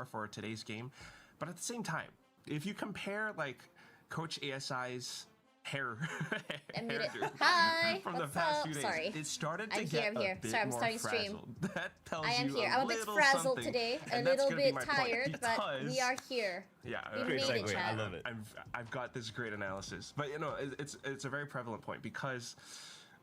far for today's game. But at the same time, if you compare like Coach ASI's hairdo Hi, from the what's past up? few days, Sorry. it started to I'm get here. a bit Sorry, I'm more starting stream. frazzled. That tells I am you here. a I'm a bit little frazzled something, today, a and that's little gonna be bit my point, tired, but we because- are here. Yeah, We okay. made it, segue. chat. I love it. I've got this great analysis, but you know, it's a very prevalent point because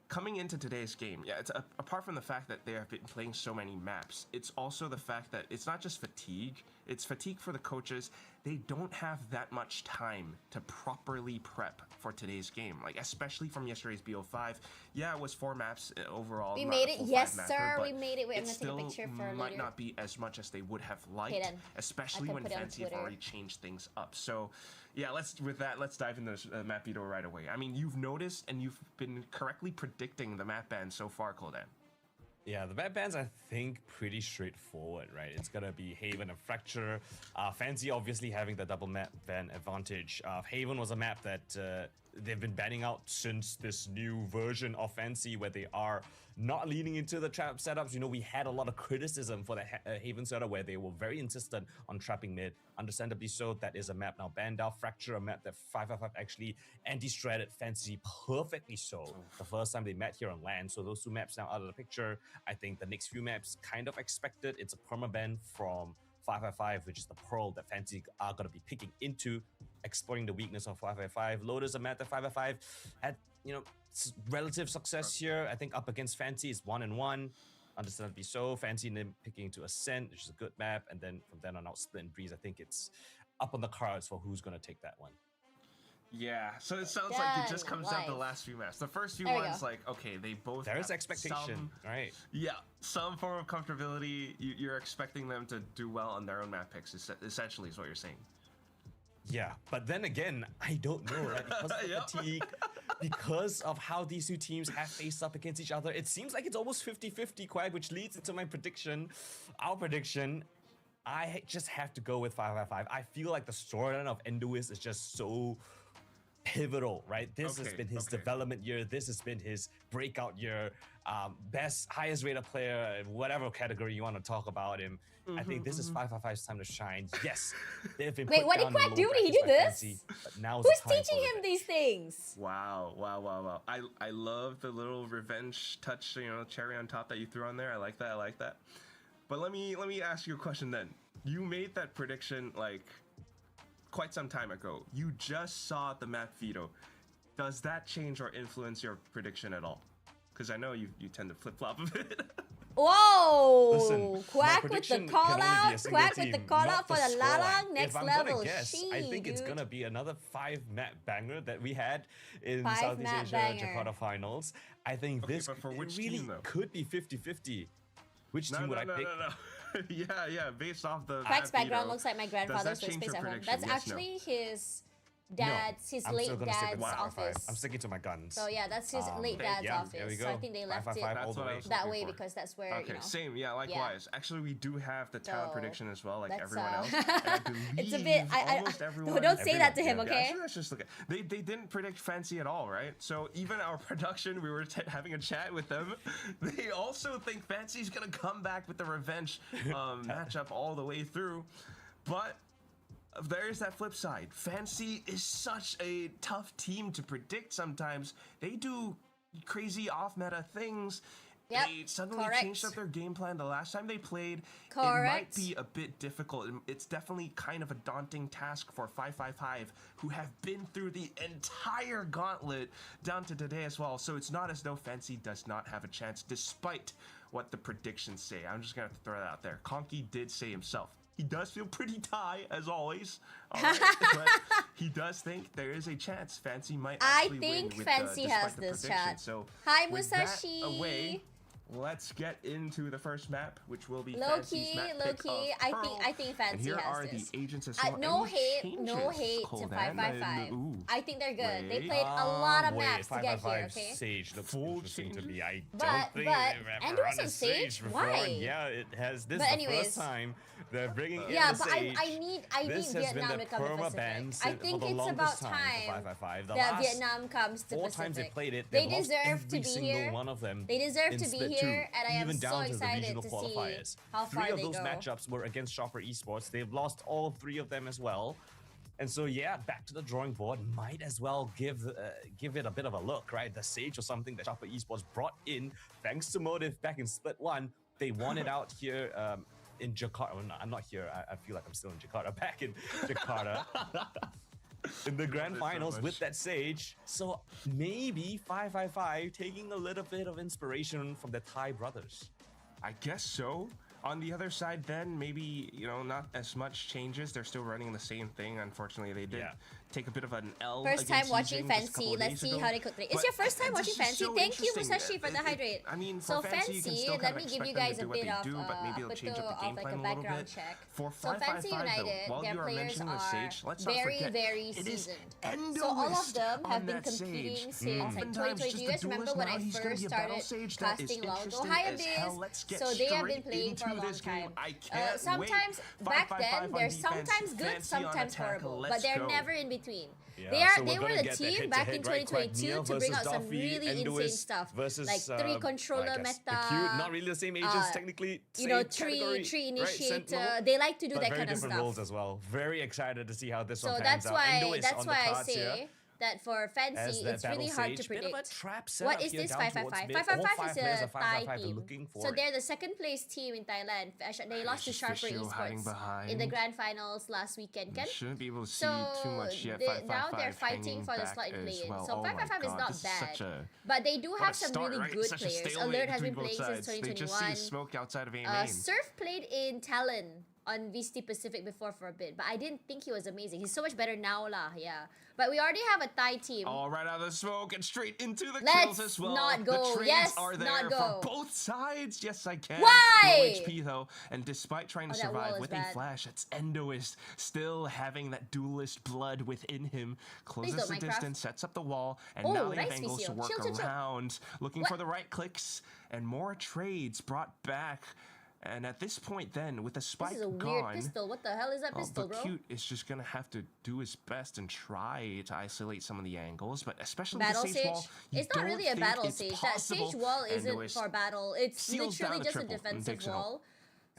coming into today's game, yeah, it's apart from the fact that they have been playing so many maps, it's also the fact that it's not just fatigue, it's fatigue for the coaches. They don't have that much time to properly prep for today's game, like especially from yesterday's BO5. Yeah, it was 4 maps overall. We not made a it, full yes 5 sir, mapper, we made it. Wait, I'm it gonna take a still picture for might later. not be as much as they would have liked, Okay, then. especially I can when put it on Fancy have Twitter. already changed things up. So yeah, let's dive into this map veto right away. I mean, you've noticed and you've been correctly predicting the map ban so far, Koldan. Yeah, the map bans, I think, pretty straightforward, right? It's gonna be Haven and Fracture. Fancy obviously having the double map ban advantage. Haven was a map that they've been banning out since this new version of Fancy, where they are not leaning into the trap setups. You know, we had a lot of criticism for the Haven setup where they were very insistent on trapping mid. Understandably so, that is a map now banned out. Fracture, a map that 555 actually anti-stratted Fancy perfectly so the first time they met here on land. So those 2 maps now out of the picture. I think the next few maps kind of expected. It's a permaban from 555, which is the pearl that Fancy are going to be picking into, exploring the weakness of 555. Lotus, a map that 555 had, you know, relative success here. I think up against Fancy is 1-1. Understandably so. Fancy then picking to Ascent, which is a good map, and then from then on out, Split and Breeze. I think it's up on the cards for who's going to take that one. Yeah, so it sounds like it just Done comes down to the live. last few maps. The first few There we ones, go. like, okay, they both There is have expectation, some, right? yeah, some form of comfortability. You're expecting them to do well on their own map picks, essentially, is what you're saying. Yeah, but then again, I don't know, right? Because of the Yep. fatigue, because of how these 2 teams have faced up against each other, it seems like it's almost 50-50, Quag, which leads into my prediction. Our prediction, I just have to go with 555. I feel like the storyline of Endois is just so pivotal, right? This has been his development year. This has been his breakout year. Best, highest rated player, whatever category you want to talk about him. I think this is 555's time to shine. Yes, they've been Wait, put what did down in Quack low do? Did he brackets do by this? Fancy, but now's Who's the time teaching for him these things? Wow. I love the little revenge touch, you know, cherry on top that you threw on there. I like that. But let me ask you a question then. You made that prediction like quite some time ago. You just saw the map veto. Does that change or influence your prediction at all? Because I know you tend to flip-flop a bit. Whoa! Listen, Quack my with the prediction call can only be out. a single Quack with the team, call not out for the scoreline. Lalang next If I'm level. gonna guess, I think it's dude. gonna be another 5 map banger that we had in 5 Southeast map Asia banger. Jakarta finals. I think Okay, this but for which really team, though? could be 50-50. Which team would I pick? No. yeah, based off the Quack's map background veto, looks like my does grandfather's that change space your at home. prediction? That's Yes, no. actually his dad's, his I'm late still gonna stick dad's with 555. office. I'm sticking to my guns. So yeah, that's his late okay, dad's yeah, there we office. So go. I think they left 555 it all the what I way. was that looking way for. because that's where, Okay, you know. same. Yeah, likewise. Actually, we do have the talent So, prediction as well, like let's, everyone else. And I believe it's a bit. almost everyone. Don't say that to him, Everyone, Yeah, okay? actually, let's just look at. They didn't predict Fancy at all, right? So even our production, we were having a chat with them. They also think Fancy's gonna come back with the revenge matchup all the way through, but. There's that flip side. Fancy is such a tough team to predict sometimes. They do crazy off-meta things. Yep, They suddenly correct. changed up their game plan the last time they played. It might Correct. be a bit difficult. It's definitely kind of a daunting task for 555, who have been through the entire gauntlet down to today as well. So it's not as though Fancy does not have a chance, despite what the predictions say. I'm just going to throw that out there. Conky did say himself. He does feel pretty tie, as always. All right, but he does think there is a chance Fancy might actually win think with Fancy despite has the this prediction. chat. So Hi, with that Musashi. away, let's get into the first map, which will be Low Fancy's key, map low pick key. of Pearl. I think And Fancy here has are this. the agents as well. No Any hate, no changes, hate to Coldan? 555. Ooh. I think they're good. They Wait. played a lot of Wait, maps to get here, 555 okay? Sage looks Full interesting to me. I But- don't think but- they've ever and there was run a some Sage? before. Why? Yeah, it has. This But is the anyways. first time they're bringing in Yeah, the but Sage. I need This has Vietnam been to the come to perma Pacific. ban I for think the it's longest about time time for 555. The that last Vietnam comes to 4 Pacific. times they played it, They they've lost deserve to every be single here. one of them. They deserve in to be split here, and I am even so down to the excited regional to see qualifiers. how far Three of they those go. matchups were against Shopper Esports. They've lost all 3 of them as well. And so, yeah, back to the drawing board. Might as well give it a bit of a look, right? The Sage was something that Shopper Esports brought in thanks to Motive back in Split 1. They won it out here in Jakarta. Well, no, I'm not here. I feel like I'm still in Jakarta. Back in Jakarta. In the grand finals with that Sage. So maybe 555 taking a little bit of inspiration from the Thai brothers. I guess so. On the other side, then, maybe, you know, not as much changes. They're still running the same thing. Unfortunately, they did take a bit of an L. First time against watching Yijing just a couple Fancy. of Let's days see ago. how they cook today. It's But your first time this watching is Fancy. so Thank you, interesting. Musashi, for the hydrate. I mean, So for Fancy, you can Fancy, still let kind me of give you expect them guys to a do what bit they of do, but maybe they'll change up the game like plan a a little background bit. check. For So Fancy 555, though, United, while their you are players mentioning the are Sage, let's not very, forget, very it is seasoned. So all of them have been competing since like 2022. You guys remember when I first started casting long ago? Hi, Abyss. So they have been playing for a long time. Sometimes back then they're sometimes good, sometimes horrible, but they're never in between. Yeah, so They we're were gonna the get that team back in head-to-head, right? 2022 Quack to Neo bring out versus some Duffy, really insane Endoist stuff, versus, like 3 I controller guess meta. the cute, not really the same ages technically. You know, same category, tree right? initiator. Sentinel, They like to do but that very kind of different stuff. roles as well. Very excited to see how this So one that's pans out. why Endoist on the I cards here. say that for As Fancy, that it's really battle hard to sage. Bit of a predict. trap What setup is here this down 555? towards mid. 555 All is 5 players a of Thai 555 are team. looking for So it. they're the second place team in Thailand. They lost to Just Sharper Fischio hiding Esports in the behind. grand finals last weekend. Ken? Shouldn't be able to see So too much yet. now they're 555 fighting hanging for the back slot in as play-in. well. So Oh my 555 is God, not this is bad. such a- But they do what have a some start, really right? good Such a players. stalemate Alert has between been both playing since sides. They just see 2021. smoke outside of A main. Surf played in Talon on VCT Pacific before for a bit, but I didn't think he was amazing. He's so much better now lah, yeah. But we already have a Thai team. All right out of the smoke and straight into the Let's kills as well. not go. The trades Yes, are there not go. for both sides. Yes, I can. Why? No HP though, and despite trying to Oh, that wall survive is with bad. a flash, it's Endoist still having that duelist blood within him. Closes don't the Minecraft. distance, sets up the wall, and Oh, now they have nice angles to VCO. work Chill. around, looking What? for the right clicks and more trades brought back. And at this point, then, with the spike This is a weird gone, pistol. What the hell is that pistol, but bro? Cute is just gonna have to do his best and try to isolate some of the angles, but especially Battle the sage Sage? wall. You It's not don't really a think battle it's sage. That possible. sage wall And isn't Lewis for battle. It's seals literally down the just a triple and defensive takes it out. wall.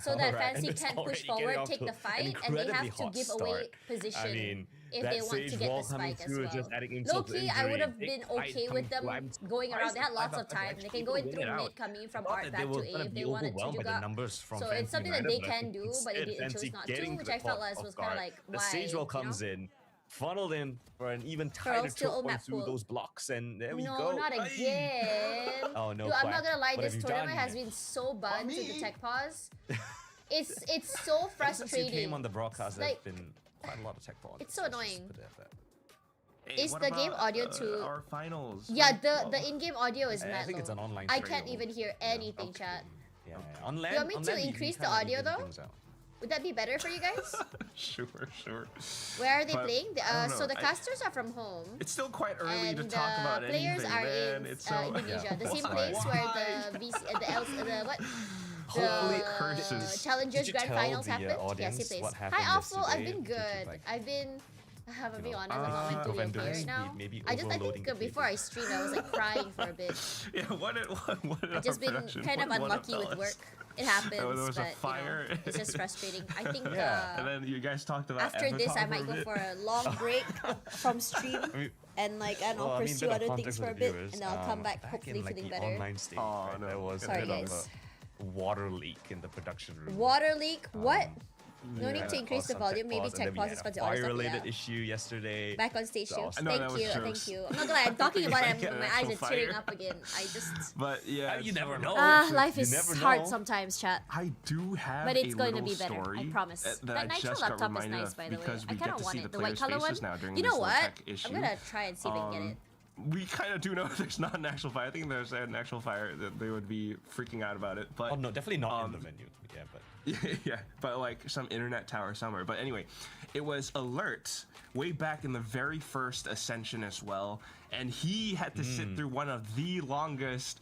So that Alright, Fancy and it's can't push already getting forward, off take to the an fight, and they incredibly have to hot give away start. position I mean, if that they want to Sage get wall the coming spike as through, well. just adding insult to Low-key, I would injury. have Big been fight okay coming with them through. I'm going around. They had lots of surprised time. that They can Five go in Five through win it mid, out. coming from Thought art that back they to were gonna A if be they wanted to overwhelmed by the Juga. numbers from So it's Fancy something that United, they but I can think do, instead but they chose Fancy not getting to, which the I felt caught as off was kind of guard. like, why? The Sage wall you know? comes in, funneled in for an even Pearl tighter still choke on point map through pool. those blocks, and there we No, go. not Ay! again. Oh, no, Dude, I'm not Quack. gonna lie, What this have you tournament done? has been so bun to the me? tech pause. It's so Since frustrating. you came on the broadcast, Like, there's been quite a lot of tech pause. it's so Let's just annoying. put it at that. Hey, Is what the game about, audio too- our finals? Yeah, Well, the in-game audio is I mad think low. it's an online I stream. can't even hear anything, chat. Yeah, on land, want me on to land, you increase can the kinda audio, even though? things out. Would that be better for you guys? sure. Where are they But, playing? I don't So know, the casters are from home. It's still quite early to And talk about players anything, are man. in It's so Indonesia, the same Why? place where Why? the the what? Holy The curses. Challengers Did you Grand tell Finals the, happened. Yes, audience he plays. what happened Hi, Awful. I've yesterday? been Did you, good. like, I've been. I'm gonna be honest. I'm uh, not mentally okay vendors right now. maybe I overloading think the before I cables. streamed, I was like crying for a bit. Yeah, what did I've just been kind of unlucky with work. It happens, there was a but fire. you know, it's just frustrating. I think Yeah. And then you guys talked about after this, I Avatar might a go bit. for a long break from stream I mean, and like I don't know, well, I mean, pursue bit of other things context for for a the bit, viewers, and then I'll come back back hopefully in, like, feeling the better. online stage, Oh, right, no. there was Sorry, a bit guys. of a water leak in the production room. Water leak? What? No Yeah, need to increase the caused some volume. Maybe and then tech we pause had is a going to order stuff. fire-related Yeah. issue yesterday. Back on stage So too. I was- I know, that Thank was you, jokes. thank you. I'm not gonna lie, I'm talking about it, Get and an my eyes are actual tearing fire. up again. I just But yeah, You it's never so know. unfortunate. life You is never hard know. sometimes, chat. I do have But it's a going to little be better, I story promise. that That I Nitro just got laptop is reminded nice, of by the way. because I we kind get of to want see it. the The white players' color faces one. now during You this know little what? tech issue. I'm gonna try and see if I can get it. We kind of do know there's not an actual fire. I think there's an actual fire that they would be freaking out about it. But Oh no, definitely not in the venue. Yeah, but yeah, but like some internet tower somewhere. But anyway, it was Alert way back in the very first Ascension as well, and he had to sit through one of the longest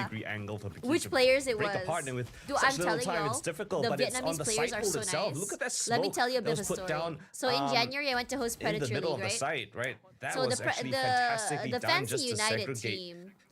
degree angle for Bikini which to players it break was. apart, and with Dude, such I'm little telling time, y'all, it's difficult. the But it's on Vietnamese the players site are pool so itself. nice. Look at that smoke Let me tell you a that bit was of a put story. down. So in January, I went to host In Predator the middle League, of the right? site, right? That So was actually fantastically the done Fancy just to United segregate team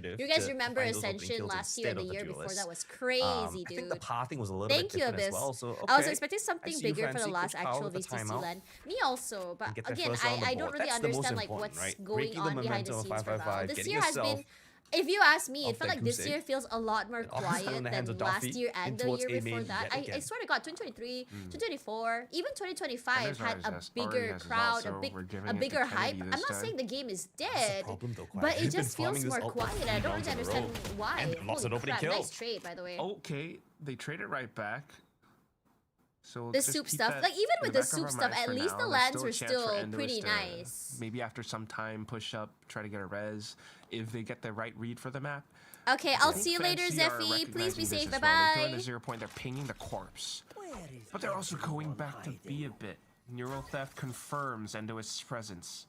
initiative. You guys remember Ascension last year, the year before? That was crazy, dude. I think the pathing was a little bit different as well. So, I was expecting something bigger for the last actual VCT LAN. Me also, but again, I don't really understand like what's going on behind the scenes for Val. This year has been, if you ask me, it felt like this year feels a lot more quiet than last year and the year before that. I swear to God, 2023, 2024, even 2025 had a bigger crowd, a bigger hype. I'm not saying the game is dead, but it just feels more quiet. I don't really understand why. Lost an opening kill. Nice trade, by the way. Okay, they traded right back. So the soup stuff, like even with the soup stuff, at least the lands were still pretty nice. Maybe after some time, push up, try to get a res if they get the right read for the map. Okay, I'll see you later, Zeffy. Please be safe. Bye bye. They're in the 0 point. They're pinging the corpse, but they're also going back to B a bit. Neural theft confirms Endoist's presence.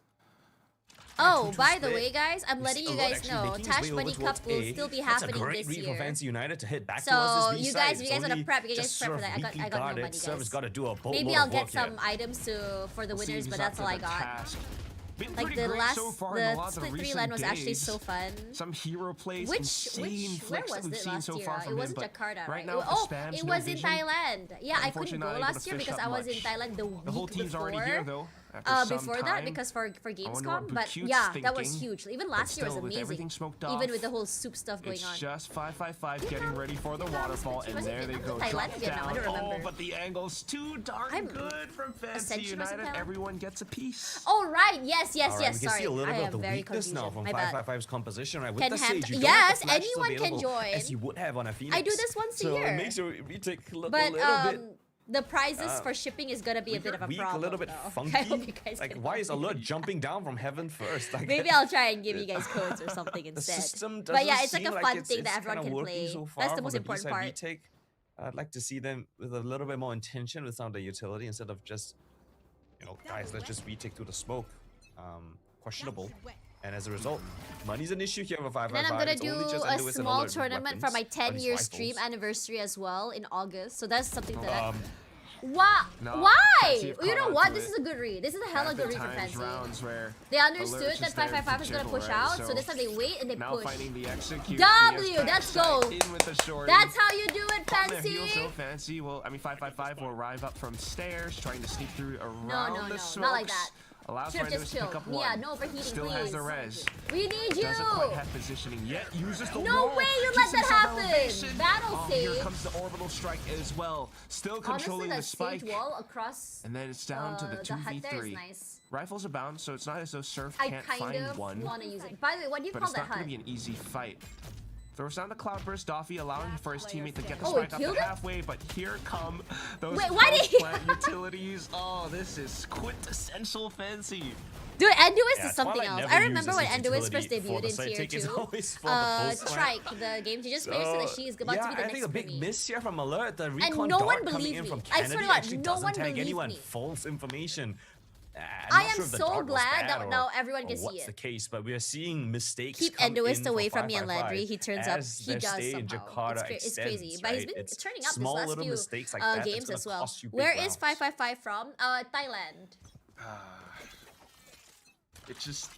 Oh, by the way, guys, I'm letting you guys know Tash Buddy Cup will still be happening this year. That's a great read for Fancy United to hit back so towards this B side. If you guys want to prep, you guys prep for that. I got no money, guys. Got to do a Maybe I'll get some items for the winners, but that's all I got. Like the split 3 LAN was actually so fun. Some hero plays, where was it last year? It wasn't Jakarta, right? Now, it was in Thailand. Yeah, I couldn't go last year because I was in Thailand the week before. Already here, though. Before that, because for Gamescom, but yeah, that was huge. Even last year was amazing. Even with the whole soup stuff going on. It's just 555 getting ready for the waterfall, and there they go. Thailand, Vietnam, I don't remember. Oh, but the angle's too darn good from Fancy United. Everyone gets a piece. Oh right, yes. We can Sorry, see a little I bit of am the very weakness now from 555's composition, right? With Can the Sage, you yes, don't have the anyone can join. as you would have on a Phoenix. I do this once a year. So it makes your retake look but, a little bit. The prizes for shipping is gonna be a bit of a problem. A little bit though. funky. I hope you guys like, why is Alert jumping down from heaven first? Like, maybe I'll try and give you guys codes or something instead. But yeah, it's like a fun thing that everyone can play. So that's the most important part. Retake. I'd like to see them with a little bit more intention with some of the utility instead of just, guys, let's just retake through the smoke. Questionable. And as a result, money's an issue here for 555. Then I'm gonna do a small tournament for my 10-year stream anniversary as well in August. So that's something that why? You know what? This is a good read. This is a hella good read for Fancy. They understood that 555 was gonna push out, so this time they wait and they push. W, let's go. That's how you do it, Fancy. So Fancy. Well, I mean, 555 will arrive up from stairs, trying to sneak through around the smokes. Not like that. Allows Randos to pick up one. Yeah, no overheating, Still please. has the res. We need you. Doesn't quite have positioning yet. Uses the no wall. way you let that happen. Battle save. Here comes the orbital strike as well. Still controlling the spike. Wall across. And then it's down to the 2v3. Nice. Rifles abound, so it's not as though Surf can't find one. I kind of want to use it. By the way, what do you call that hut? But it's not going to be an easy fight. Throws down the Cloudburst, Doffy allowing for his teammate to get the spike up to halfway, but here come those plant utilities. Oh, this is quintessential Fancy. Dude, Endoist is something else. I remember when Endoist first debuted in Tier 2. Trike, the game, she just made so that she is about to be the next. I think a big miss here from Alert. The recon and no one dart coming in from Kennedy actually doesn't tag anyone. False information. I am so glad that now everyone can see it. What's the case? But we are seeing mistakes. Keep Endoist away from me and Landry. He turns up. He does somehow. It's crazy. But he's been turning up this last few games as well. Where is 555 from? Thailand. It's just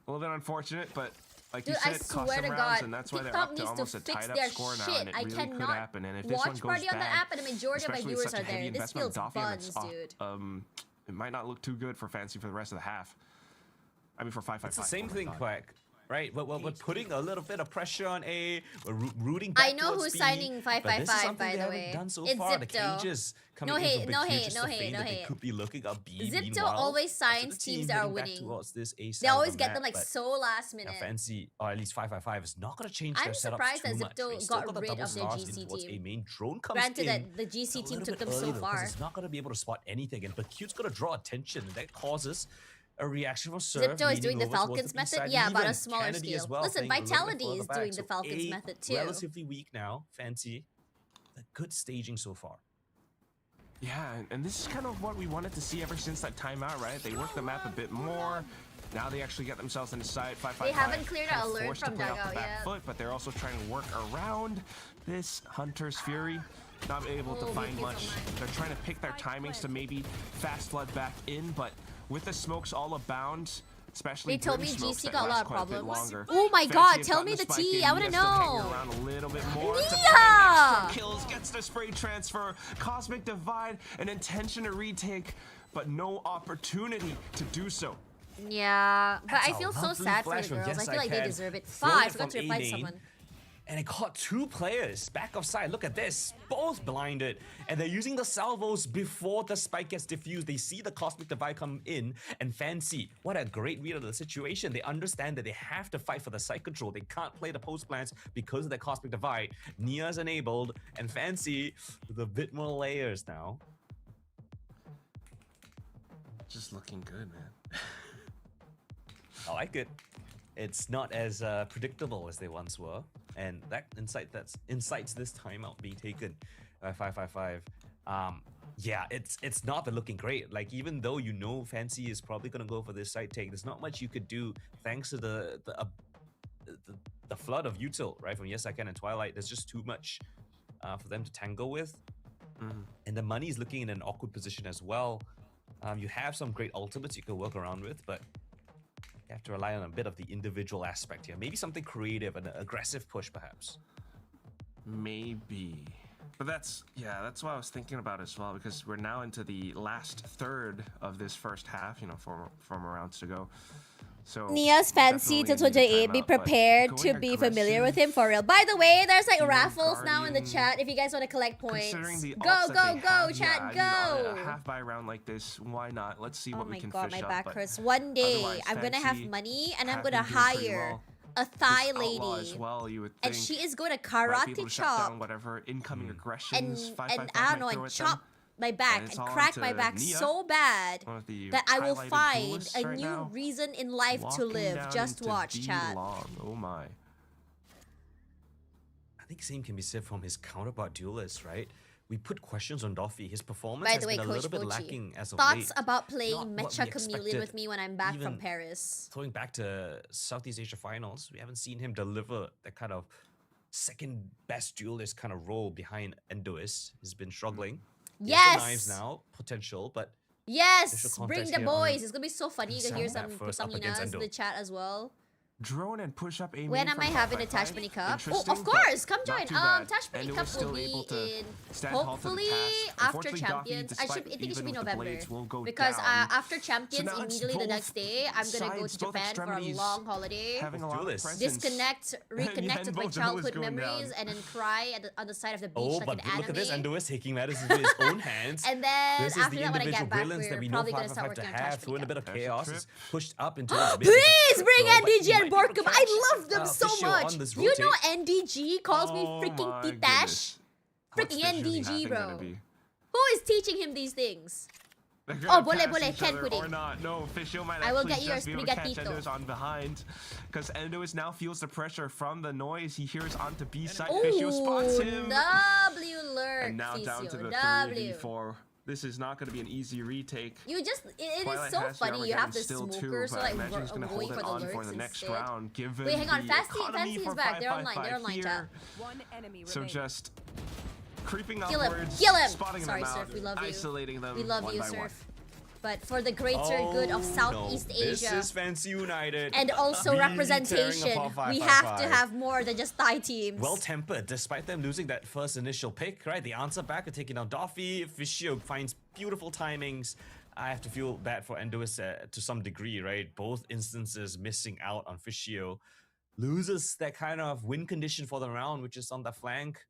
a little bit unfortunate, but like dude, you said, cost some rounds, and that's why they're up to almost a tied-up score now, and it really could happen. And if this one goes Watchparty on the bad, app, and the majority of my viewers are there. This feels buns, dude. It might not look too good for Fancy for the rest of the half. I mean, for 555. It's the same thing, Quack. Right, we're putting a little bit of pressure on A. We're rooting back. I know who's signing 555, by the way. Done so it's far. Zipto. The cages no hate. They could be looking up B. Zipto always signs teams that are winning. They always get them like so last minute. Fancy, or at least 555 is not going to change their setup too much. I'm surprised that Zipto got rid of their GC team. A main drone comes Granted that the GC team took them so far. It's not going to be able to spot anything, and Bacute's going to draw attention, and that causes a reaction from Surf. Zipto is doing the Falcons method, yeah, but on a smaller scale. Listen, Vitality is doing the Falcons method too. Relatively weak now, Fancy. A good staging so far. Yeah, and this is kind of what we wanted to see ever since that timeout, right? They worked the map a bit more. Now they actually get themselves in the side. 555. They haven't cleared an alert from dugout yet. But they're also trying to work around this Hunter's Fury. Not able to find much. They're trying to pick their timings to maybe fast flood back in, but with the smokes all abound, especially they told me GC got a lot of problems. A oh my god, tell me the T. I want to know. Around a little bit more yeah. Kills, gets the spray transfer, Cosmic Divide, an intention to retake, but no opportunity to do so. Yeah, but I feel so sad for the girls. I feel like they deserve it. I forgot to reply to someone. And it caught 2 players back of side. Look at this. Both blinded. And they're using the salvos before the spike gets diffused. They see the Cosmic Divide come in. And Fancy, what a great read of the situation. They understand that they have to fight for the site control. They can't play the post plants because of the Cosmic Divide. Nia's enabled. And Fancy with a bit more layers now. Just looking good, man. I like it. It's not as predictable as they once were, and that insights this timeout being taken by 555. Yeah, it's not been looking great. Like, even though you know Fancy is probably gonna go for this side take, there's not much you could do thanks to the flood of util, right, from Yes I Can and Twilight. There's just too much for them to tangle with, and the money is looking in an awkward position as well. You have some great ultimates you can work around with, but you have to rely on a bit of the individual aspect here. Maybe something creative, an aggressive push, perhaps. Maybe. But that's what I was thinking about as well, because we're now into the last third of this first half, you know, 4 more rounds to go. So Nia's Fancy to 28. Be prepared to be familiar with him for real. By the way, there's like raffles now in the chat if you guys want to collect points. Go, chat, go! A half buy round like this, why not? Let's see what we can fish up. Oh my god, my back hurts. One day, I'm gonna have money and I'm gonna hire a Thai lady, well, you would think, and she is going to karate chop whatever incoming aggressions, and I don't know, and chop my back and crack my back so bad that I will find a new reason in life to live. Just watch, chat. Oh my. I think same can be said from his counterpart duelist, right? We put questions on Doffy. His performance has been a little bit lacking as of late. Thoughts about playing Mecha Chameleon with me when I'm back from Paris? Going back to Southeast Asia Finals, we haven't seen him deliver that kind of second best duelist kind of role behind Endoist. He's been struggling. Yes! Knives now, potential, but... Yes! Bring the boys! It's gonna be so funny. You can hear some Linas in the chat as well. Drone and push up a When am I having a Tash Mini Cup? Oh, of course! Come join! Tash Mini Cup will be in, hopefully, after Champions. I think it should be November. Because after Champions, immediately the next day, I'm gonna go to Japan for a long holiday. Disconnect, reconnect with my childhood memories, and then cry on the side of the beach like an anime. Look at this, Endoist taking matters into his own hands. And then, after that, when I get back, we're probably gonna start working on Tash Throw in a bit of chaos, is pushed up into Please bring NDG and Borkum. I love them so much. You know NDG calls me freaking Tash. Freaking NDG, bro. Who is teaching him these things? Oh, bole, Ken pudding. Or not. No, Fishio might I will actually get you your just be able to catch sprigatito. Endoist on behind. Because Endoist now feels the pressure from the noise. He hears onto B side. Ooh, Fishio spots him. W lurk, And now down to the W. 3v4. This is not going to be an easy retake. You just, it is so funny. You have the smoker, so like going for the lurks the next instead. round. Given Wait, hang on. Fancy is back. They're online, chat. So just creeping Kill him. upwards, Kill him. spotting Sorry, them out, Surf. We love you. isolating them We love you, one by one. Surf. But for the greater good of Southeast Asia. This is Fancy United. And also representation. We have to have more than just Thai teams. Well-tempered, despite them losing that first initial pick, right? The answer back are taking down Doffy. Fishio finds beautiful timings. I have to feel bad for Endoist to some degree, right? Both instances missing out on Fishio. Loses that kind of win condition for the round, which is on the flank.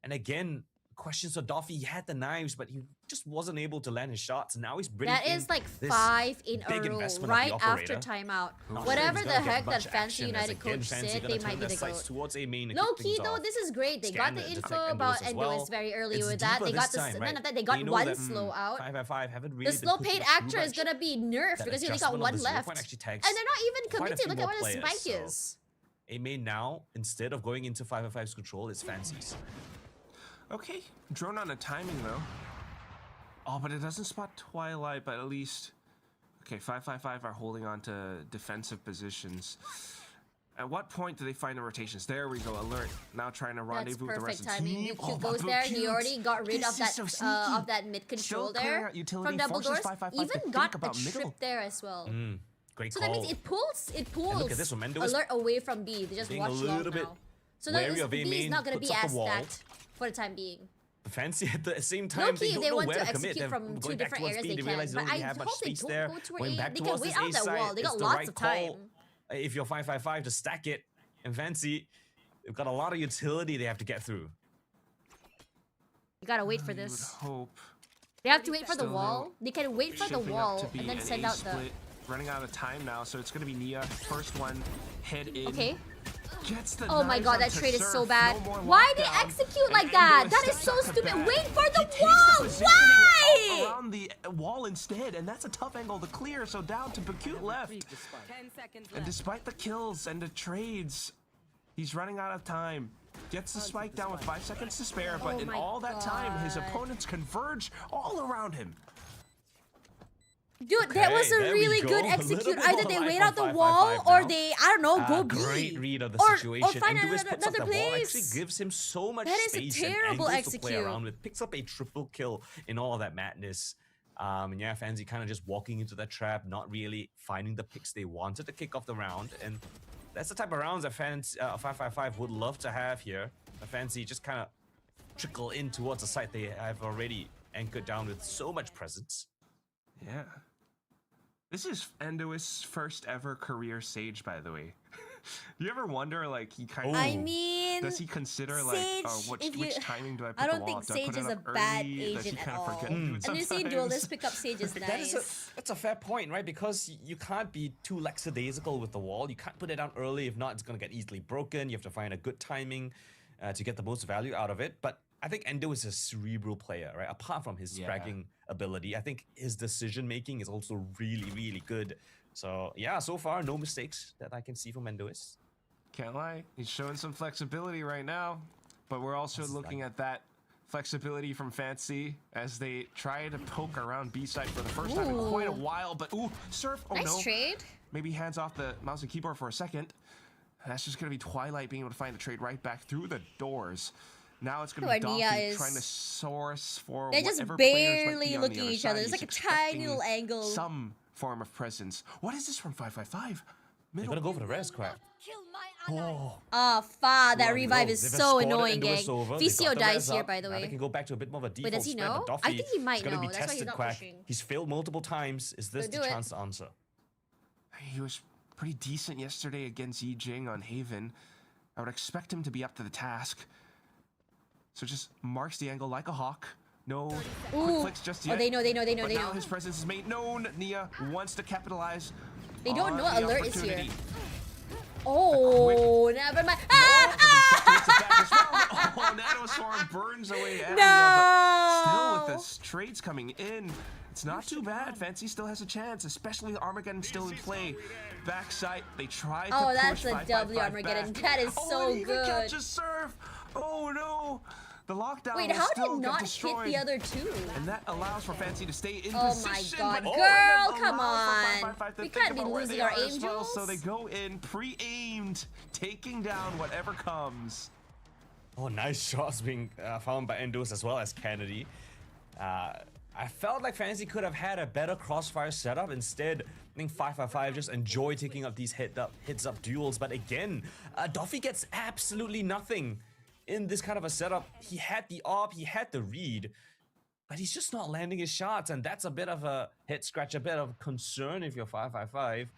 And again, questions for Doffy. He had the knives, but he just wasn't able to land his shots. And now he's bringing That is like 5 in a row, right after timeout. Whatever the heck that Fancy United coach said, they might be the GOAT. Low key though, this is great. They got the info about Endoist very early with that. They got none of that. They got one slow out. The slow paid actor is gonna be nerfed because he only got one left. And they're not even committed. Look at what his spike is. A main now, instead of going into 5v5's control, it's Fancy's. Okay, drone on a timing though. Oh, but it doesn't spot Twilight, but at least... Okay, 555 are holding on to defensive positions. At what point do they find the rotations? There we go, alert. Now trying to rendezvous with the rest of the team. Q goes there, he already got rid of that mid control there from double doors. Even got a trip there as well. Great so call. that means it pulls look at this, alert away from B. They just watch long now. So that B is not going to be as stacked for the time being. Fancy at the same time, they want to execute from 2 different areas they can, but I hope they don't go to A. They can wait out that wall. They got lots of time. If you're 555 to stack it, and Fancy, They've got a lot of utility they have to get through. You gotta wait for this. You would hope. They have to wait for the wall. They can wait for the Shaping up wall to be and then an send A out the... split. Running out of time now, so it's gonna be Nia. First one, head in. Okay. Gets the Oh my knives god, that onto trade is so Surf. bad. No more Why they lockdown. execute And like that? Endo That is steps so up the stupid. back. Wait for He the takes wall. positioning Why? Around the wall instead, and that's a tough angle to clear. So down to Bakute left. 10 seconds And left. despite the kills and the trades, he's running out of time. Gets the spike down with 5 seconds to spare, but Oh in my all that time, his God. opponents converge all around him. Dude, that was a there we really go. good A little execute. bit Either more they life wait on out the 555 wall or now. they, I don't know, go B. Great read of the Or situation. find and Lewis another puts up the ball, place. actually gives him so much That is a space and terrible angles to play execute. around with. Picks up a triple kill in all of that madness. And yeah, Fancy kind of just walking into that trap, not really finding the picks they wanted to kick off the round. And that's the type of rounds that fans 555 would love to have here. The Fancy just kind of trickle in towards a site they have already anchored down with so much presence. Yeah. This is Endoist's first ever career Sage, by the way. You ever wonder, like, he kind of... I mean, does he consider, like, Sage, if which you- timing do I put I the don't wall? think Do I put Sage it is a up bad early? Does he agent kind at of all. forget to do it I'm just saying sometimes? duelist pick up Sage is That is nice. that's a fair point, right? Because you can't be too lackadaisical with the wall. You can't put it down early. If not, it's going to get easily broken. You have to find a good timing to get the most value out of it. But I think Endo is a cerebral player, right? Apart from his fragging ability, I think his decision making is also really, really good. So yeah, so far no mistakes that I can see from Endoist. Can't lie, he's showing some flexibility right now, but we're also looking at that flexibility from Fancy as they try to poke around B side for the first time in quite a while. But ooh, Surf! Oh Nice no! trade. Maybe hands off the mouse and keyboard for a second. That's just gonna be Twilight being able to find the trade right back through the doors. Now it's gonna be Where Nia Doffy is- trying to source for They're just whatever players might barely be on looking the at other each other. side. There's like He's a tiny expecting little angle. Some form of presence. What is this from 555? They're gonna go for the res crack. Kill my ally. Oh, Oh, that Well, revive is they've so escorted annoying, Endoist gang. over. They've VCO got the dies res here, up. by the Now way. they can go back to a bit more of a default does he spread, know? but I Doffy think he might is gonna be know. That's why he's tested not quack. pushing. He's failed multiple times. Is this So the do it. chance to answer? He was pretty decent yesterday against Yi Jing on Haven. I would expect him to be up to the task. So just marks the angle like a hawk. No quick Ooh. flicks just Oh, yet. they know. But now know. his presence is made known. Nia wants to capitalize. They don't on know the alert is here. opportunity. Oh, never mind. No, but Ah! he back as well. Oh, Nanoswarm burns away Nia, but still with No. the trades coming in, it's not too bad. Fancy still has a chance, especially with Armageddon still in play. Backside, they try to Oh, push that's a 555 W Armageddon. back. That is Oh, so and even good. catches Surf. Oh no, the lockdown Wait, will how still did get not hit destroyed. the other two? And that allows for Fancy to stay in Oh position. my God, but girl, it come allows for on. 555 to We think can't be about where losing they our are as well, angels. so they go in pre-aimed, taking down whatever comes. Oh, nice shots being found by Endos as well as Kennedy. I felt like Fantasy could have had a better crossfire setup. Instead, I think 555 just enjoy taking up these heads-up duels. But again, Doffy gets absolutely nothing in this kind of a setup. He had the AWP, he had the read, but he's just not landing his shots. And that's a bit of a head-scratch, a bit of concern if you're 555.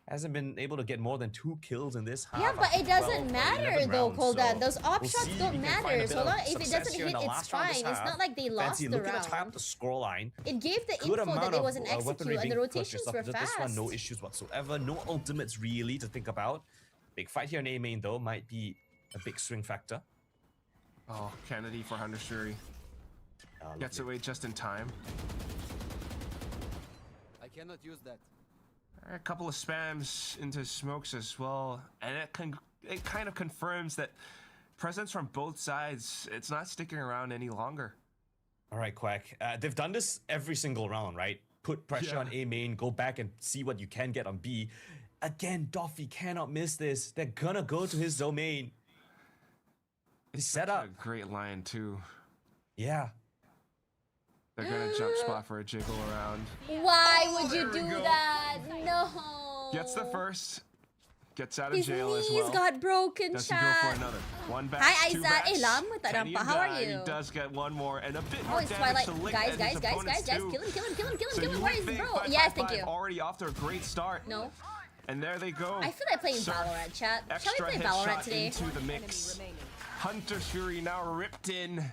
Hasn't been able to get more than 2 kills in this half. Yeah, but it after doesn't 12 or matter 11 though, rounds, Koldan. so Those op we'll shots see if don't we can find a matter. bit So of long if it success doesn't here in hit, the it's last round fine. this It's half. not like they lost Fancy the looking round. to tie up the scoreline. It gave the Good info amount that it was of an weaponry execute and being the rotations purchased were after fast. this one, no issues whatsoever. No ultimates really to think about. Big fight here in A main though might be a big swing factor. Oh, Kennedy for Hunter's gets away just in time. I cannot use that. A couple of spams into smokes as well, and it kind of confirms that presence from both sides, it's not sticking around any longer. All right, Quack. They've done this every single round, right? Put pressure on A main, go back and see what you can get on B. Again, Doffy cannot miss this. They're gonna go to his domain. It's set up. A great line too. Yeah. They're gonna jump spot for a jiggle around. Why would you there we do go. that? No. Gets the first. Gets out of His jail as knees well. got broken, Does he go chat. for another? One back, Hi, two Aiza. backs. Eh, lam, Can he Tarampa. How are die? you? He does get one more and a bit Oh, more it's damage Twilight. to lick Guys, at guys, his guys, opponent's guys, guys. too. Kill him, So you where is would think bro? Yes, thank 555 you. already off to a great start. No. And there they go. I feel like playing Valorant, chat. Shall we play Valorant today? Into the mix. Hunter's Fury now ripped in.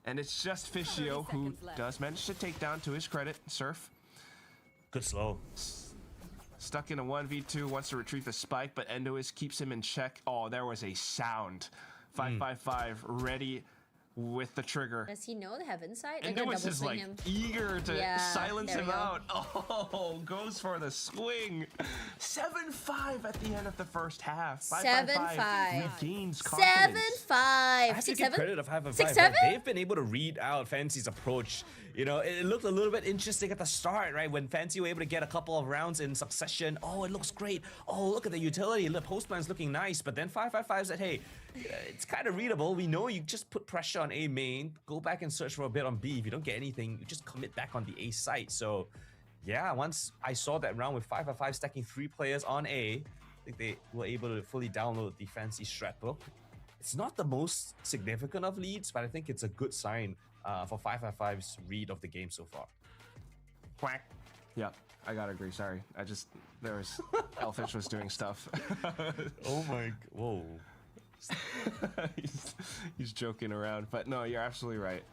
And it's just Fishio who does manage to take down, to his credit, Surf. Good slow. Stuck in a 1v2, wants to retrieve the spike, but Endois keeps him in check. Oh, there was a sound. 555 ready with the trigger. Does he know the heaven side? Endois is like eager to silence him out. Oh, goes for the swing. 7-5 at the end of the first half. 7-5. Regains confidence. 7-5. I have to give credit of 5-5. They've been able to read out Fancy's approach. You know, it looked a little bit interesting at the start, right? When Fancy were able to get a couple of rounds in succession. Oh, it looks great. Oh, look at the utility. The postman's looking nice. But then 555 said, hey, it's kind of readable. We know you just put pressure on A main. Go back and search for a bit on B. If you don't get anything, you just commit back on the A site. So, yeah, once I saw that round with 555 stacking 3 players on A, I think they were able to fully download the Fancy strat book. It's not the most significant of leads, but I think it's a good sign for 555's read of the game so far. Quack. Yeah, I gotta agree. Sorry, there was Elfish was doing stuff. Oh my, whoa. he's joking around, but no, you're absolutely right.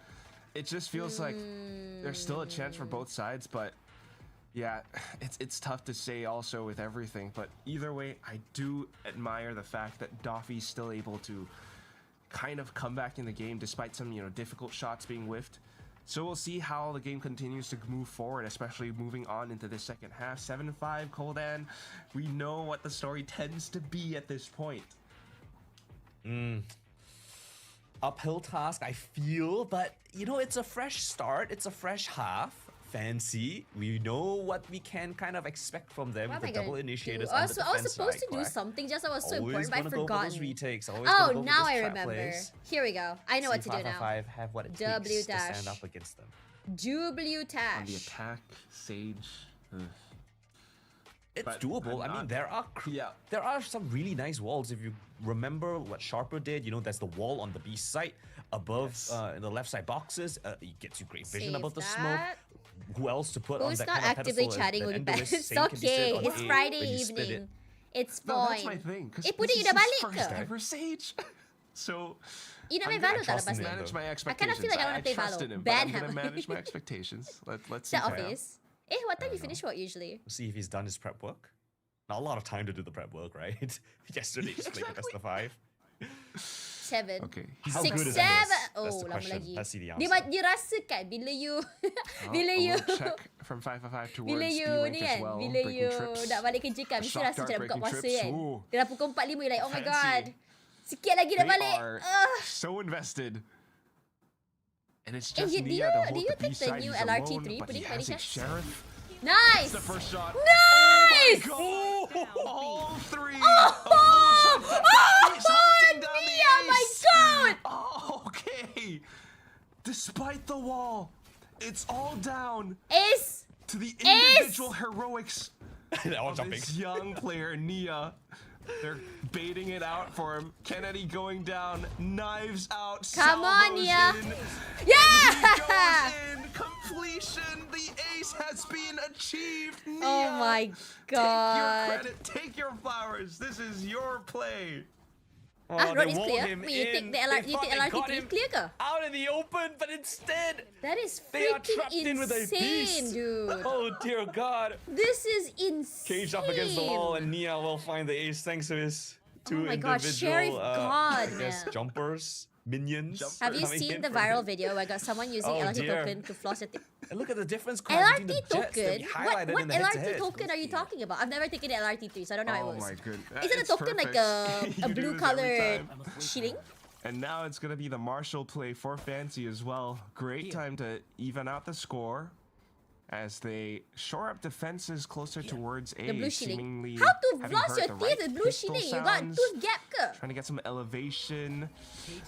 It just feels like there's still a chance for both sides, but yeah, it's tough to say also with everything. But either way, I do admire the fact that Doffy's still able to kind of come back in the game despite some, difficult shots being whiffed. So we'll see how the game continues to move forward, especially moving on into the second half. 7-5, Koldan. We know what the story tends to be at this point. Uphill task, I feel, but it's a fresh start. It's a fresh half. Fancy, we know what we can kind of expect from them with the double initiators. I was supposed to do something, just that was so important, but I forgot. Oh, now I remember. Here we go. I know what to do now. Have what it takes to stand up against them. W Tash. On the attack, Sage. It's doable. I mean, there are some really nice walls. If you remember what Sharper did, there's the wall on the B site above in the left side boxes. It gets you great vision about the smoke. Who else to put on that kind of pedestal? Who's not actively chatting with Ben? It's okay. It's Friday evening. It's fine. No, that's my thing. Put it in the first ever Sage. So I manage my expectations. I kind of feel like I want to play Valorant. I'm gonna manage my expectations. Let's see. Is that obvious? What time do you finish work usually? We'll see if he's done his prep work. Not a lot of time to do the prep work, right? Yesterday just played the best of 5. 7. Okay. 6, 7. Oh, lama lagi. Let's see the answer. Dia rasa kan bila you check from 555 towards bila you ni kan, bila you nak balik kerja kan, mesti rasa macam buka puasa kan. Dia dah pukul 4.5, you're like, oh my god. Sikit lagi dah balik. So invested. And it's just do you take the new LRT3 putting by any chance? Nice! The first shot. Nice! Oh my God! All 3! Oh my god! Oh, okay. Despite the wall, it's all down to the individual heroics of this young player, Nia. They're baiting it out for him. Kennedy going down, knives out. Come on, Nia. Yeah! Completion. The ace has been achieved. Nia, oh my god. Take your credit. Take your flowers. This is your play. Road is clear. Wait, you take LRT3 clear ke? Out in the open, but instead that is they are freaking trapped in with a beast. Dude. Oh dear God. This is insane. Caged up against the wall, and Nia will find the ace thanks to his 2 individual Sheriff God, jumpers. Minions. Have you seen the viral video where I got someone using LRT token to floss it? And look at the difference. LRT token? What LRT token are you talking about? I've never taken the LRT3, so I don't know how it works. Oh my goodness. Isn't a token like a blue colored shilling? And now it's going to be the Marshall play for Fancy as well. Great time to even out the score as they shore up defenses closer towards A. The blue shilling. Seemingly how to floss your teeth with blue shilling? You got tooth gap ke? Trying to get some elevation.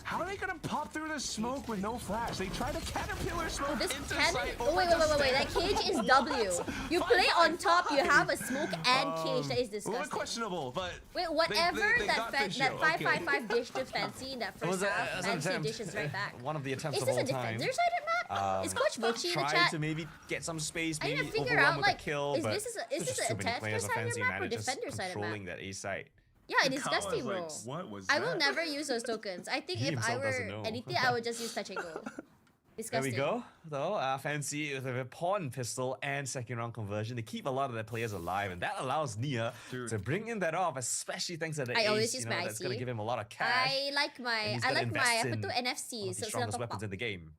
How are they going to pop through the smoke with no flash? They try to caterpillar smoke into sight. Wait. That cage is W. You play on top, you have a smoke and cage. That is disgusting. A little questionable, but wait, whatever that 555 dish to Fancy in that first half, Fancy dishes right back. One of the attempts is of all time. Is this a defender-sided map? Is Coach Mochi in the Try chat? to maybe get some space, I maybe need to figure overrun out, with like, a kill, is but this a there's just too many attacker players on side of Fancy the map or United just defender side of the controlling map? that A site. Yeah, it is dusty, bro. Like, what was I that? will never use those tokens. I think He if I himself doesn't were know. anything, I would just use touch and go. There Disgusting. we go, though. Fancy with a pawn pistol and second round conversion. They keep a lot of their players alive, and that allows Nia to bring in that off, especially thanks to the I ace. always use my that's IC. gonna give him a lot of cash. I like my and he's I gonna like my invest apa in tu one NFC. of the So strongest sila weapons in pop. the game.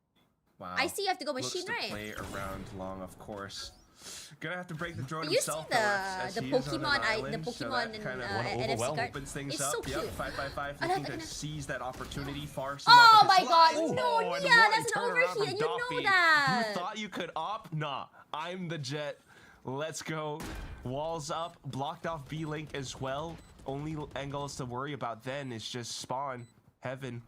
Wow. I see you have to go Looks machine, to right? play around long, of course. Gonna have to break the drone You see himself. the Pokemon and NFC card? Opens things It's up. so cute. Yep, 555 looking to seize that opportunity. Far Oh my god, Oh, no, and Nia, what a that's an turnaround overheat, from and you know Doffy. that. You thought you could op? Nah, I'm the Jet. Let's go. Walls up, blocked off B-Link as well. Only angles to worry about then is just spawn. Heaven.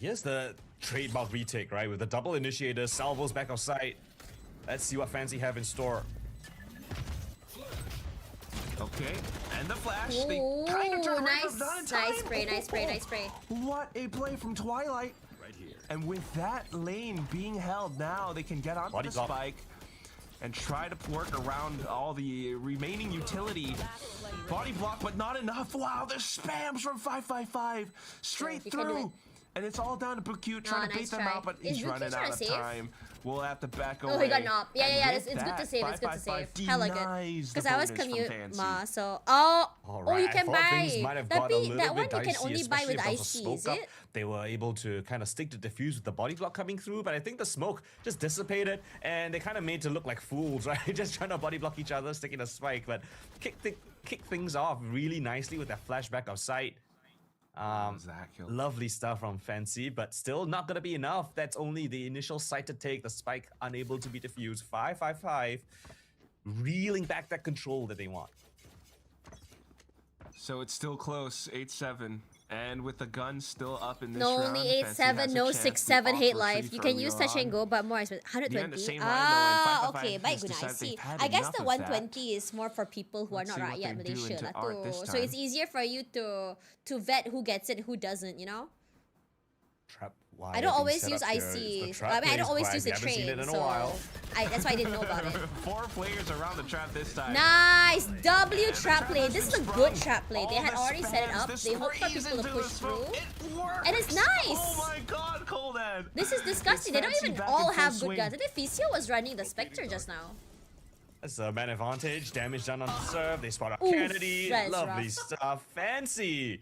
Here's the trademark retake, right? With the double initiator, salvos back of sight. Let's see what Fancy have in store. Okay, and the flash. Ooh, They kind of turn around, nice, not in time. nice spray, nice spray, nice spray. What a play from Twilight. Right here. And with that lane being held now, they can get onto Body the block. spike and try to work around all the remaining utility. Body block, but not enough. Wow, there's spams from 555 straight you can do it. through. And it's all down to Bukute trying to nice bait them try. out, but Is he's Bukute running trying out to of save? time. We'll have to back away. Oh, he got knocked. Yeah, And yeah, with it's good to that, save. It's good to save. 555 Hella good. denies the Because I was bonus from commute, Fancy. ma. So, oh, Alright, you I can thought buy. things might have That, got a little that one bit you can dicey, only buy with especially if there was a IC, smoke is up. it? They were able to kind of stick to defuse with the body block coming through, but I think the smoke just dissipated and they kind of made to look like fools, right? Just trying to body block each other, sticking a spike, but kick things off really nicely with that flashback of sight. Lovely stuff from Fancy, but still not gonna be enough. That's only the initial sight to take. The spike unable to be defused. 555 reeling back that control that they want. So it's still close, 8-7. And with the gun still up in this No, round, only Fancy 8-7, has a no chance. 6-7 The hate offer life. free You can from use touch and Milan. go, but more expensive. Yeah, the 120. same line, though, and 555 Okay, baik has guna decided they've IC. had I guess enough the of that. 120 is more for people who Let's are see not what rakyat they do Malaysia into lah art tu. this So it's time. easier for you to vet who gets it, who doesn't, you know? Trap I don't always use IC. I mean, I don't always use the train, so that's why I didn't know about it. 4 players around the trap this time. Nice! W trap play. This is a good trap play. They All had the already set it spams, up. this They hope for freeze people to into the push smoke. through. It works. And it's nice. Oh my god, Coldan. This is disgusting. They don't Fancy even back all in full have good swing. guns. I think VCL was running the Spectre just now. That's a man advantage. Damage done on the serve. They spot out Oof, Kennedy. that is Lovely rough. stuff. Fancy.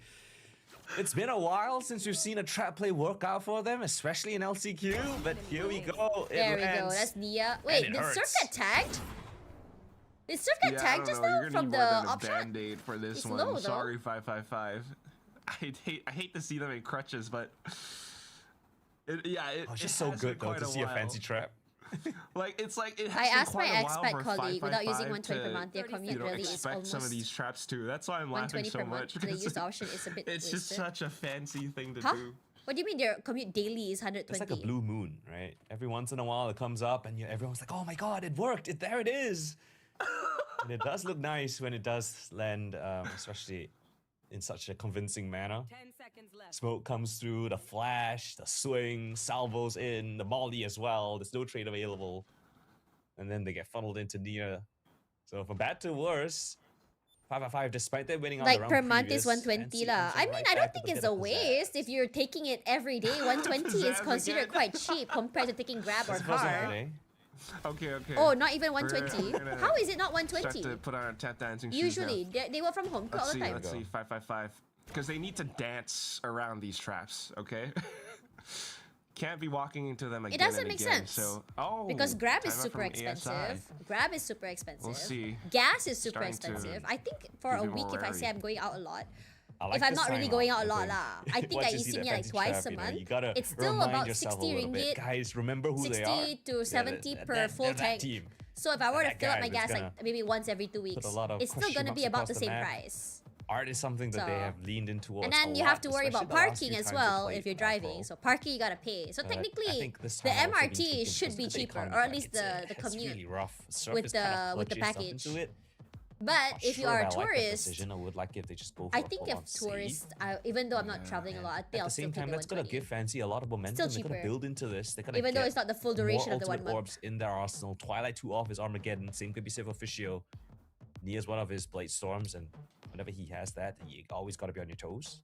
It's been a while since we've seen a trap play work out for them, especially in LCQ. But here we go. There we go. That's Nia. Wait, it did Surf hurts. get tagged? Did Surf get Yeah, I tagged don't just know. now You're from gonna the need more than op a shot? band-aid for this It's one. low, though. Sorry, 555. I hate to see them in crutches, but it Oh, it's just it so has good been though quite to see a while. fancy trap. Like it has I been asked my quite a while expat for colleague without using 120 per 555 month. Their to, commute really is expect almost some of these traps too. That's why I'm laughing 120 so per month. much. The because used option is a bit it's wasted. just such a fancy thing to Huh? do. What do you mean their commute daily is 120? It's like a blue moon, right? Every once in a while it comes up and everyone's like, oh my god, it worked. There it is. And it does look nice when it does land, especially in such a convincing manner. 10 seconds left. Smoke comes through, the flash, the swing, salvos in, the molly as well. There's no trade available. And then they get funneled into Nia. So from bad to worse, 555, despite them winning on the Like round per month previous, is 120 Fancy lah. comes in I mean, right I don't back think with a it's bit a of waste if you're taking it every day. 120 is Pizzazz considered again. quite cheap compared to taking Grab or pizzazz. First Car. today. Okay. Oh, not even 120. We're gonna How is it not Start 120? to put on our tap dancing shoes now. Usually, they work from home all Let's the see, time. let's see, 555. Because they need to dance around these traps, okay? Can't be walking into them again. It doesn't and make again, sense. So, oh, Because Grab is timeout super from expensive. ASI. Grab is super expensive. We'll see. Gas is super Starting to expensive. I think for a give me week, more if I say worry. I'm going out a lot, I like if I'm this not really timeout, going out a I lot think. lah, I think Once I you eat see me that like fancy twice trap, a you know, month. you gotta It's still remind about yourself 60 a little bit. ringgit. Guys, remember who they are. 60 to 70 per They're full that tank. team. So if I were to That fill up guy my that's gas like gonna maybe once every 2 weeks, a lot of it's still question gonna be marks about across the the same map. price. Art is something that they So- have leaned in towards. And then a you lot, have to worry about especially the last parking few as times they well played if you're Apple. driving. So parking you gotta pay. So But I technically, think this the time also being MRT taken should because be of the cheaper, economy or at pack. least It's the it's really commute rough. Surf with is kind of the purchased up package. into it. But if you are a I like that tourist, decision. I would like if they just go for I a think full-on if C. tourists, even though I'm not traveling a lot, I think At I'll the still same take time, the that's gonna 120. give Fancy a lot of momentum. They're gonna cheaper. build into this. They're gonna Even though get it's not the full duration more of the 1 ultimate month. orbs in their arsenal. Twilight 2 off is Armageddon. Same could be Civ Officio. Nia's one of his Blade Storms, and whenever he has that, you always gotta be on your toes.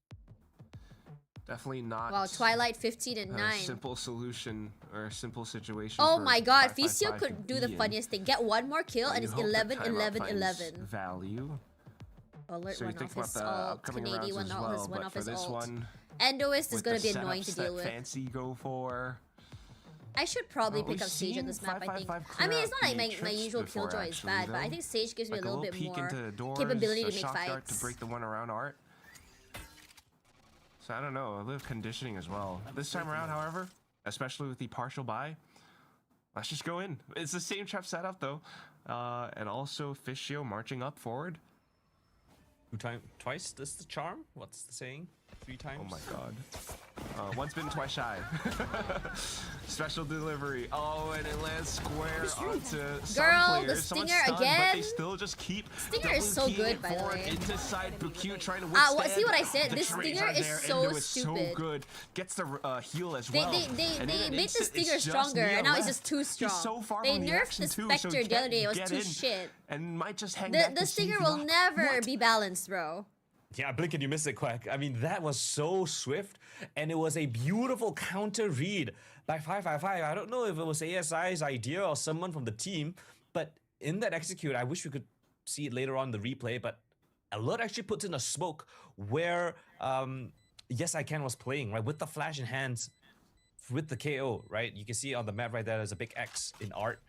Definitely not. Wow, Twilight 15 and 9. A simple solution or a simple situation. Oh for my god, 555 VCL could to do the be in. funniest thing. Get one more kill and You it's hope that 11, timeout 11, finds 11. Value. Alert So you one think off about his the ult. upcoming Canadian rounds one as off his well, one but off for his this ult. one, Endoist is with gonna the be annoying to setups that deal with. Fancy go for. I should probably Well, pick up we've Sage on seen this map, I think. 555 I mean, clear it's out not like the my trips usual before, killjoy is actually, bad, but I though. think Sage gives me Like a little little bit peek more into the doors, capability a to make shock dart fights. to break the one around Art. So I don't know, a little conditioning as well. This time around, however, especially with the partial buy, let's just go in. It's the same trap setup though, and also Fishio marching up forward. Twice is the charm? What's the saying? 3 times? Oh my god. Once bitten, twice shy. Special delivery. Oh, and it lands square onto some Girl, the players. Someone's Stinger stunned, again? But they still just keep Stinger is so double keying good, it by the forward way. into side. Bukute trying to withstand. See what I said? The This trades Stinger are is there. so Endo is so stupid. good. Gets the heal as They well. And in they an made the instant, Stinger it's just stronger, Nia and now it's left. just too strong. He's so far They from the nerfed action the too, Spectre so he the other can't day, it was get too in. shit. And might just hang back The to see Stinger if he will got- never What? be balanced, bro. Yeah, blink and you miss it, Quack. I mean, that was so swift, and it was a beautiful counter read by 555. I don't know if it was ASI's idea or someone from the team, but in that execute, I wish we could see it later on in the replay, but Alert actually puts in a smoke where Yes I Can was playing, right, with the flash in hands, with the KO, right? You can see on the map right there, there's a big X in Art.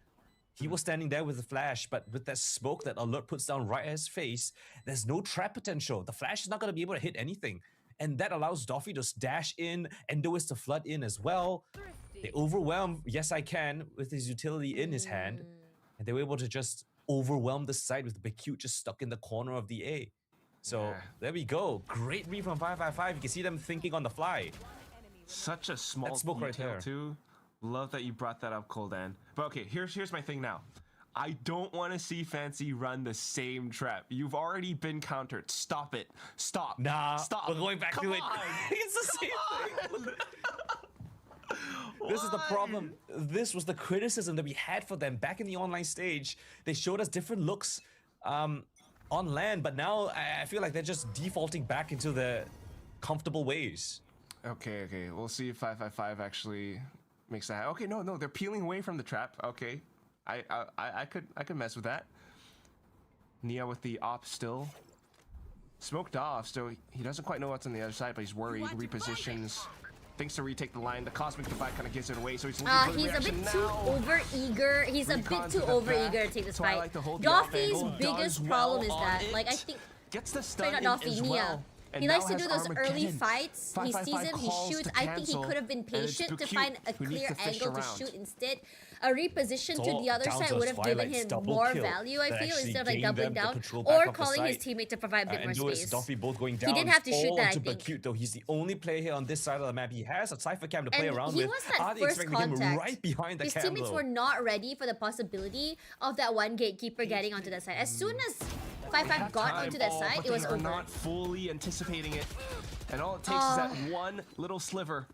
He was standing there with the flash, but with that smoke that Alert puts down right at his face, there's no trap potential. The flash is not going to be able to hit anything. And that allows Doffy to dash in, Endoist to flood in as well. They overwhelm Yes I Can with his utility in his hand. And they were able to just overwhelm the side with Bacute just stuck in the corner of the A. So there we go. Great read from 555. You can see them thinking on the fly. Such a small That smoke right detail there. too. Love that you brought that up, Coldan. But okay, here's my thing now. I don't want to see Fancy run the same trap. You've already been countered. Stop it. Stop. Nah, Stop. we're going back Come to it. on. It's the same thing. This is the problem. This was the criticism that we had for them back in the online stage. They showed us different looks on land, but now I feel like they're just defaulting back into the comfortable ways. Okay. We'll see if 555 actually makes that. Okay, no, they're peeling away from the trap. Okay, I could mess with that. Nia with the op still smoked off, so he doesn't quite know what's on the other side, but he's worried. Repositions, thinks to retake the line. The Cosmic Divide kind of gives it away, so he's looking for the He's a bit reaction too now. over-eager. He's a bit Recon too to the over-eager back. to take this Twilight fight. to hold the off Doffy's angle, biggest does problem well is that, on like, I it. think... Gets the Sorry, stun not in Doffy, as Nia. well. And He now likes to has do those early Armageddon. fights. He 555 sees him, he calls shoots. to I think he cancel, could have been and it's patient to Bacute find a who needs clear to fish angle to around. shoot instead. A reposition to So the other down side to would have given Twilight's him double more kill value, I that feel, actually instead of like gained doubling them the down control or back of the calling his site. teammate to provide a bit more Endoist, space. Doffy both going down. didn't have to shoot all that, I onto think. Bacute, though. He's the only player here on this side of the map. He has a Cypher Cam to play And around he with. was that Are they first expecting him contact. right behind the His cam, teammates though? were not ready for the possibility of that one gatekeeper getting onto that side. As soon as 5-5 got onto that side, but it was they are over. not fully anticipating it. And all it takes is that one little sliver.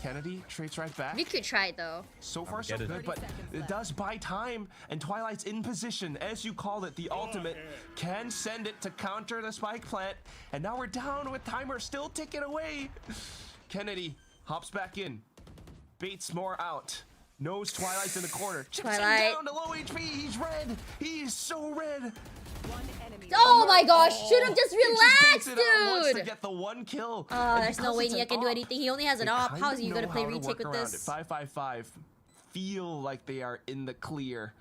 Kennedy trades right back. We could try it though. So far, so Armageddon. good, but it does buy time, and Twilight's in position. As you called it, the ultimate can send it to counter the spike plant, and now we're down with timer still ticking away. Kennedy hops back in, baits more out, knows Twilight's in the corner, chips him Twilight. down to low HP. He's red. He is so red. One enemy. Oh my gosh, should have just He relaxed, baits it out once to dude! get the one kill. Oh, And there's no because way it's Nia an can do op, anything. He only has an they op. kind How of is he know gonna play how to retake work with around this? it. 555 feel like they are in the clear.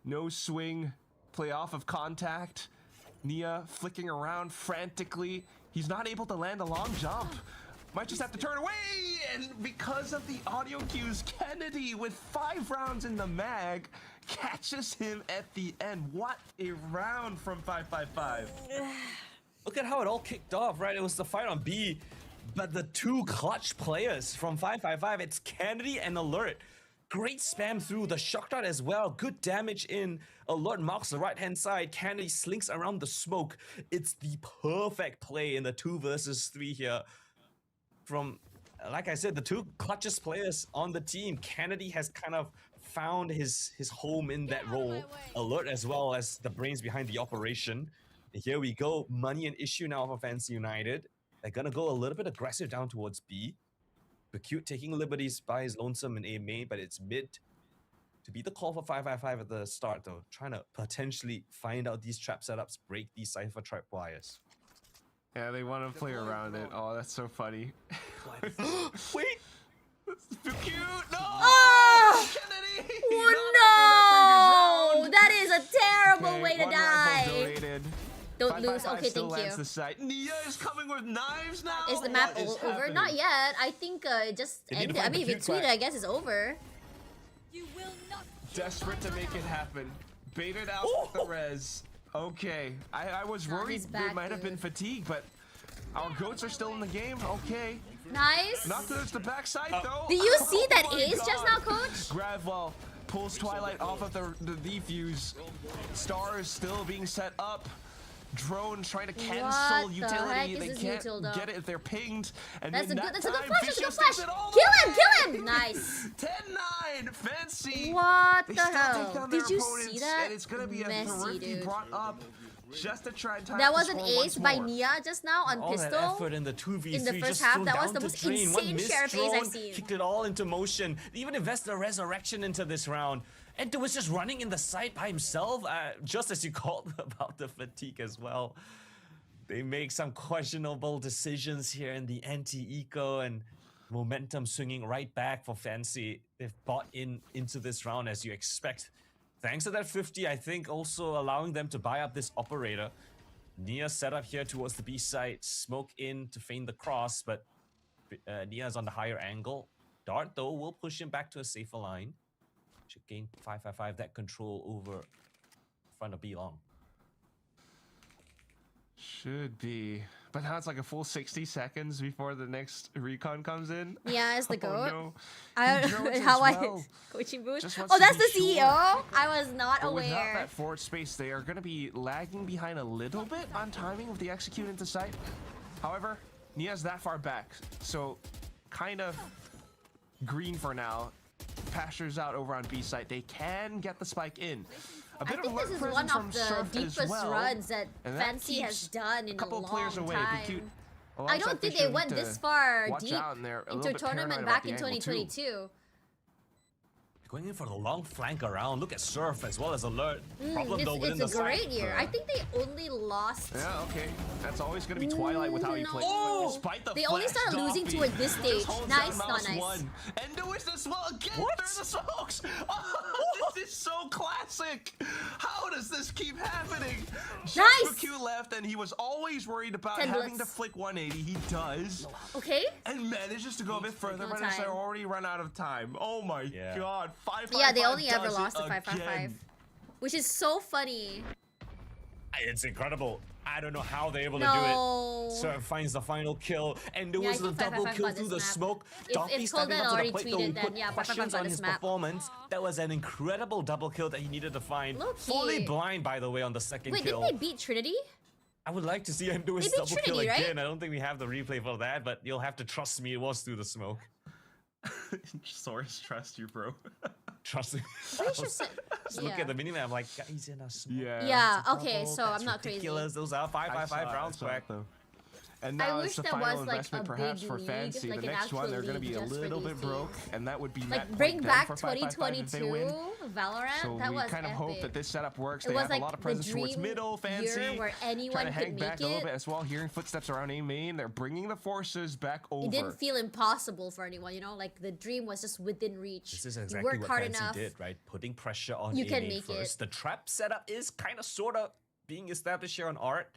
No swing, play off of contact. Nia flicking around frantically. He's not able to land a long jump. Might just have to turn away, and because of the audio cues, Kennedy with 5 rounds in the mag catches him at the end. What a round from 555. Look at how it all kicked off, right? It was the fight on B, but the two clutch players from 555, it's Kennedy and Alert. Great spam through the shock dart as well. Good damage in. Alert marks the right-hand side. Kennedy slinks around the smoke. It's the perfect play in the 2 versus 3 here. From, like I said, the 2 clutchest players on the team. Kennedy has kind of found his home in that role. Alert as well as the brains behind the operation. And here we go. Money an issue now for Fancy United. They're gonna go a little bit aggressive down towards B. Cute taking liberties by his lonesome in A main, but it's mid to be the call for 555 at the start though. Trying to potentially find out these trap setups, break these Cypher trap wires. Yeah, they want to play around it. Oh, that's so funny. Wait! Cute! No! Oh! Kennedy! Oh no! That is a terrible way to die. Don't lose. Okay, thank you. Nia is coming with knives now. Is the map over? Not yet. I think it just ended. I mean, if it's tweeted, I guess it's over. You will not. Desperate to make it happen. Baited out with the res. Okay, I was worried it might have been fatigue, but our goats are still in the game. Okay. Nice. Not towards the backside though. Do you see that ace just now, coach? Gravwell pulls Twilight off of the defuse. Star is still being set up. Drone trying to cancel utility. They can't get it if they're pinged. And that's a good flash. That's a good Vicious flash. Kill him! Nice. 10-9. Fancy. What They the still hell? take down their Did you opponents, see that? And it's gonna be a Messy, thrifty dude. brought up just to try and tie That up the was an score ace once by more. Nia just now on All pistol. that effort in the 2v3 in the first just half, thrown that was down the to most drain. One insane missed share of ace I've drone seen. kicked it all into motion. They even invest the resurrection into this round. Ento was just running in the side by himself, just as you called about the fatigue as well. They make some questionable decisions here in the anti-eco and momentum swinging right back for Fancy. They've bought into this round as you expect. Thanks to that 50, I think also allowing them to buy up this operator. Nia set up here towards the B side, smoke in to feign the cross, but Nia's on the higher angle. Dart though will push him back to a safer line. Should gain 555 that control over front of B long. Should be. But now it's like a full 60 seconds before the next recon comes in. Yeah, as the goat. No. I don't know how coaching boost. Just wants Oh, to that's be the CEO. sure. I was not But without aware. that forward space, they are going to be lagging behind a little bit on timing with the execute into sight. However, Nia's that far back, so kind of green for now. Pastures out over on B site. They can get the spike in. A I bit think of this is alert one presence of from the Surf deepest as well, runs that and that Fancy has keeps done in a couple a long players away. time. Cute. I Alongside don't think Fisher, they went need this to far watch deep out, and they're a little into bit tournament paranoid back about in the angle, too. 2022. Going in for the long flank around. Look at Surf as well as Alert. Problem though within It's the a great side. year. I think they only lost. Yeah, okay. That's always going to be Twilight with how he plays. No. Despite the They only flash started losing Doffy toward this stage. just holds Nice, down not mouse nice. one. And Lewis as well again What? through the smokes. Oh, this is so classic. How does this keep happening? Just Nice. for Q left, and he was always worried about 10 having to blitz. flick 180. He does. Okay. And manages to go a bit further, No but they're time. already run out of time. Oh my Yeah. god. 555 Yeah, they only ever does it lost to 555. again. Which is so funny. It's incredible. I don't know how they're able No. to do it. Surf finds the final kill, and there Yeah, I was the think double 555 kill got through the this map. smoke. If Doffy stepping Colden up to already the plate though, tweeted, then put yeah, 555 questions got on this his map. performance. That was an incredible double kill that he needed to find. Low-key. Fully blind, by the way, on the second Wait, kill. didn't they beat Trinity? I would like to see him do his They beat double kill Trinity, right? again. I don't think we have the replay for that, but you'll have to trust me. It was through the smoke. Source, trust you, bro. Trust me. Pretty sure so- Just look yeah. at the minimap. I'm like, guys in a smoke. Yeah, It's a okay, double, so I'm that's not crazy. ridiculous. Those are 555 rounds back. And I now wish it's the there final was, like, investment a perhaps big for league, Fancy. like The an next one, actual they're going to league be a just for little these bit broke, teams. and that would be Like net bring point back then for 555 if they win. 2022 Valorant. So that we was kind of hope epic. that this setup works. It They was have like a lot of the presence towards dream middle. Fancy year where anyone trying to hang could back make a little it. bit as well. Hearing footsteps around A main, they're bringing the forces back over. It didn't feel impossible for anyone, you know? Like the dream was just within reach. This is You exactly work what hard Fancy enough. did, right? Putting pressure on You can A-main make first. it. The trap setup is kind of sort of being established here on Art.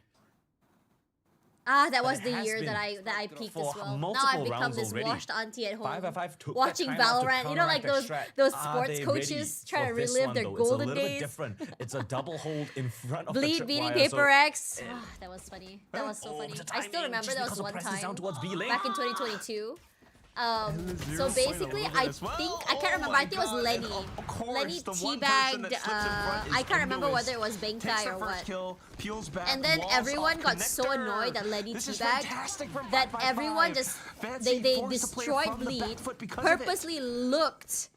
Ah, that But was it the has year been that I peaked for as well. Now multiple I've become rounds this already. washed auntie at home. 555 took watching that time out to Valorant. You know, like counteract that strat. those Are sports they coaches ready trying to for this relive one, their though? golden It's a little days. bit different. It's a double hold in front of the Bleed trip beating wire, Paper so- X. Ah, that was funny. That was so Oh, funny. the I still timing, remember just that was because of one presses time down towards B lane. back in 2022. So basically, I can't remember. I think it was Lenny. Lenny teabagged. I can't remember whether it was Benkai or what. And then everyone got so annoyed that Lenny teabagged that everyone just they destroyed Bleed. Purposely looked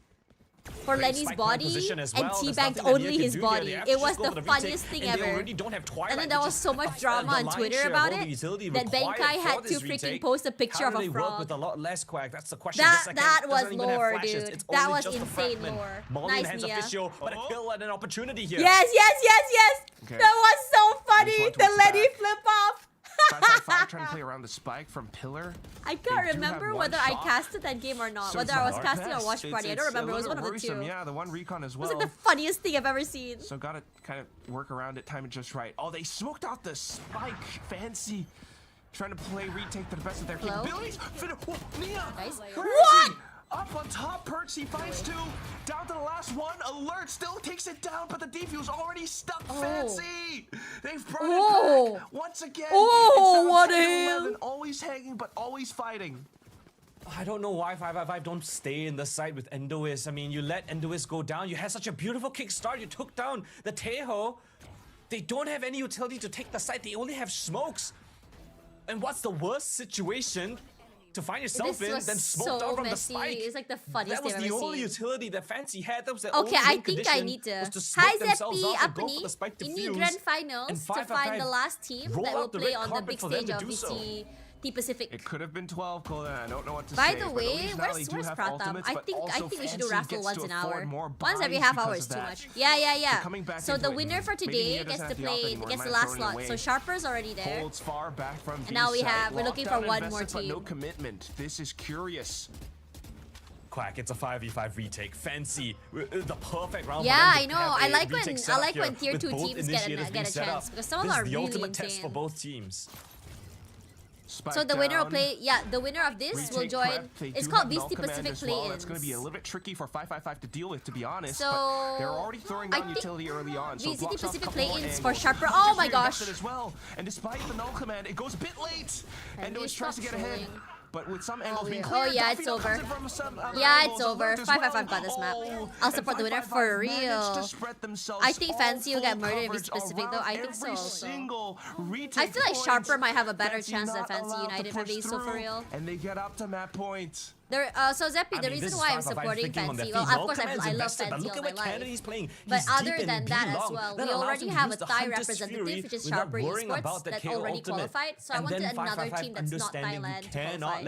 for Lenny's body and teabagged only his body. It was the funniest thing ever. And then there was so much drama on Twitter about it that Benkai had to freaking post a picture of a frog. With a lot less quack. That's the question. That was lore, dude. That was insane lore. Nice, Nia. Official, but a kill and an opportunity here. Yes. Okay. That was so funny. The Lenny flip off. 555 trying to play around the spike from Pillar. I can't remember whether I casted that game or not. So whether I was casting or Watchparty. I don't remember. It was one of the two. Yeah, the one recon as well. It was like the funniest thing I've ever seen. So gotta kind of work around it, time it just right. Oh, they smoked out the spike. Fancy. Trying to play retake to the best of their capabilities. Oh, Nia. Nice. What? Up on top, Percy finds two. Down to the last one. Alert still takes it down, but the defuse already stuck. Fancy. They've brought it back once again. Oh, what a always hanging, but always fighting. I don't know why 555 don't stay in the side with Endois. I mean, you let Endois go down. You had such a beautiful kickstart. You took down the Teho. They don't have any utility to take the side. They only have smokes. And what's the worst situation to find yourself in than smoked out from the spike? It's like the funniest thing I've ever seen. That was the only utility that Fancy had. That was the okay, I think I need to. Hi Zeppi, Apni. In the grand finals to find the last team that will play on the big stage of VCT Pacific. It could have been 12, Colin. I don't know what to say. By the way, where's Pratham? I think we should do raffle once an hour. Once every half hour is too much. Yeah. So the winner for today gets the last slot. So Sharper's already there. Holds far back from and now we're looking for one more team. No commitment. This is curious. Quack, it's a 5v5 retake. Fancy, the perfect round. Yeah, I know. I like when tier 2 teams get a chance because some of them are really insane. This is the ultimate test for both teams. So the winner will play. Yeah, the winner of this will join. It's called VCT Pacific Play-Ins. It's going to be a little bit tricky for 555 to deal with, to be honest. So but they're already throwing down utility early on. So VCT Pacific Play-Ins for Sharper. Oh my gosh! As well. And despite the null command, it goes a bit late. And it tries to get ahead. But with some angles being clear, yeah, it's over. Yeah, it's over. 555 got this map. I'll support the winner for real. I think Fancy will get murdered in VCT Pacific though. I think so. I feel like Sharper might have a better chance than Fancy United maybe, so for real. And they get up to map point. So Zeppi, the reason why I'm supporting Fancy, well, of course I love Fancy all my life. But other than that as well, we already have a Thai representative, which is Sharper Esports, that already qualified. So I wanted another team that's not Thailand to qualify.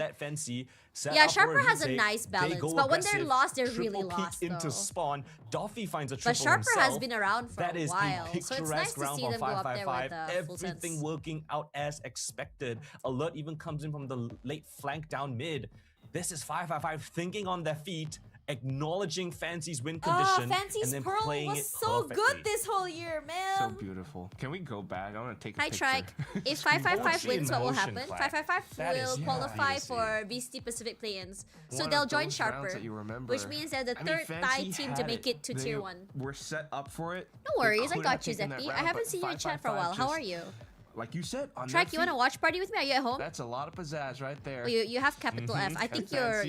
Yeah, Sharper has a nice balance, but when they're lost, they're really lost into spawn. Doffy finds a triple But Sharper himself. has been around for a while, so it's nice to see them go up there with full sense. Everything working out as expected. Alert even comes in from the late flank down mid. This is 555 thinking on their feet, acknowledging Fancy's win condition, Fancy's and then Pearl playing was it so perfectly. good this whole year, man. So beautiful. Can we go back? I want to take a picture. Hi, Trike. If 555 wins, what will happen? 555 will qualify for VCT Pacific Play-Ins. So they'll join Sharper, which means they're the third Thai team to make it to Tier 1. We're set up for it. No worries, I got you, Zeppi. I haven't seen you in chat for a while. How are you? Like you said, on Trike, you want to watch party with me? Are you at home? That's a lot of pizzazz right there. Oh, you have capital F. I think you're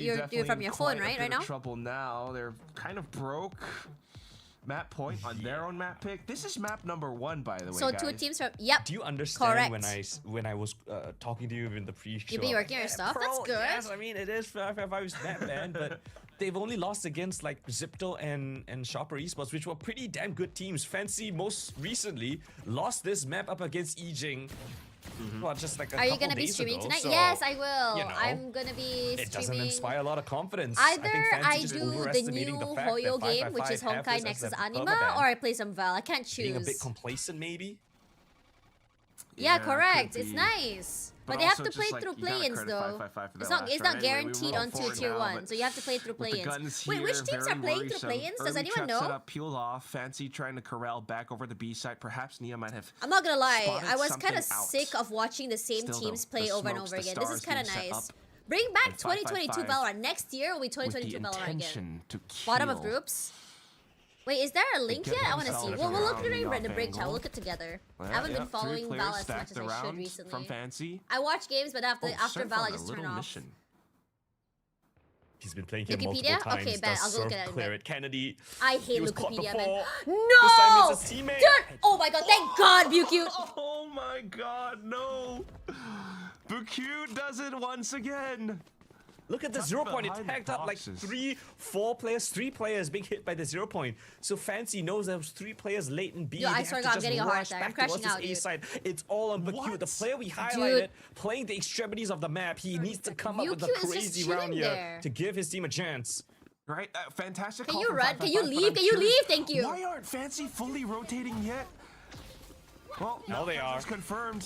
from your phone, right now? Trouble now. They're kind of broke. Map point on their own map pick. This is map number 1, by the way. So guys. 2 teams from Do you understand when I was talking to you in the pre-show? You've been working on your stuff. That's good. Yes, I mean it is 555's map, man, but they've only lost against like Zipto and Sharper Esports, which were pretty damn good teams. Fancy most recently lost this map up against Yijing. Well, just like Are you gonna be streaming tonight? So, yes, I will. You know, I'm gonna be streaming. It doesn't inspire a lot of confidence. Either I do the new Hoyo game, which is Honkai Nexus Anima, or I play some Val. I can't choose. Being a bit complacent, maybe. Yeah, correct. It's nice. But they have to play through play-ins though. It's not guaranteed onto Tier 1, so you have to play through play-ins. Wait, which teams are playing through play-ins? Does anyone know? Peel off. Fancy trying to corral back over the B side. Perhaps Nia might have. I'm not gonna lie, I was kind of sick of watching the same teams play over and over again. This is kind of nice. Bring back 2022 Valorant. Next year will be 2022 Valorant again. Bottom of groups. Wait, is there a link yet? I want to see. We'll look at the break chat. We'll look at it together. I haven't been following Val as much as I should recently. From Fancy. I watch games, but after Val, I just turn off. He's been playing here Wikipedia? multiple times. Okay, bet. I'll go Does look at it in a clear bit. it. Kennedy. I He hate was caught Wikipedia, before. man. This time No! it's his teammate. Dude! Oh my god, thank God, Bucute! Oh my god, no! Bucute does it once again! Look at the Talk 0 about point. It hiding the tagged up like boxes. 3 players being hit by the 0 point. So Fancy knows there was 3 players late in B. Yo, I They swear have to to God, I'm just getting a heart rush attack. I'm back towards crashing out, his A dude. side. It's all on Bucute. What? The player we highlighted, Dude. playing the extremities of the map. He needs to come up with a Bucute is just crazy chilling round here there. to give his team a chance. Right? Fantastic. Can call you from run? Can you 555, but leave? I'm Can you curious, leave? Thank you. Why aren't Fancy fully rotating yet? Well, Now they are. It's confirmed.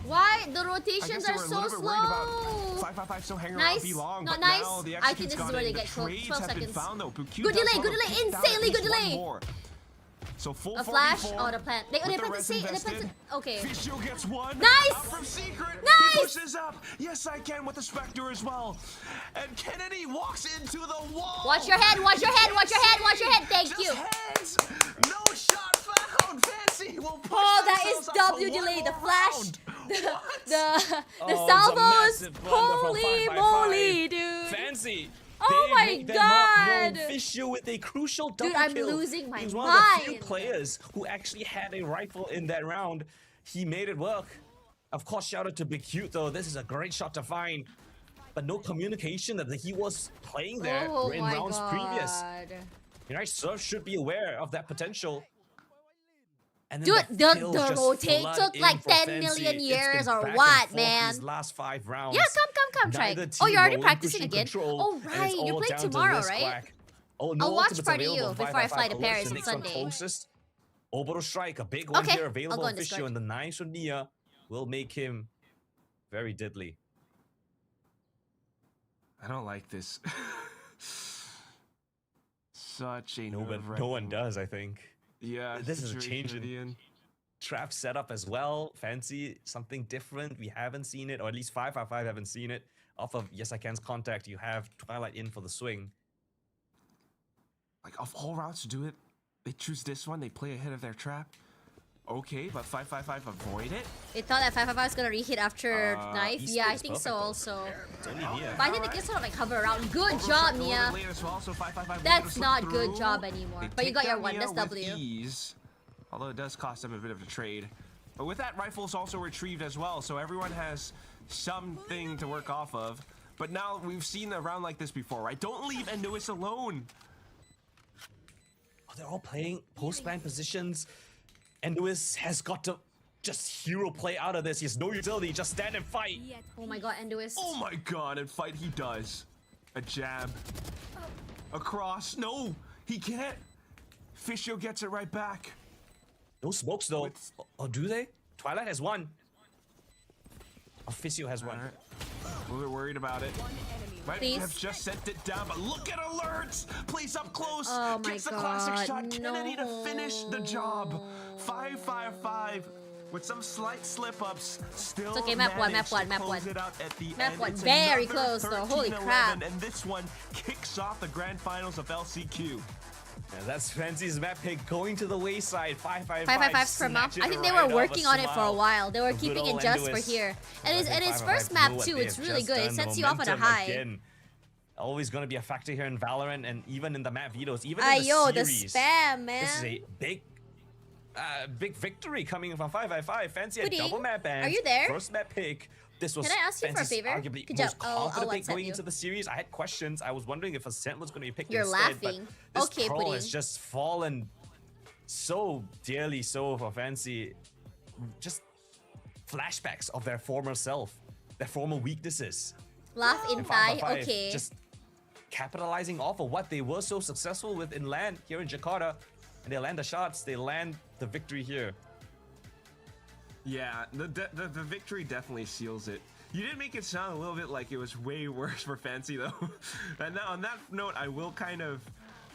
Why? The I rotations guess they are were a so little bit worried about slow. 555 still hanging Nice. around B long, Not but nice. now the I think this is execute's where they gone in. get The close. trades 12 have been seconds. found though. Bucute Good does delay, want good to delay, pick down insanely at least good one delay. more. So full A flash? 4v4 Oh, the plant. They with plant the the res C. They plant invested. the. Okay. Fischio gets one. Nice! Out from secret. Nice! He pushes up. Yes, I can with the Spectre as well. And Kennedy walks into the wall. Watch your head, watch your head, watch your head, watch your head. Thank Just you. heads. No shot found. Fancy will push Oh, that is themselves up to W one delay. The more flash. round. The Oh, it's a salvos. massive blunder from Holy 555. moly, dude. Fancy. Oh They my make them up. God. No, Fischio with a crucial double Dude, I'm kill. losing my He was one of the few mind. players who actually had a rifle in that round. He made it work. Of course, shout out to Big Cute though. This is a great shot to find. But no communication that he was playing there Oh in my rounds previous. God. United Surf should be aware of that potential. And Dude, then the kills just rotate flood took in like for 10 Fancy. million It's years been or back and what, forth man? These last 5 rounds. Yeah, come, try. Neither Oh, team you're already were in practicing pushing again? control, Oh, and it's right. You all play down to tomorrow, this right? quack. Oh, no I'll watch ultimates party available. you before I 555 fly to alerts Paris the on next one Sunday. closest. Orbital strike, a big one Okay, here I'll available go on on Discord. Fischio, and the 9 from Nia will make him very diddly. I don't like this. Such a No nerve-wracking- one does, I think. Yeah, This is a situation change to in be in. trap setup as well. Fancy something different. We haven't seen it, or at least 555 haven't seen it. Off of Yes I Can's contact, you have Twilight in for the swing. Like, of all routes to do it, they choose this one. They play ahead of their trap. Okay, but 555 avoid it. They thought that 555 was gonna reheat after knife. Yeah, I esports think perfect so though. also. It's only Nia. But I think they can sort of like cover around. Good Overstrike job, a little Nia. bit late as well, so 555 will That's get a not slip good through. job anymore. They But you take got your down one. Nia That's with W. ease, although it does cost them a bit of a trade. But with that, rifle's also retrieved as well, so everyone has something to work off of. But now we've seen a round like this before, right? Don't leave Enduis alone. Oh, they're all playing post-ban positions. Enduis has got to just hero play out of this. He has no utility. Just stand and fight. Yet Oh my god, Enduist. Oh my god, and fight he does. A jab. Across. No, he can't. Fischio gets it right back. No smokes though. With- Oh, do they? Twilight has one. Officio has one. Alright. A little bit worried about it. Might Please. have just sent it down, but look at alerts! Plays up close. Oh my Gets the classic God, shot. Kennedy to finish the job. 555 with some slight slip-ups. Still It's okay, map one, map managed to one, map close one. it out at the Map end. one, It's very another close though, holy 13-11, crap. And this one kicks off the grand finals of LCQ. Yeah, that's Fancy's map pick going to the wayside. 555. 555's per map. snatch I it think they right were off working on it for a smile. while. They were A good keeping it old just for Enduis. here. I And think his 555 first map know what too, they it's have really just good. It done. sets you off on a Momentum high. again. Always going to be a factor here in Valorant and even in the map vetoes. Even in Ayo, the the series. spam, This is man. a big victory coming from 555. Fancy a Pudding, double map ban. are you there? First map pick. This was Can I ask you for a Fancy's favor? arguably Good most job. I'll confident pick WhatsApp going you. into the series. I had questions. I was wondering if Ascent was going to be picked You're instead. laughing. But this Okay, Pearl Pudding. has just fallen so dearly so for Fancy. Just flashbacks of their former self, their former weaknesses. Laugh in And Thai, 555 okay. Just capitalizing off of what they were so successful with in LAN here in Jakarta. And they land the shots, they land the victory here. Yeah, the victory definitely seals it. You did make it sound a little bit like it was way worse for Fancy though. And now, on that note, I will kind of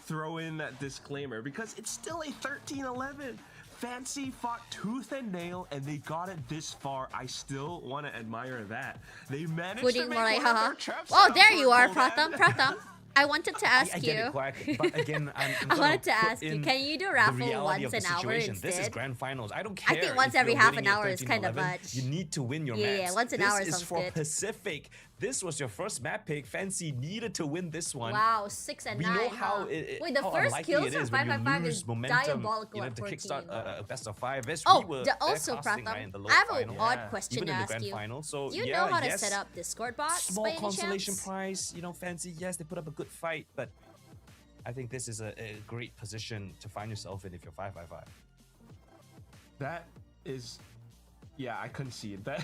throw in that disclaimer because it's still a 13-11. Fancy fought tooth and nail and they got it this far. I still want to admire that. They managed to Pudding make more like, one of haha. their traps Oh, up there for you are, Golden. Pratham. I wanted to ask I you. get it, Quack, but again, I'm I gonna wanted to put ask you, in can you do the raffle reality once of the an hour situation. This is instead? grand finals. I don't I care. think once if every you're half winning an at hour is kind of 13-11. much. You need to win your Yeah, match. once an This hour is sounds for good. Pacific. this was your first map pick. Fancy needed to win this one. Wow, 6 and 9. We know how Wait, the how first unlikely kills it from is when you 555 lose is momentum, diabolical you know, at to 14. kickstart a best of 5. Yes, Oh, we were also, casting, Pratham, right, in the I have final. an odd question Even to in the ask grand you. final. So Do you yeah, know how to yes, set up Discord bots small by any consolation chance? prize. You know, Fancy, yes, they put up a good fight, but I think this is a great position to find yourself in if you're 555. That is, yeah, I concede that.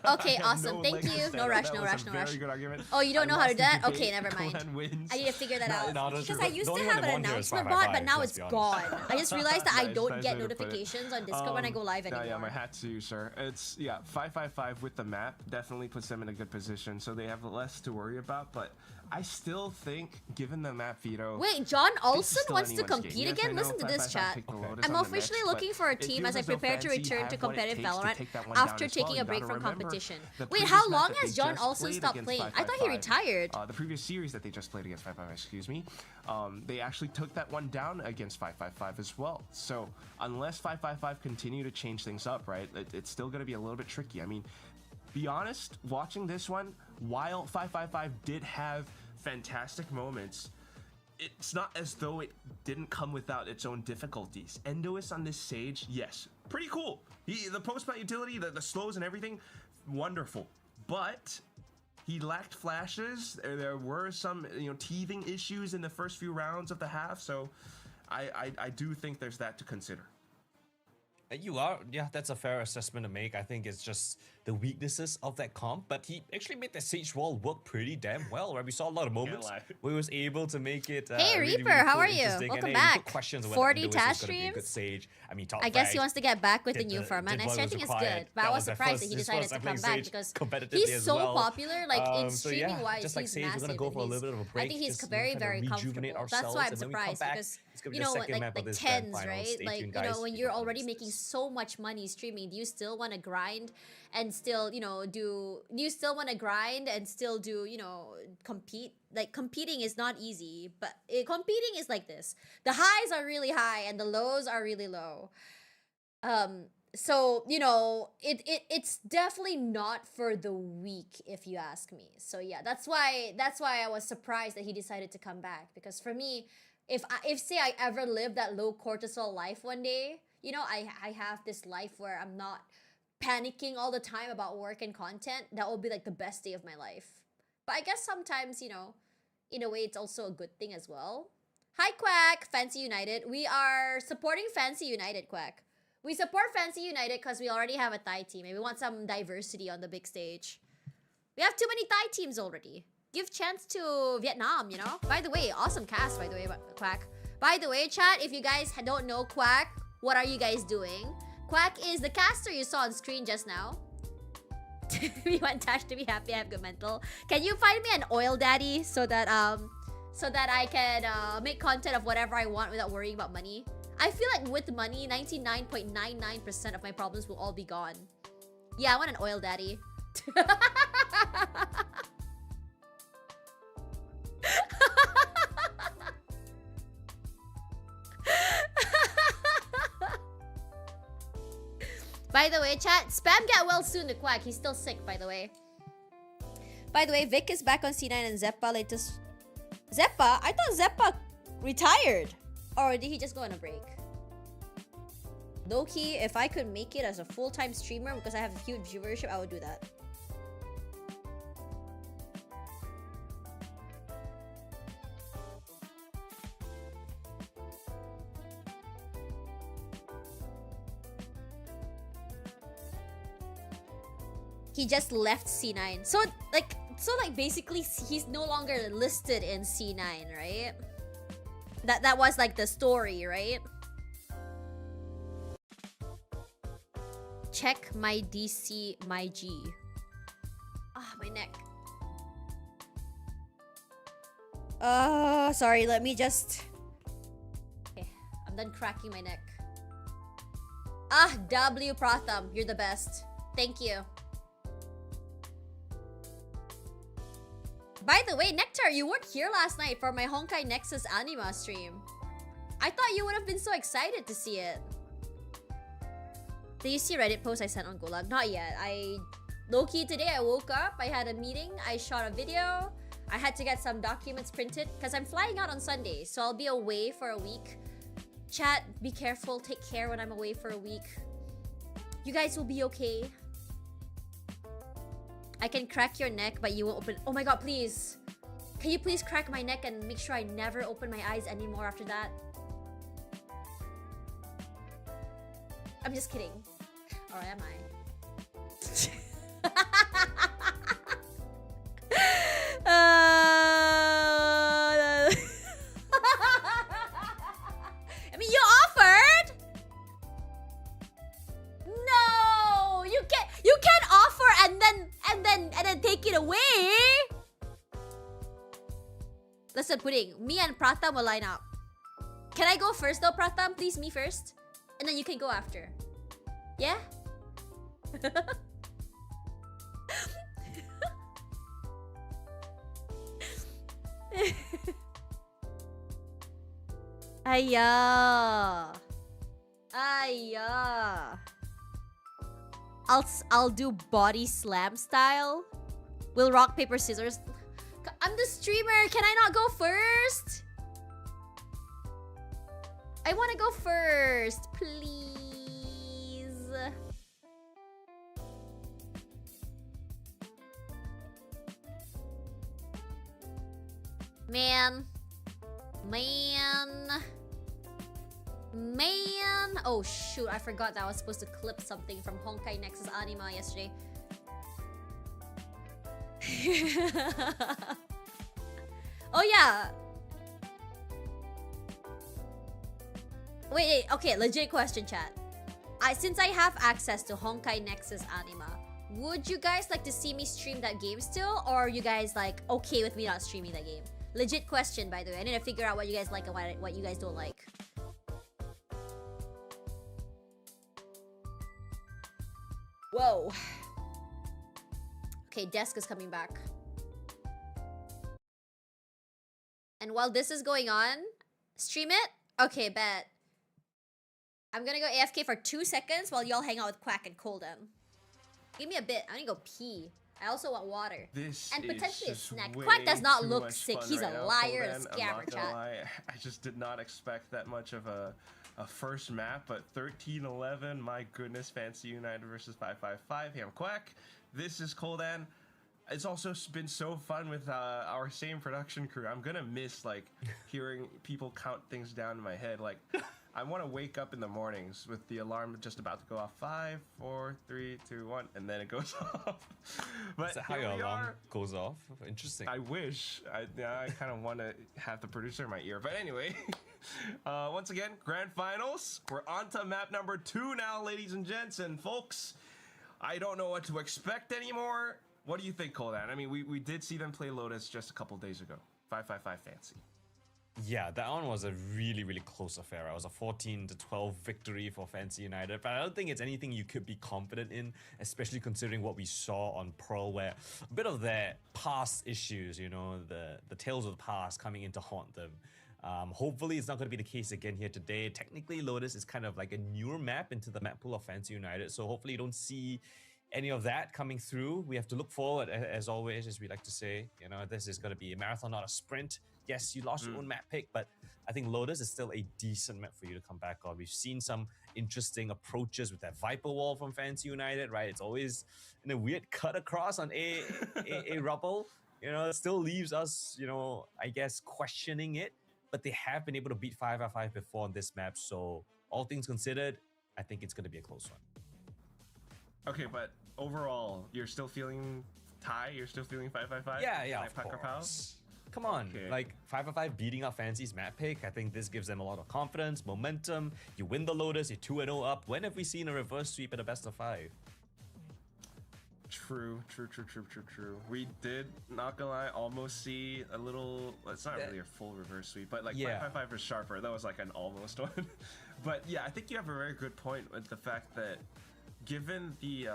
Okay, awesome. Thank you. No rush, no rush, no rush. Very good argument. Oh, you don't know how to do that? Lost the Okay, debate. never mind. Conan wins. I need to figure that out. No, that's Because true. I used The to only have one that an won here is announcement bot, but 555, now let's it's be honest. gone. I just realized that I Nice, don't nice get way to put it. notifications on Discord when I go live anymore. Yeah, my hat to you, sir. It's, yeah, 555 with the map definitely puts them in a good position, so they have less to worry about, but I still think, given the map veto... Wait, John this is Olsen still wants to anyone's compete game. Yes, again? I know Listen to this, 555 chat. picked the Lotus I'm on the officially next, looking but for a it team feels as I as though prepare to Fancy return to have what it competitive takes to Valorant take that one after down as well. taking a You break gotta from remember competition. the Wait, previous how map long that has they John just Olsen played stopped against playing? I thought he 555, retired. the previous series that they just played against 555, excuse me, they actually took that one down against 555 as well. So unless 555 continue to change things up, right, it's still going to be a little bit tricky. I mean, be honest, watching this one, while 555 did have fantastic moments, it's not as though it didn't come without its own difficulties. Endoist on this stage, yes, pretty cool. The post-plant utility, the slows and everything, wonderful. But he lacked flashes. There were some, teething issues in the first few rounds of the half. So I do think there's that to consider. Yeah, that's a fair assessment to make. I think it's just the weaknesses of that comp, but he actually made the Sage wall work pretty damn well, right? We saw a lot of moments where he was able to make it. Hey, really, Reaper, really how cool, are you? interesting, Welcome and back. Put questions on 40 whether Tash Endoist is gonna be a good streams? Sage. I mean, top I guess he frag, wants to get back with the did new the- format. did I what actually was think it's required. good, but I That was was their surprised that first- he his decided first to come FP back Sage because competitively he's as so well. popular, like in So streaming yeah, wise, just like he's Sage, we're massive. gonna go and for a little bit of a break. I think he's just, very, kinda very rejuvenate comfortable. That's ourselves, why I'm and when we come surprised back, because it's gonna be the second map of this grand tens, final. right? Stay Like tuned, guys. when You you're don't wanna already miss making this. so much money streaming, do you still want to grind and still, do you still want to grind and still do, compete? Like competing is not easy, but competing is like this. The highs are really high and the lows are really low. So it's definitely not for the weak, if you ask me. So yeah, that's why I was surprised that he decided to come back, because for me, if say I ever live that low cortisol life one day, I have this life where I'm not panicking all the time about work and content, that will be like the best day of my life. But I guess sometimes, in a way, it's also a good thing as well. Hi, Quack! Fancy United. We are supporting Fancy United, Quack. We support Fancy United because we already have a Thai team and we want some diversity on the big stage. We have too many Thai teams already. Give chance to Vietnam, By the way, awesome cast, by the way, Quack. By the way, chat, if you guys don't know Quack, what are you guys doing? Quack is the caster you saw on screen just now. We want Tash to be happy, I have good mental. Can you find me an oil daddy so that I can make content of whatever I want without worrying about money? I feel like with money, 99.99% of my problems will all be gone. Yeah, I want an oil daddy. By the way, chat, spam get well soon to Quack. He's still sick, by the way. By the way, Vic is back on C9 and Zeppa latest. Zeppa? I thought Zeppa retired. Or did he just go on a break? Low-key, if I could make it as a full-time streamer because I have a huge viewership, I would do that. He just left C9. So basically he's no longer listed in C9, right? That was like the story, right? Check my DC, my G. Ah, my neck. Sorry, let me just... Okay, I'm done cracking my neck. Ah, W Pratham, you're the best. Thank you. By the way, Nectar, you weren't here last night for my Honkai Nexus Anima stream. I thought you would have been so excited to see it. Did you see Reddit post I sent on Gulag? Not yet. I Low-key, today I woke up, I had a meeting, I shot a video, I had to get some documents printed because I'm flying out on Sunday, so I'll be away for a week. Chat, be careful, take care when I'm away for a week. You guys will be okay. I can crack your neck, but you won't open. Oh my god, please. Can you please crack my neck and make sure I never open my eyes anymore after that? I'm just kidding. Or am I? I mean, you offered. No, you can't offer and then take it away. Listen, Pudding, me and Pratham will line up. Can I go first though, Pratham? Please, me first. And then you can go after. Yeah? Ayya. Ayya. I'll do body slam style. Will rock, paper, scissors. I'm the streamer. Can I not go first? I want to go first, please. Man. Oh shoot, I forgot that I was supposed to clip something from Honkai Nexus Anima yesterday. Oh yeah. Wait, okay, legit question, chat. Since I have access to Honkai Nexus Anima, would you guys like to see me stream that game still? Or are you guys like okay with me not streaming that game? Legit question, by the way. I need to figure out what you guys like and what you guys don't like. Whoa. Okay, Desk is coming back. And while this is going on, stream it? Okay, bet. I'm gonna go AFK for 2 seconds while y'all hang out with Quack and Colden. Give me a bit. I need to go pee. I also want water. And potentially a snack. Quack does not look sick. He's a liar and a scammer, chat. I just did not expect that much of a first map, but 13-11, my goodness, Fancy United versus 555. Hey, I'm Quack. This is Colden. It's also been so fun with our same production crew. I'm gonna miss like hearing people count things down in my head. Like, I want to wake up in the mornings with the alarm just about to go off. 5, 4, 3, 2, 1, and then it goes off. But is that how your alarm goes off? Interesting. I wish. I kind of want to have the producer in my ear. But anyway, once again, grand finals. We're on to map number 2 now, ladies and gents. And folks, I don't know what to expect anymore. What do you think, Colden? I mean, we did see them play Lotus just a couple days ago. 555 Fancy. Yeah, that one was a really, really close affair. It was a 14-12 victory for Fancy United, but I don't think it's anything you could be confident in, especially considering what we saw on Pearl, where a bit of their past issues, you know, the tales of the past coming in to haunt them. Hopefully it's not going to be the case again here today. Technically, Lotus is kind of like a newer map into the map pool of Fancy United, so hopefully you don't see any of that coming through. We have to look forward, as always, as we like to say. You know, this is going to be a marathon, not a sprint. Yes, you lost your own map pick, but I think Lotus is still a decent map for you to come back on. We've seen some interesting approaches with that Viper wall from Fancy United, right? It's always in a weird cut across on a rubble. You know, it still leaves us, you know, I guess questioning it, but they have been able to beat 555 before on this map. So all things considered, I think it's going to be a close one. Okay, but overall, you're still feeling Thai? You're still feeling 555? Yeah, of course. Come on, okay. Like 555 beating up Fancy's map pick, I think this gives them a lot of confidence, momentum. You win the Lotus, you're 2-0 up. When have we seen a reverse sweep at a best of 5? True. We did, not gonna lie, almost see a little, well, it's not really a full reverse sweep, but like 555 was sharper. That was like an almost one. But yeah, I think you have a very good point with the fact that given the,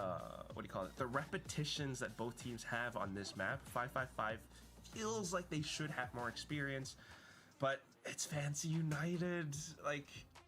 the repetitions that both teams have on this map, 555 feels like they should have more experience, but it's Fancy United. Like,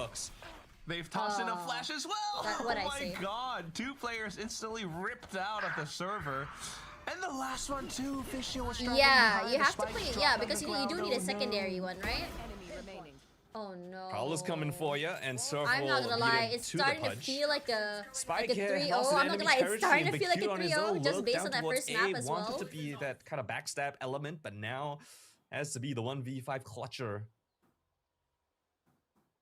works. They've tossed in a flash as well. That's what oh I see. my god. 2 players instantly ripped out of the server. And the last one too, Fishy was struggling behind. You have to Spike play. dropped Yeah, on because the you ground. do need a Oh, secondary no. one, right? Enemy remaining. Oh no. Prowler's coming for you, and Surf I'm not gonna will lie, lead it's to the starting to punch. feel like a Spike 3-0. here, I'm lost not in gonna enemy lie, it's territory, starting and to feel like a Bakir on his 3-0 own just looked based down on that towards first map A, as wanted well. to be that kind of backstab element, but now has to be the 1v5 clutcher.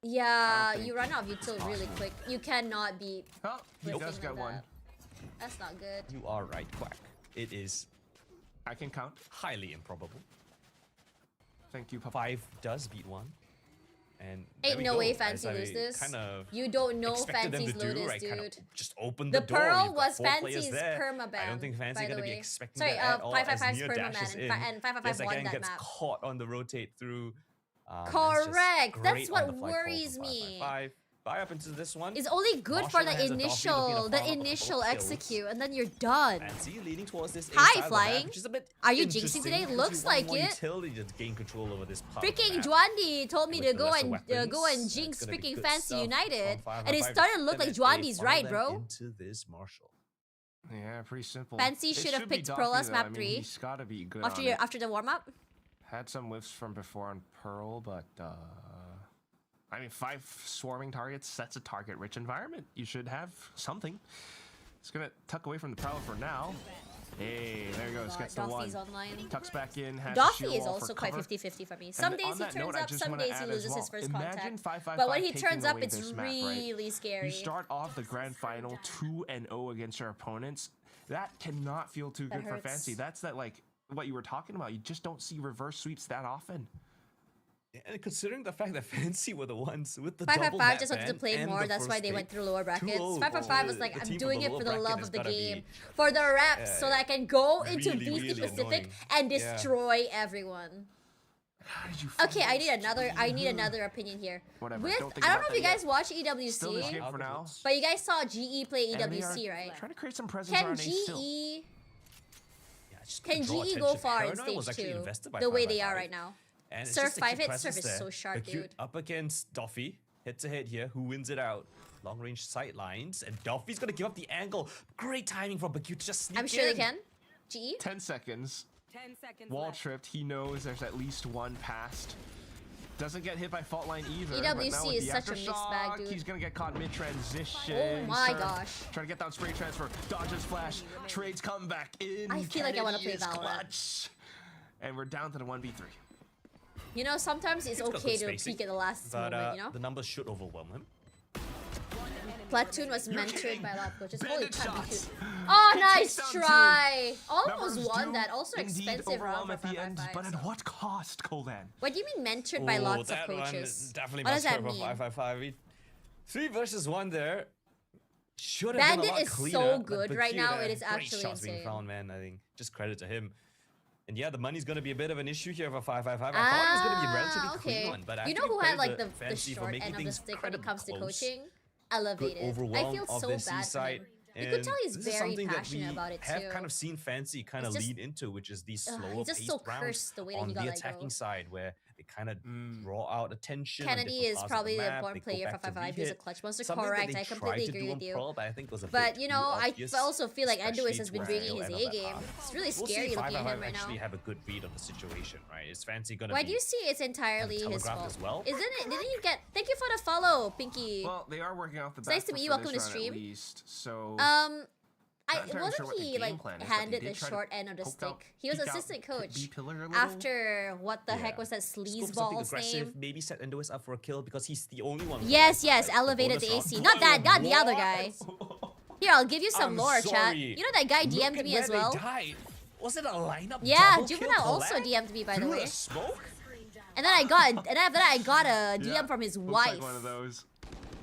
Yeah, you run out of util really quick. You cannot be Oh, he whiffing does like get one. that. That's not good. You are right, Quack. It is I can count. Highly improbable. Thank you, Papa. 5 does beat 1. And ain't no way Fancy lose this. You don't know Fancy's Lotus, right? dude. Kind of just open the door. Pearl was Fancy's permaban. I don't think Fancy gonna be expecting Sorry, that at all. 555's permaban, and 555 yes, won again, that gets map. caught on the rotate through. Correct. That's what worries me. 5 up into this one. It's only good for the initial execute, and then you're done. Fancy leading towards this high flying. Which is a bit Are you jinxing today? Looks like it. Utility to gain control over this part Freaking Juandi told me to go and jinx freaking Fancy United, and it started to look like Juandi's right, bro. Into this Marshall. Yeah, pretty simple. Fancy should have picked Pearl as map 3. He's gotta be good after the warm up. Had some whiffs from before on Pearl, but I mean, 5 swarming targets, that's a target-rich environment. You should have something. It's gonna tuck away from the Prowler for now. Hey, there he goes, gets the one. Online. Tucks back in, has Doffy is also quite 50-50 for me. Some days he turns up, some days he loses his first contact. But when he turns up, it's really scary. You start off the grand final 2-0 against your opponents. That cannot feel too good for Fancy. That's like what you were talking about. You just don't see reverse sweeps that often. And considering the fact that Fancy were the ones with the 555 just wanted to play more, that's why they went through lower brackets. 555 was like, I'm doing it for the love of the game, for the reps, so that I can go into VCT Pacific and destroy everyone. Okay, I need another opinion here. Whatever. I don't know if you guys watch EWC, for now. but you guys saw GE play EWC, right? Trying to create some presence around GE Can GE go far in stage 2 the way they are right now? And Surf 5 hit. Surf is so sharp, dude. Up against Doffy, head to head here. Who wins it out? Long range sight lines, and Doffy's gonna give up the angle. Great timing from Bakute to just sneak I'm sure in. they can. GE. 10 seconds. 10 seconds. Wall left. tripped. He knows there's at least one past. Doesn't get hit by fault line either. EWC is such a mixed bag, dude. He's gonna get caught mid transition. Oh my gosh. Trying to get down spray transfer. Dodges flash. Trades come back in. I feel like I want to play Kennedy is Valorant. clutch. And we're down to the 1v3. You know, sometimes it's okay to peek at the last moment, you know? The numbers should overwhelm him. Platoon was mentored by a lot of coaches. Holy crap, oh, nice try! Almost won that. Also expensive round for 555. But at what cost, Kolan? What do you mean mentored by lots of coaches? Definitely what does that mean? 555. 3 versus 1 there. Should have been a lot Bandit is cleaner, so good right Bakute, now. It is great actually shots being insane. found, man. I think just credit to him. And yeah, the money's gonna be a bit of an issue here for 555. I thought it was gonna be a relatively clean one, but you know who had like the short end of the stick when it comes to coaching? Elevated. I feel so bad for him. You could tell he's very passionate about it too. Have kind of seen Fancy kind of lead into, which is these slower he's just so paced cursed the way that on he got the let attacking go. side, where they kind of draw out attention. Kennedy is probably the important player for 555. He's a clutch monster. Correct. I completely agree with you. But you know, I also feel like Enduis has been bringing his A game. It's really scary looking at him right now. Actually have a good read of the situation, right? Is Fancy gonna? Why do you see it's entirely his fault? As well? Isn't it? Didn't you get? Thank you for the follow, Pinky. Well, they are working off the. It's nice to meet you. Welcome to stream. So. Wasn't he like handed the short end of the stick? He was assistant coach after what the heck was that sleazeball's name? Maybe set Enduis up for a kill because he's the only one. Yes, elevated the AC. Not that, not the other guy. Here, I'll give you some lore, chat. You know that guy DM'd me as well? Was it a lineup? Yeah, Juvenile also DM'd me, by the way. And then after that I got a DM from his wife. One of those.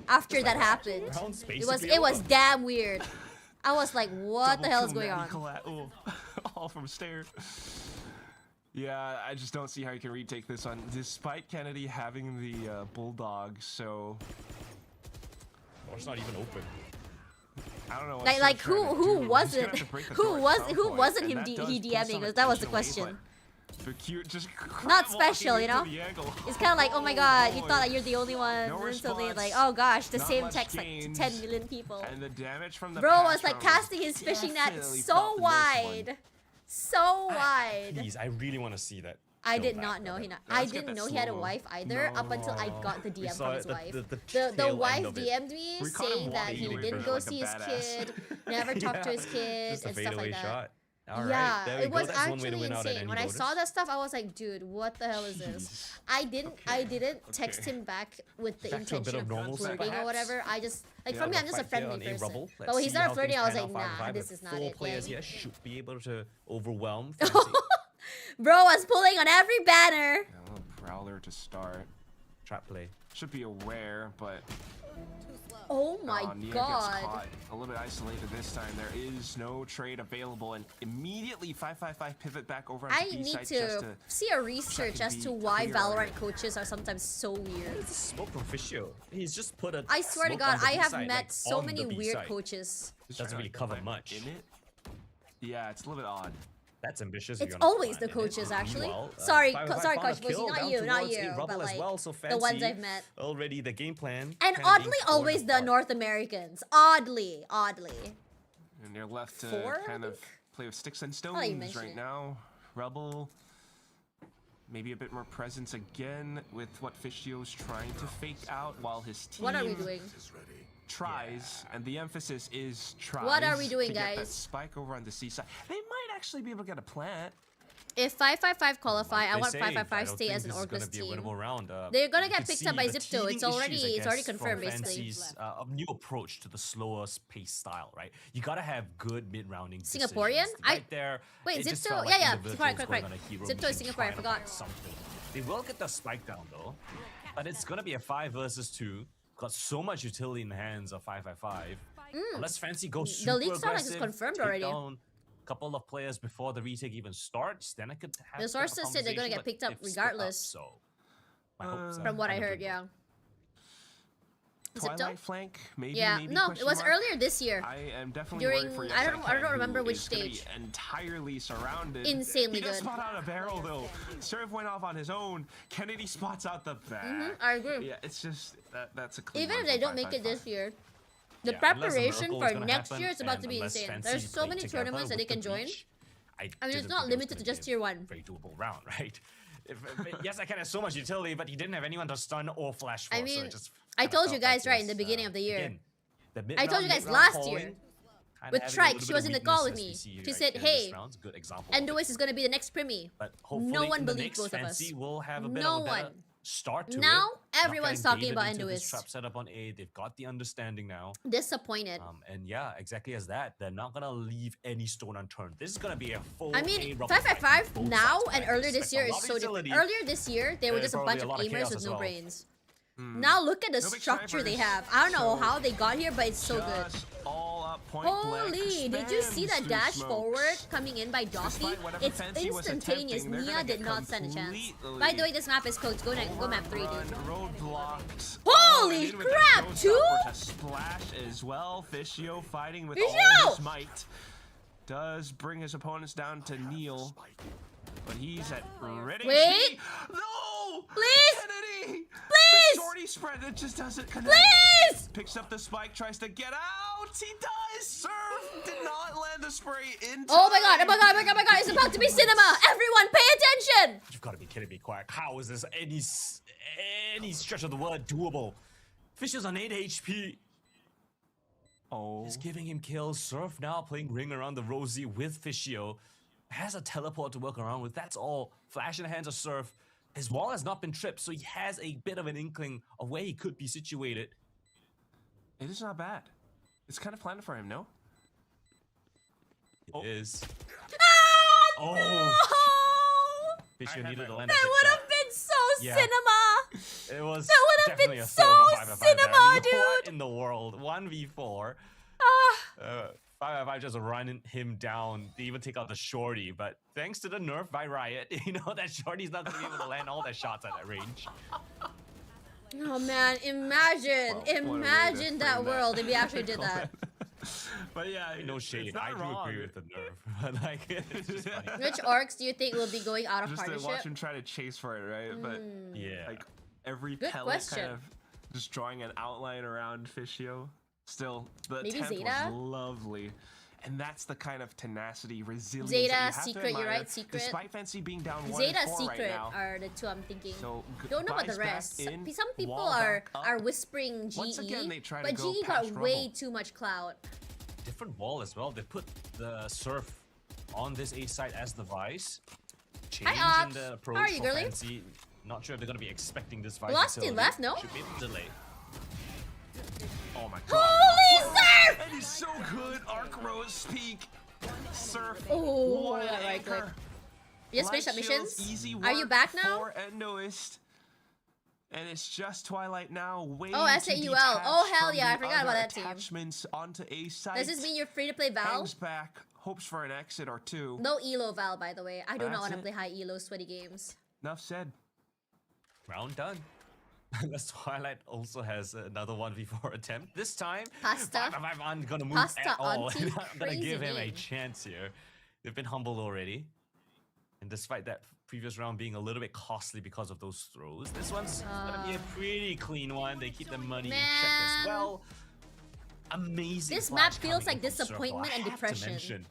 After that happened, it was damn weird. I was like, what the hell is going on? All from stairs. Yeah, I just don't see how you can retake this one, despite Kennedy having the bulldog. So, or it's not even open. I don't know. Like who wasn't him DMing? Because that was the question. Not special, you know? It's kind of like, oh my god, you thought that you're the only one, and then suddenly like, oh gosh, the same text like 10 million people. And the damage from the bro was like casting his fishing net so wide. So wide. Please, I really want to see that. I did not know I didn't know he had a wife either up until I got the DM from his wife. The wife DM'd me saying that he didn't go see his kid, never talked to his kid, and stuff like that. All right, Yeah, there we it go. was That's one way to actually win out at insane. any When I voters. saw that stuff, I was like, dude, what the hell is this? I didn't text him back with the Back to a bit intention of of normalcy, flirting or perhaps? whatever. I just like Yeah, for me, the I'm just a Fight here friendly on person. Rubble. But Let's when he see started how flirting, I things was pan like, out. 5v5 nah, with this is not 4 it. players gang. here should be able to overwhelm Fancy. Bro was pulling on every banner. Yeah, a little prowler to start. Trap play. Should be aware, but Oh my Nia gets god. caught a little bit isolated this time. There is no trade available, and immediately 555 pivot back over onto I B need side just to to see a research and as be to why clear on Valorant it. coaches are sometimes so weird. It's a smoke from Fisio. He's just put a I swear to smoke God, on the I B have side, met like, so on many the B weird side. coaches. just Doesn't trying to really cover plant much. in it. Yeah, it's a little bit odd. That's ambitious. It's if you're not always the planning it. coaches, actually. Meanwhile, Sorry, 5v5 sorry, found a Coach Bozy, kill not down you, not towards you, a Rubble but as like well, so the ones Fancy I've met. already the game plan. And kinda oddly, being torn always the apart. North Americans. Oddly. And they're left to 4, I kind of think? play with sticks and Now that you stones mention right it. now. Rebel, maybe a bit more presence again with what Fishio's trying to fake out while his team What are we doing? tries, and the emphasis is tries. What are we doing, to get that guys? spike over on the C side. They might actually be able to get a plant. If 555 qualify, I They want say, 555 I don't stay think as an this is gonna Orcless be a team. winnable round. They're gonna you get could picked see up by the Zipto. It's teething already issues, I it's already guess, from confirmed, basically. Fancy's, new approach to the slower pace style, right? You gotta have good mid-rounding Singaporean? decisions. Right there. Wait, it just Zipto- felt yeah, like yeah, individuals correct. going on a hero Zipto is mission Singaporean, I trying to forgot. find Something. They will get the spike down though, but it's gonna be a 5 versus 2. Got so much utility in the hands of 555. Unless Fancy goes super The league sound like it's aggressive, confirmed take already. down a couple of players before the retake even starts, then I could have The a sources say they're gonna conversation, get but picked up they've split regardless. so my hopes are From what I heard, undimmed. yeah. Twilight Zipto? flank, maybe. Yeah, maybe, no, it question was mark? earlier this year. I am definitely During- worried for I don't Yasuke, remember who which is gonna be stage. entirely surrounded. Insanely he does good. spot out a barrel though. Serve went off on his own. Kennedy spots out the back. I agree. Yeah, it's just that's a clean Even one if they from don't make it 555. this year, the Yeah, unless a preparation miracle for is gonna next happen, year is about to and be unless insane. Fancy There's so play many together tournaments that with they can the join. Breach, I mean, it's didn't not think it was limited gonna to just be a tier 1. Very doable round, right? Yes, I can have so much utility, but he didn't have anyone to stun or flash for. I so mean, it just I kinda told you felt guys like it right in was, the beginning of the year. again, the I told you mid-round, guys late-round last year calling, kinda with having a Trike, little she bit was of in the call weakness with as me. we see She right said, here in this hey, round. Good example of it. Endois is gonna be the next Primi. But hopefully No one in the believed next both of us. Fancy will have a bit No of a better one. start to Now, it. everyone's Not talking getting about David into this Endois. trap setup on A. They've got the understanding now. Disappointed. And yeah, exactly as that. They're not gonna leave any stone unturned. This is gonna be a full I A mean, rubber fight 555 from both now sides, and right? earlier this Expect a year is lot of so different. utility. Earlier this year, they were And just a probably bunch a of lot of gamers chaos with as no well. brains. Now look at the No big structure they snipers, have. I don't know so how they got here, but it's so good. Just all up point blank. Holy, did you see spams that through dash smokes. forward coming in by Docky? Despite whatever It's Fancy was instantaneous. attempting, they're Nia gonna did get not stand a chance. completely By the way, this map is cooked. Go map 3, Run, dude. roadblocked. Holy and in with the crap, showstopper two? to splash as well. Fishio fighting with Fishio! all his might. Does bring his opponents down to kneel. But he's at ready. Wait. No! Please! Kennedy! Please! The shorty spread, it just doesn't connect. Please! Picks up the spike, tries to get out. He does! Surf did not land the spray in time. Oh my god, oh my god, oh my god, oh my god, it's about to be cinema! Everyone pay attention! You've got to be kidding me, Quack. How is this any stretch of the word doable? Fish is on 8 HP. Oh. Is giving him kills. Surf now playing ring around the Rosie with Fishio. Has a teleport to work around with. That's all. Flash in the hands of Surf. His wall has not been tripped, so he has a bit of an inkling of where he could be situated. It is not bad. It's kind of planned for him, no? It is. Ah, Oh. no! Fishio had needed my to land a That hit would shot. have been so Yeah. cinema! It was That would have definitely been a so throw of 5v5 there. cinema, I mean, What dude. in the world? 1v4. Ah, 5v5 just running him down. They even take out the shorty, but thanks to the nerf by Riot, you know that shorty's not gonna be able to land all their shots at that range. oh man, imagine, Well, what a way to imagine frame that that. world if we actually did that. But yeah, No it's shade. not I do wrong. agree with the nerf. But like, it's just funny. Which orcs do you think will be going out of Just to watch partnership? him try to chase for it, right? But Yeah. like every Good pellet question. kind of just drawing an outline around Fishio. Still, the Maybe attempt Zeta? was lovely. And that's the kind of tenacity, resilience Zeta, that you have Secret, to you're admire, right, Secret. Despite Fancy being down 1-4 Zeta, right Secret now. are the two I'm thinking. So, Don't know about the buys back rest. in, Some people wall are back up. whispering GE, Once again, they try to but go GE got past way Rubble. too much clout. Different wall as well. They put the surf on this A side as the Vice. Hi, Change Ox. in the How approach are you, for girly? Fancy. Not sure if they're going to be expecting this Vice. Lost utility. in left, no? Should be able to delay. Oh my god. Holy Surf! And he's so good. Arc Rose Peak. Surf. Oh, What an that right anchor. click. You just finished Light submissions? Shield's easy Are you work back now? for Endoist. And it's just Twilight now. Way Oh, to SAUL. detach Oh, hell from yeah, I the forgot about other that team. attachments onto A side. Does this mean you're free to play Val? Hangs back, hopes for an exit or two. No elo Val, by the way. I do not That's want to it. play high elo sweaty games. Enough said. Round done. This Twilight also has another 1v4 attempt. This time, Pasta. 555 aren't gonna move Pasta at all. auntie. I'm gonna give him a Crazy. chance here. They've been humbled already. And despite that previous round being a little bit costly because of those throws, this one's gonna be a pretty clean one. They keep the money in check as Man. well. Amazing. This flash map feels coming like in from disappointment Circle. and I have to depression. mention,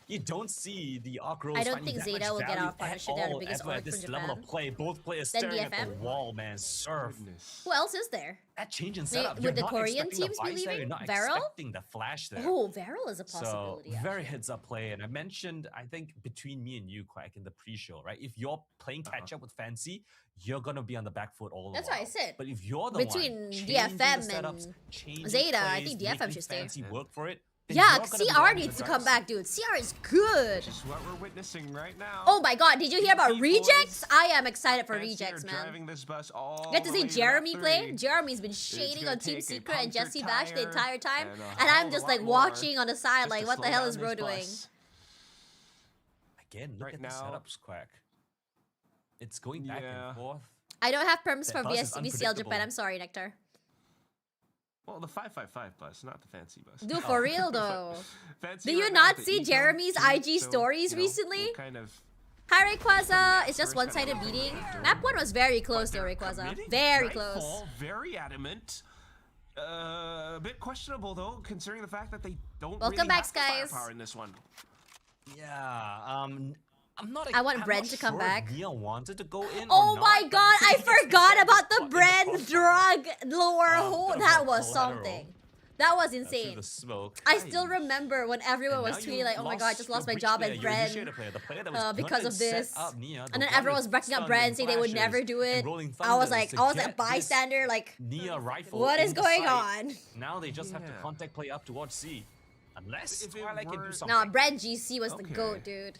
you don't see the Arc Rose I don't finding think that Zeta much will get value out of partnership. at They're the all biggest ever org at this from level Japan. of play. Both players Then staring at the DFM. wall, man. Surf. Goodness. Who else is there? That change in Wait, setup. would You're the not Korean expecting the teams be Vice there, leaving? You're not Varel? expecting the flash there. Oh, Varel is a So possibility. very actually. heads up play, and I mentioned I think between me and you, Quack, in the pre-show, right? If you're playing catch up with Fancy, you're gonna be on the back foot all the That's while. what I said. But if you're the Between one changing DFM the setups, and changing Zeta, I plays, think DFM making should stay. Fancy work for it. then Yeah, you're gonna be CR on the needs to dark come side. back, dude. CR is good. Which is what we're witnessing right now. Oh my god, did you hear about BP Rejects? boys. I am excited for Fancy Rejects, are man. driving this bus all Get to the see way to Jeremy lap play. three. Jeremy's been shading gonna on Team take a Secret and punctured Jesse Bash the tire entire time, and a and hell I'm of a just lot like more watching on the side, just like, to what the slow hell down is this bro doing? bus. Again, look Right at now- the setups, Quack. It's going back Yeah. and forth. I don't have perms That for bus is VCL Japan. unpredictable. I'm sorry, Nectar. Well, the 555 bus, not the fancy bus. Dude, for real though. Fancy Do you right not now with see the eco Jeremy's team, IG so, stories you know, recently? we'll kind of Hi Rayquaza! It's just First one-sided kind of beating. what they're Map 1 was very close but though, they're Rayquaza. committing. Very Nightfall, close. very adamant. A bit questionable though, considering the fact that they don't Welcome really back, have the guys. firepower in this one. Yeah, I'm not. I want I'm Bren not to come sure back. if Nia wanted to go in. Oh or my not, but god, I he gets forgot the about the spot in Bren crossfire. drug lower hold. bit of That a was collateral. something. That was Through insane. the smoke. I still remember when everyone And was now tweeting you like, oh my god, I just lost my your job bridge at player, your Bren initiator player, the player that was because gonna of set this. up Nia, the And then one everyone with was backing up stun Bren and saying they would flashes never do and it. rolling I was thunders like, to I was get a bystander, like, this Nia rifle. what is in going sight. on? Now they just have to Yeah. contact play up towards C. Unless If it Twilight can were- do something. Nah, Bren GC was the Okay. GOAT, dude.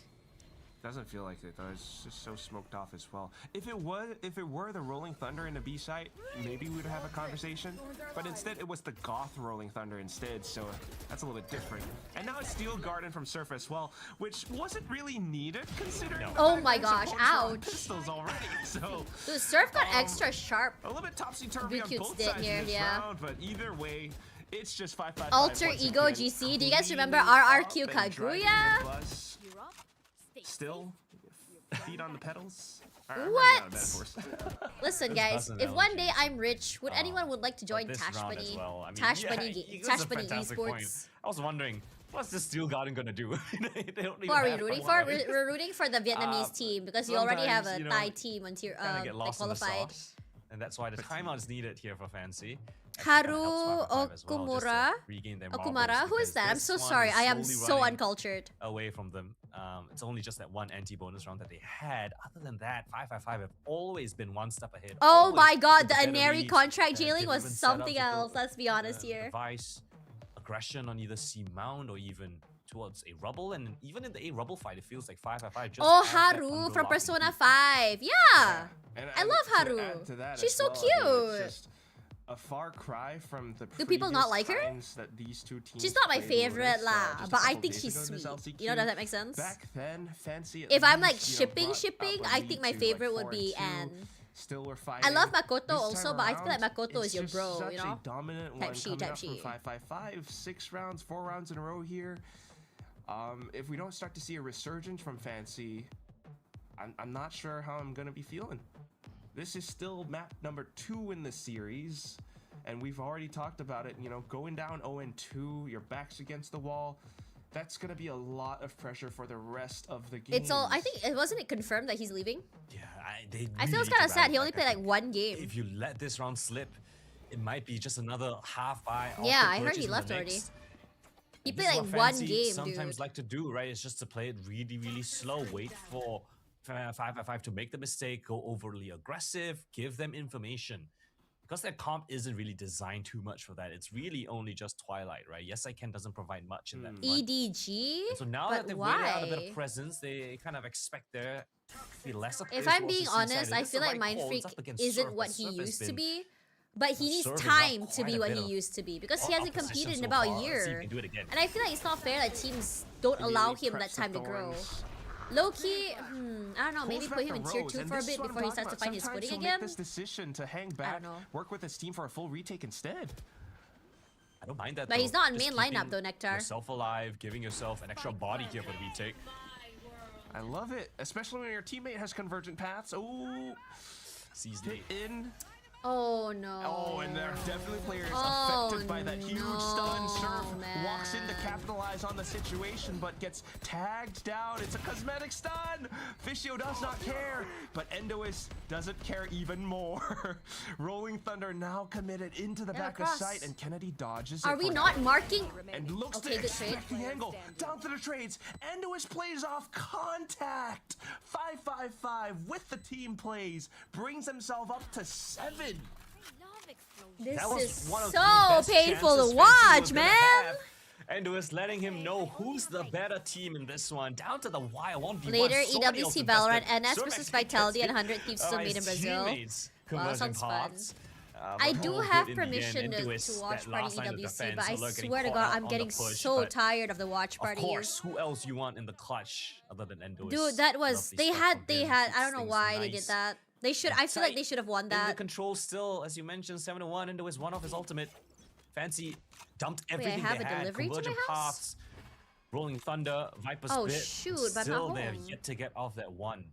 Doesn't feel like it though. It's just so smoked off as well. If it were the Rolling Thunder in the B site, maybe we'd have a conversation. But instead, it was the Goth Rolling Thunder instead. So that's a little bit different. And now it's Steel Garden from Surf as well, which wasn't really needed considering. No. the Oh fact my that it's gosh, a Pulse Round ouch. Pistols already. So Dude, Surf got extra sharp. a little bit topsy turvy on Cute both stint sides here, in this yeah. round. But either way, it's just 5-5-5. Alter once Ego again, GC. Do you guys remember cleaning RRQ up and driving the Kaguya? bus. You're up. Stay Still, feet on the pedals. I'm running What? out of metaphors. Listen, This guys, bus if one day analogy. I'm rich, would anyone would like to join But this Tash round Bunny? as well. I mean, Tash yeah, Bunny, that's Tash a Bunny fantastic point. Esports. I was wondering, what's this Steel Garden gonna do? They don't even Who are we have rooting a for? line. We're rooting for the Vietnamese team because you already have a sometimes, you know, Thai team on tier Kinda get they lost in the qualified. sauce, and that's why the timeout is needed here for Fancy. Haru Okumura. Okumara? Who is that? I'm so sorry. I am so uncultured. Away from them. It's only just that one anti-bonus round that they had. Other than that, 555 have always been one step ahead. Oh Always my god, with the better Aneri leads, contract the jailing was different something setups, else, let's be honest here. Device, aggression on either C Mound or even towards a Rubble, and even in the A Rubble fight, it feels like 555 just Oh, has that Haru from underlocking Persona beat. 5. Yeah. And I love to Haru. add to that She's as so well, I mean, it's cute. just a far cry from the Do people not previous like her? times that these two teams She's not my played favorite Lotus, lah, just a but I couple think days she's ago in this sweet. LCQ. You know, does that make sense? Back then, Fancy. at If I'm like least, you know, brought shipping, up a I lead think my to, favorite like, would be 4-2. Anne. Still we're fighting. I love Makoto This also, time but I feel like around, Makoto is your it's bro, just you such know? a dominant Type one she, coming type up from she. 555, 6 rounds, 4 rounds in a row here. If we don't start to see a resurgence from Fancy, I'm not sure how I'm gonna be feeling. This is still map number 2 in the series, and we've already talked about it. You know, going down 0-2, your back's against the wall. That's gonna be a lot of pressure for the rest of the game. It's all. I think it wasn't it confirmed that he's leaving. Yeah, they I really feel it's need kind to of sad. rally He only back, I played like think. one game. If you let this round slip, it might be just another half buy. Yeah, I heard he left already. He This played is like what one Fancy game, sometimes dude. like to do, right? It's just to play it really, really slow. Wait for 5v5 to make the mistake, go overly aggressive, give them information. Because their comp isn't really designed too much for that. It's really only just Twilight, right? Yes, I Can doesn't provide much in that front. EDG? And so now But that they've why? waited out a bit of presence, they kind of expect there to be less of If this I'm towards being the C honest, side. I It is feel the like right Mind call. Freak It's up against isn't Surf, what but he Surf has used to been be. But he needs serving time up to be quite a what bit he of used to be. Because he hasn't opposition competed in so about far. a Let's see if he year. can do it again. And I feel like it's not fair that teams don't allow him that time to grow. Low-key, I don't know, maybe put him in tier 2 for a bit before he starts to find his footing again. Make this decision to hang back, work with his team for a full retake instead. I don't mind that. But though. he's not in Just main lineup keeping though, Nectar. Yourself alive, giving yourself an extra body here for the retake. I love it, especially when your teammate has convergent paths. Oh, Sees hit in. Oh no. Oh, and there are definitely players affected by that huge stun. Surf walks in to capitalize on the situation, but gets tagged down. It's a cosmetic stun. Fischio does not care, but Endois doesn't care even more. Rolling Thunder now committed into the back of sight, and Kennedy dodges it. Are we not marking? And looks to expect the angle. Down to the trades. Endois plays off contact. 5-5-5 with the team plays. Brings himself up to 7. This That was is one of the so best painful chances to Fancy watch, was gonna man. have. And it was letting him know who's the better team in this one. Down to the wire, 1v1. Later, so many EWC ultimate Valorant, tested. NS So versus many Vitality, and tested. 100 Thieves still made in His Brazil. teammates Wow, converging sounds fun. paths. I But do all have good in the end. permission to Endois, watch that party last line of EWC, defense, but I Alert getting swear to caught God, out I'm on getting the push, so but tired of the watch Of party. course, who else you want in the clutch other than Endois? Dude, that was Lovely they stuff had from they him. had. I Keeps don't know things why they nice. did that. They should. I feel like they should have won In the that. control still, as you mentioned, 7-1. Endois one off his ultimate. Fancy dumped Wait, I everything have they a had. delivery to my Convergent house? paths, Rolling Thunder, Viper's Oh, Spit. shoot, but I'm still not they're home. yet to get off that one.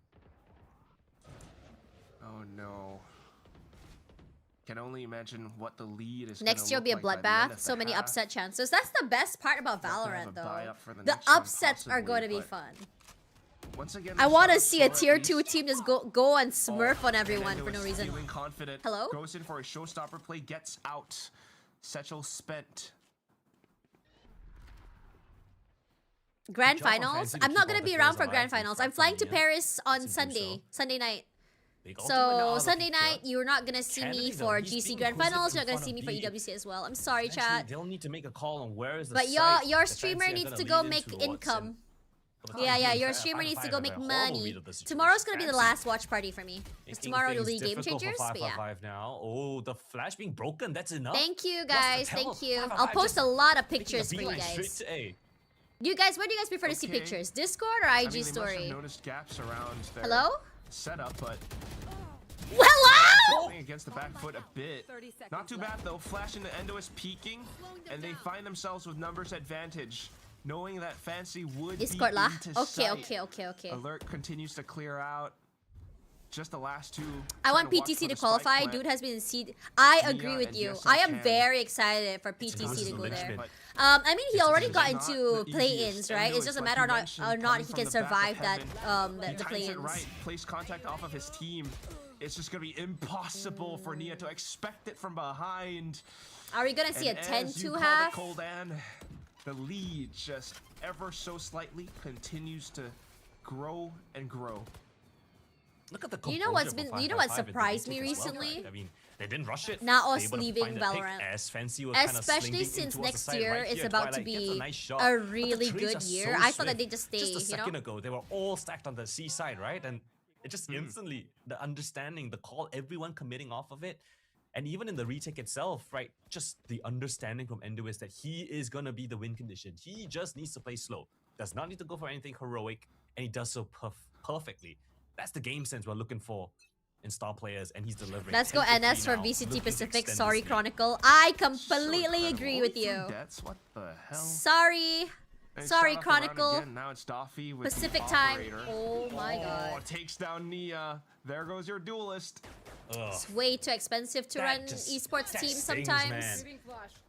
Oh no. Can only imagine what the lead is. Next year will be a bloodbath. So many upset chances. That's the best part about Valorant, though. The upsets are going to be fun. Once again, I want to see a tier 2 team just go and smurf on everyone for no reason. Feeling confident. Hello? Goes in for a showstopper play, gets out. Setchel spent. Grand Good job for finals. Fancy to I'm not keep gonna all be the around players for grand alive finals. in I'm front flying from to the Paris on Seems like Sunday night. Big ultimate now So out of Sunday the night, picture. you're not gonna see me Candidly, though, for he's GC being grand inclusive finals. in You're not gonna front see of me for B. EWC as well. I'm sorry, Actually, chat. they'll need to make a call on where is the But site your that streamer Fancy are needs to gonna go lead make into towards, income. and for the Yeah, time yeah, being, your 5v5 streamer needs to have go a make horrible money. read of the Tomorrow's situation. gonna be the last watch party for me. Because Making tomorrow will things be game difficult for changers. But yeah. 5v5 now. Oh, the flash being broken. That's enough. Thank you What's the guys. tell? Thank you. 5v5 I'll post a just lot of making a pictures for you beeline straight guys. to A. You guys, where do you guys prefer to see Okay. pictures? Discord or I IG mean, they must have story? noticed gaps around their Hello? setup, but Hello? playing against the back foot a bit. Not too bad though. Flash into Endois peeking, and they find themselves with numbers advantage, knowing that Fancy would Discord be lah. into Okay, sight. okay. Alert continues to clear out. Just the last two. I want trying to watch PTC for to the spike qualify. plant. Dude has been in seed. I Nia agree with and you. yes, I I am can. very excited for It's PTC to go there. linchpin. But I mean, he It's already just got not into the play-ins, easiest. right? It's Endois, just a like matter you of not mentioned, he coming can from the back of survive that heaven. the He times it play-ins. right, place contact off of his team. It's just gonna be impossible for Nia to expect it from behind. Are we gonna see a And as 10-2 you called it, half? Coldan, the lead just ever so slightly continues to grow and grow. Look at the You know what's composure for been- you know what 5v5 in the surprised me retake as well, recently? right? I mean, they didn't rush it. Not They us were able to leaving find the pick Valorant. as Fancy was kinda Especially slinking in since towards the next side year right it's here. about to Twilight gets be nice shot. a But the really trades good are year. so I thought that swift. they just stay, Just a you second know? ago, they were all stacked on the C side, right? And it just instantly, the understanding, the call, everyone committing off of it. And even in the retake itself, right? Just the understanding from Endois that he is going to be the win condition. He just needs to play slow. Does not need to go for anything heroic. And he does so perfectly. That's the game sense we're looking for in star players, and he's delivering. Let's go 10 to 3 NS for now, VCT looking to Pacific. extend Sorry, this lead. Chronicle. I So completely incredible. agree with Only you. 2 deaths? What the hell? Sorry. And Sorry, start off the round Chronicle. again. Now it's Doffy with the Pacific time. operator. Oh my god. Takes down Nia. There goes your duelist. Ugh. It's way too expensive to That run just- esports that teams stings, sometimes. man.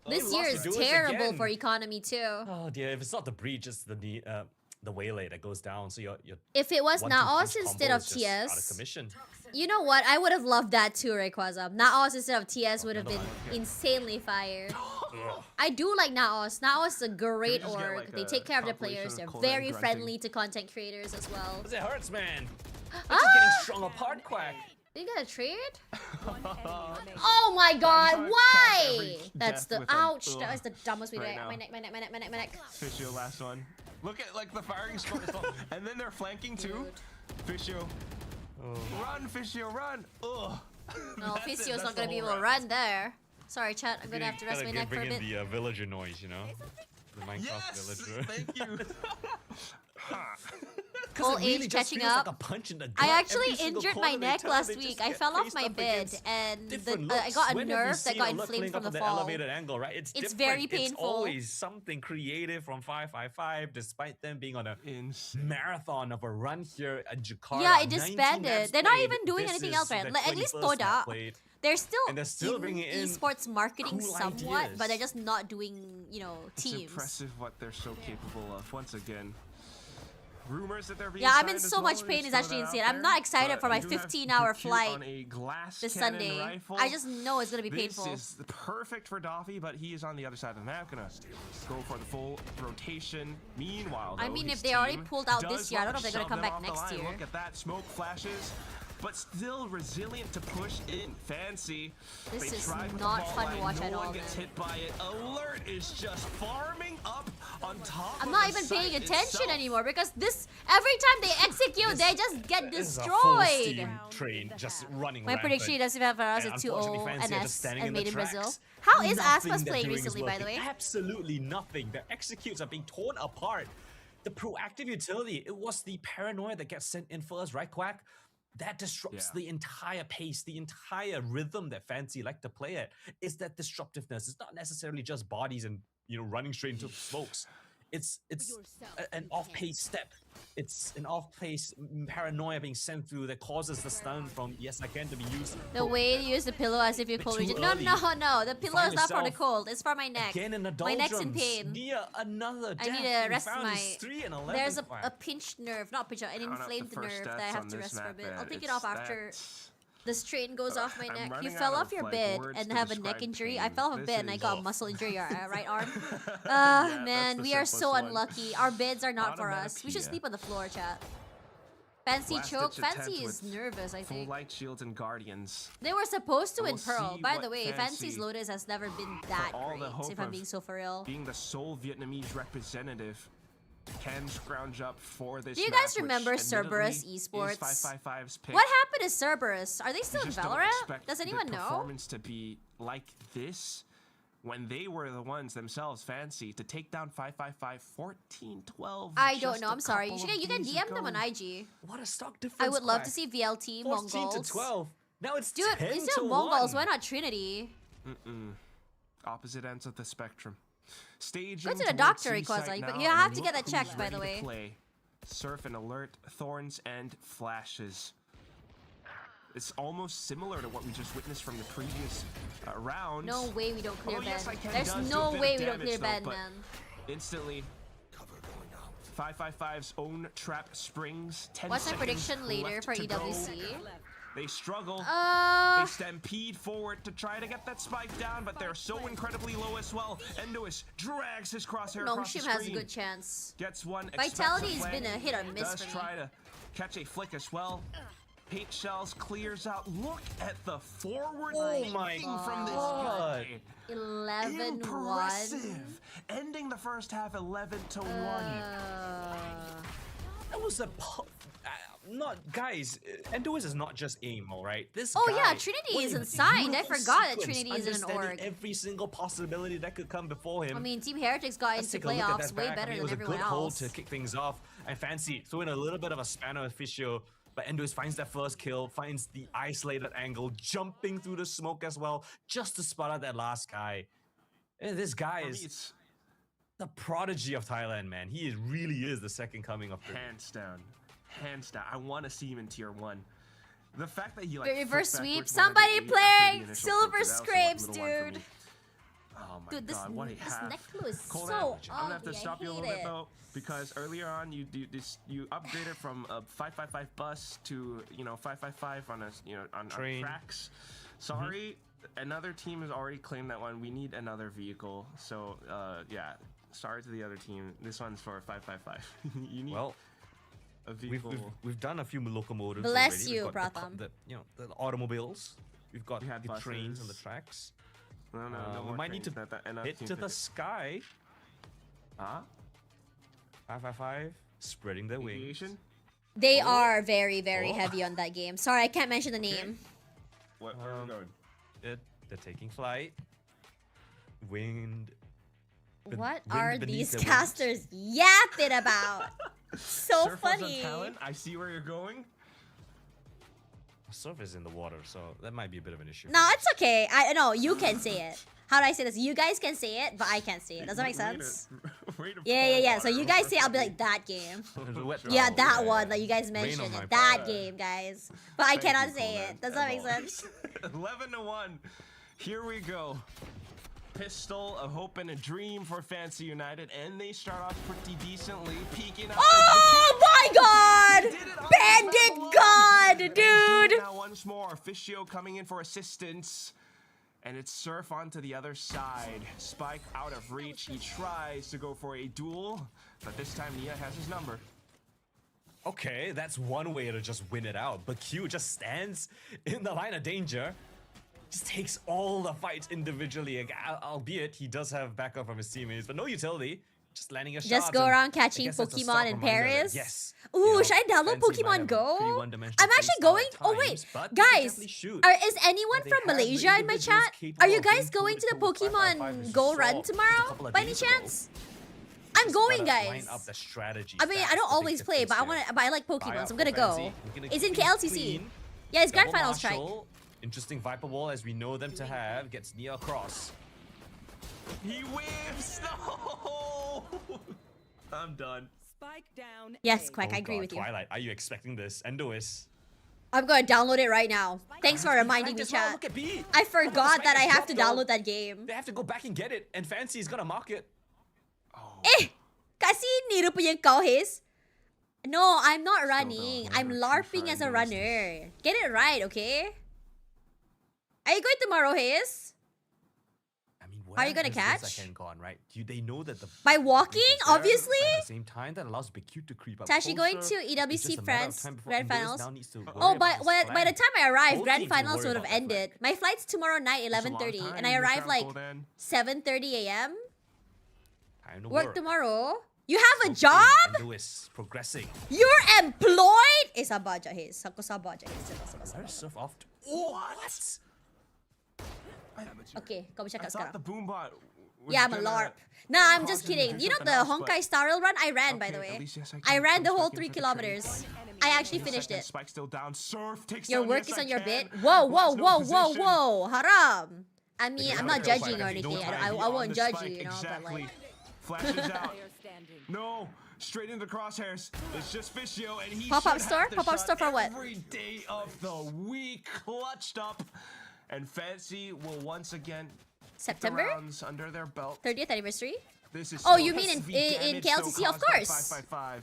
This Oh, year lost is to do it terrible again. for economy too. Oh dear, if it's not the breach, it's the the waylay that goes down. So you're if it was 1-2 Naos punch instead combo of is just out of TS, commission. you know what? I would have loved that too, Rayquaza. Naos instead of TS would have been insanely fire. I do like Naos. Naos is a great just get, org. like, They a take care of their compilation players. of They're Conan very grunting? friendly to content creators as well. It hurts, man. It's Ah! just getting strung apart, Quack. Did you get a trade? Oh my god, why? every That's death the with an ouch. ugh That was the dumbest way to right do it. now. My neck, my neck, my neck, my neck, my neck. Fishio, last one. Look at like the firing squad as well. And then they're flanking too. Fishio. Run, Fishio, run. Ugh. No, That's it, Fisio's that's not the gonna be whole able to rest. run there. Sorry, chat. I'm gonna have to rest my neck for a bring bit. in the villager noise, you know? The Minecraft Yes, villager. thank you. Old age catching up. Like a punch in the gut. I actually Every single injured my corner they neck turn, last they week. just I get fell off faced my up bed against and different I looks. got a When have you nerve that seen got a look inflamed link from up the to fall. elevated angle, right? It's It's different. very It's painful. always something creative from 555, despite them being on a Insane. marathon of a run here at Jakarta. Yeah, it 19 disbanded. maps They're not played. even doing This anything is else, right? the Like, at least 21st map Toda, played. they're still And they're still in bringing in esports marketing cool somewhat, ideas. but they're just not doing, you know, It's teams. impressive what they're so capable of. Once again, rumors that they're being Yeah, I'm in signed as so well, much just pain. It's throw actually that out insane. I'm there. not excited But for my you do have 15-hour compute flight on a glass this cannon Sunday. rifle. I just know it's gonna be This painful. is perfect for Doffy, but he is on the other side of the map. Gonna go for the full rotation. Meanwhile, I though, mean, his if they already team pulled out does this year, I don't know wanna if they're gonna shove come them back off the next line. year. Look at that, smoke flashes, but still resilient to push in. Fancy. This They is tried with the not ball fun to line. watch no at one all, gets man. hit by it. Alert is just farming up on top I'm of not the even paying site attention itself. anymore because this every time they execute, they just get This is a full destroyed. steam train just running My rampant. prediction is if for us And it's unfortunately, 2-0 Fancy are just NS standing and in made the in Brazil. tracks. How is Nothing Aspas they're playing doing is recently, by the way? working. Absolutely nothing. Their executes are being torn apart. The proactive utility, it was the paranoia that gets sent in first, right, Quack? That disrupts Yeah. the entire pace, the entire rhythm that Fancy like to play at. Is that disruptiveness? It's not necessarily just bodies and running straight into smokes. It's an off-pace step. It's an off-pace paranoia being sent through that causes the stun from yes I can to be used. The way you use the pillow as if you're Bit cold too region. No, early. no. The pillow is Find not for the yourself cold. It's for my neck. Again in the My neck's in doldrums, pain. near another I death. need to You rest found my. his 3 and 11 There's a Quack. pinched nerve, not pinched, an Count up the inflamed first nerve that I stats have on to this rest for a map, bit. man. I'll take it It's- off after that's- the strain goes off my I'm neck. You running fell out off of, your like, bed words and to have a describe neck injury. I pain. fell off a This bed and I is- got a muscle injury on my right arm. Yeah, Man, that's the we are so simplest one. unlucky. Our beds are not for us. We should Automatopoeia. sleep on the floor, chat. Fancy Last choke. ditch attempt Fancy is with nervous, I Full think. light shields and guardians. They were supposed to We'll win Pearl. see By what the way, Fancy's Fancy, Lotus has never been that all the great, hope if I'm of being so for real. Being the sole Vietnamese representative can scrounge up for this. Do you map, guys which remember Cerberus admittedly is Esports? 555's pick. What happened to Cerberus? Are they You still in just don't Valorant? expect Does the anyone know? performance to be like this when they were the ones themselves, Fancy, to take down 555 14-12. I don't just know. a I'm sorry. You couple can of days DM them on ago. IG. What a stock difference. I would love Quack. to see VLT 14 Mongols. to 12. Now it's Dude, 10 instead to of Mongols, 1. why not Trinity? Opposite ends of the spectrum. Staging Go to the towards doctor, Seaside Rayquaza, but now, you have and to get look that checked, who's by the ready to way. play. Surf and alert, thorns and flashes. It's almost similar to what we just witnessed from the previous round. No way we don't clear Oh, yes, Ben. I can. There's Does do no a bit way of we don't damage, clear though, Ben, but man. Instantly. 555's own trap springs. 10 What's my seconds prediction later left for to go. EWC? They struggle. Uh, They stampede forward to try to get that spike down, but they're so incredibly low as well. Endois drags his crosshair across the Nongshim has a screen. good chance. Gets one. Vitality's expects been a hit or miss Does for me. try to catch a flick as well. Paint shells clears out. Look at the forward Oh my thinking from this God. guy. 11-1. Impressive. Ending the first half 11-1. That was a not guys. Endois is not just aim, all right. This. Oh, guy, yeah, Trinity went isn't in signed. I beautiful forgot that sequence, Trinity is in an understanding org. Every single possibility that could come before him. I mean, Team Heretics got Let's into take a look at playoffs that way back. better I mean, than it was a everyone good hold else. to kick things off. And Fancy threw in a little bit of a spanner with Fishio, but Endois finds that first kill, finds the isolated angle, jumping through the smoke as well, just to spot out that last guy. And this guy For me, is it's the prodigy of Thailand, man. He really is the second coming of the hands down. Hands down. I want to see him in tier 1. The fact that he like Reverse flipped sweep. backwards one of the Somebody 8 after the play initial Silver filter, that was a Scrapes, little one for dude. me. Oh my Dude, this god, what a half. neck is Cold so I'm ugly. gonna have to stop I you a hate little bit it. though, because earlier on you upgraded from a 555 bus to 555 on on tracks. Sorry, another team has already claimed that one. We need another vehicle. So yeah, sorry to the other team. This one's for 555. You need a vehicle. We've done a few locomotives. Bless already. you, We've got Pratham. the automobiles. We've got the buses. trains on the tracks. No We more might need to trains. Another hit team to could the do- sky. Huh? 555 spreading their wings. Aviation? They are very, very Oh. heavy on that game. Sorry, I can't mention the name. Where are we going? They're taking flight. Wind. What wind are beneath these their wings. casters yapping about? So Surf funny. on talent? I see where you're going. Surf is in the water, so that might be a bit of an issue. No, it's okay. I know you can say it. How do I say this? You guys can say it, but I can't say it. Does that make sense? Yeah. So you guys say, I'll be like, that game. Yeah, that one that you guys mentioned. my Yeah, that part. game, guys. But I Thank cannot you, say Coleman, it. Does that as make always. sense? 11-1. Here we go. Pistol, a hope and a dream for Fancy United, and they start off pretty decently, peeking out. Oh my god! Did it on Bandit level god, one. And he's doing dude! it now once more. Fishio coming in for assistance. And it's Surf onto the other side. Spike out of reach. He tries to go for a duel, but this time Nia has his number. Okay, that's one way to just win it out. But Q just stands in the line of danger. Just takes all the fights individually. Albeit he does have backup from his teammates, but no utility. Just landing a shot. Just go around catching Pokemon in Paris. Ooh, should I download Pokemon Go? I'm actually going. Oh wait, guys, is anyone from Malaysia in my chat? Are you guys going to the Pokemon Go run tomorrow, by any chance? I'm going, guys. I mean, I don't always play, but I like Pokemon, so I'm gonna go. It's in KLCC. Yeah, it's Grand Final Strike. Interesting Viper Wall, as we know them to have, gets Nia across. He whiffs! No! I'm done. Spike down. Yes, A. Quack, I agree with you. Twilight, are you expecting this? Endois. I'm gonna download it right now. Thanks for reminding me, chat. Look at B. I forgot that I have to download that game. They have to go back and get it, and Fancy is gonna mark it. Kasi niru po yung His. No, I'm not running. I'm LARPing as a runner. Get it right, okay? Are you going tomorrow, His? I mean, Are you gonna catch? Gone, right? They know that the By walking, there, obviously? but at the same time, that allows Big Q to creep up. Tash, you going closer. to It's just EWC a matter of France time before Grand Endois Finals? now needs to worry Oh, about his by flag. the time I arrive, Both Grand teams will Finals worry would have about that ended. My flight's tomorrow night, 11:30, and I arrive like 7:30 a.m. Time to Work tomorrow. You have a job? Endois progressing. You're employed? Eh, sabaja, His. Ako sabaja, His. Where's Surf off to? What? Okay, kau I bercakap thought sekarang. the boombot was Yeah, I'm a gonna LARP. Nah, I'm cause just him to kidding. do You know something the else, Honkai but- Star Rail run? I ran, by Okay, the at way. least, yes, I ran the comes whole back 3 in for the kilometers. trade. I actually 10 finished seconds, it. Spike still down. Surf takes Your down, work yes, is I on your can. bit. Whoa, whoa, Lost no whoa, whoa, position. whoa. Haram. I mean, Because I'm now not they're judging or fighting. anything. No I time, he won't on the judge spike, you, you know, but exactly. like... Flashes out. Player standing. No, straight into crosshairs. It's just Fishio, and he Pop-up should store? have the Pop-up shot store for what? Every day of the week, clutched up, and Fancy will once again get the September? rounds under their belt. 30th anniversary? This is Oh, still you mean SV in damage, KLCC? still Of caused by course. 555.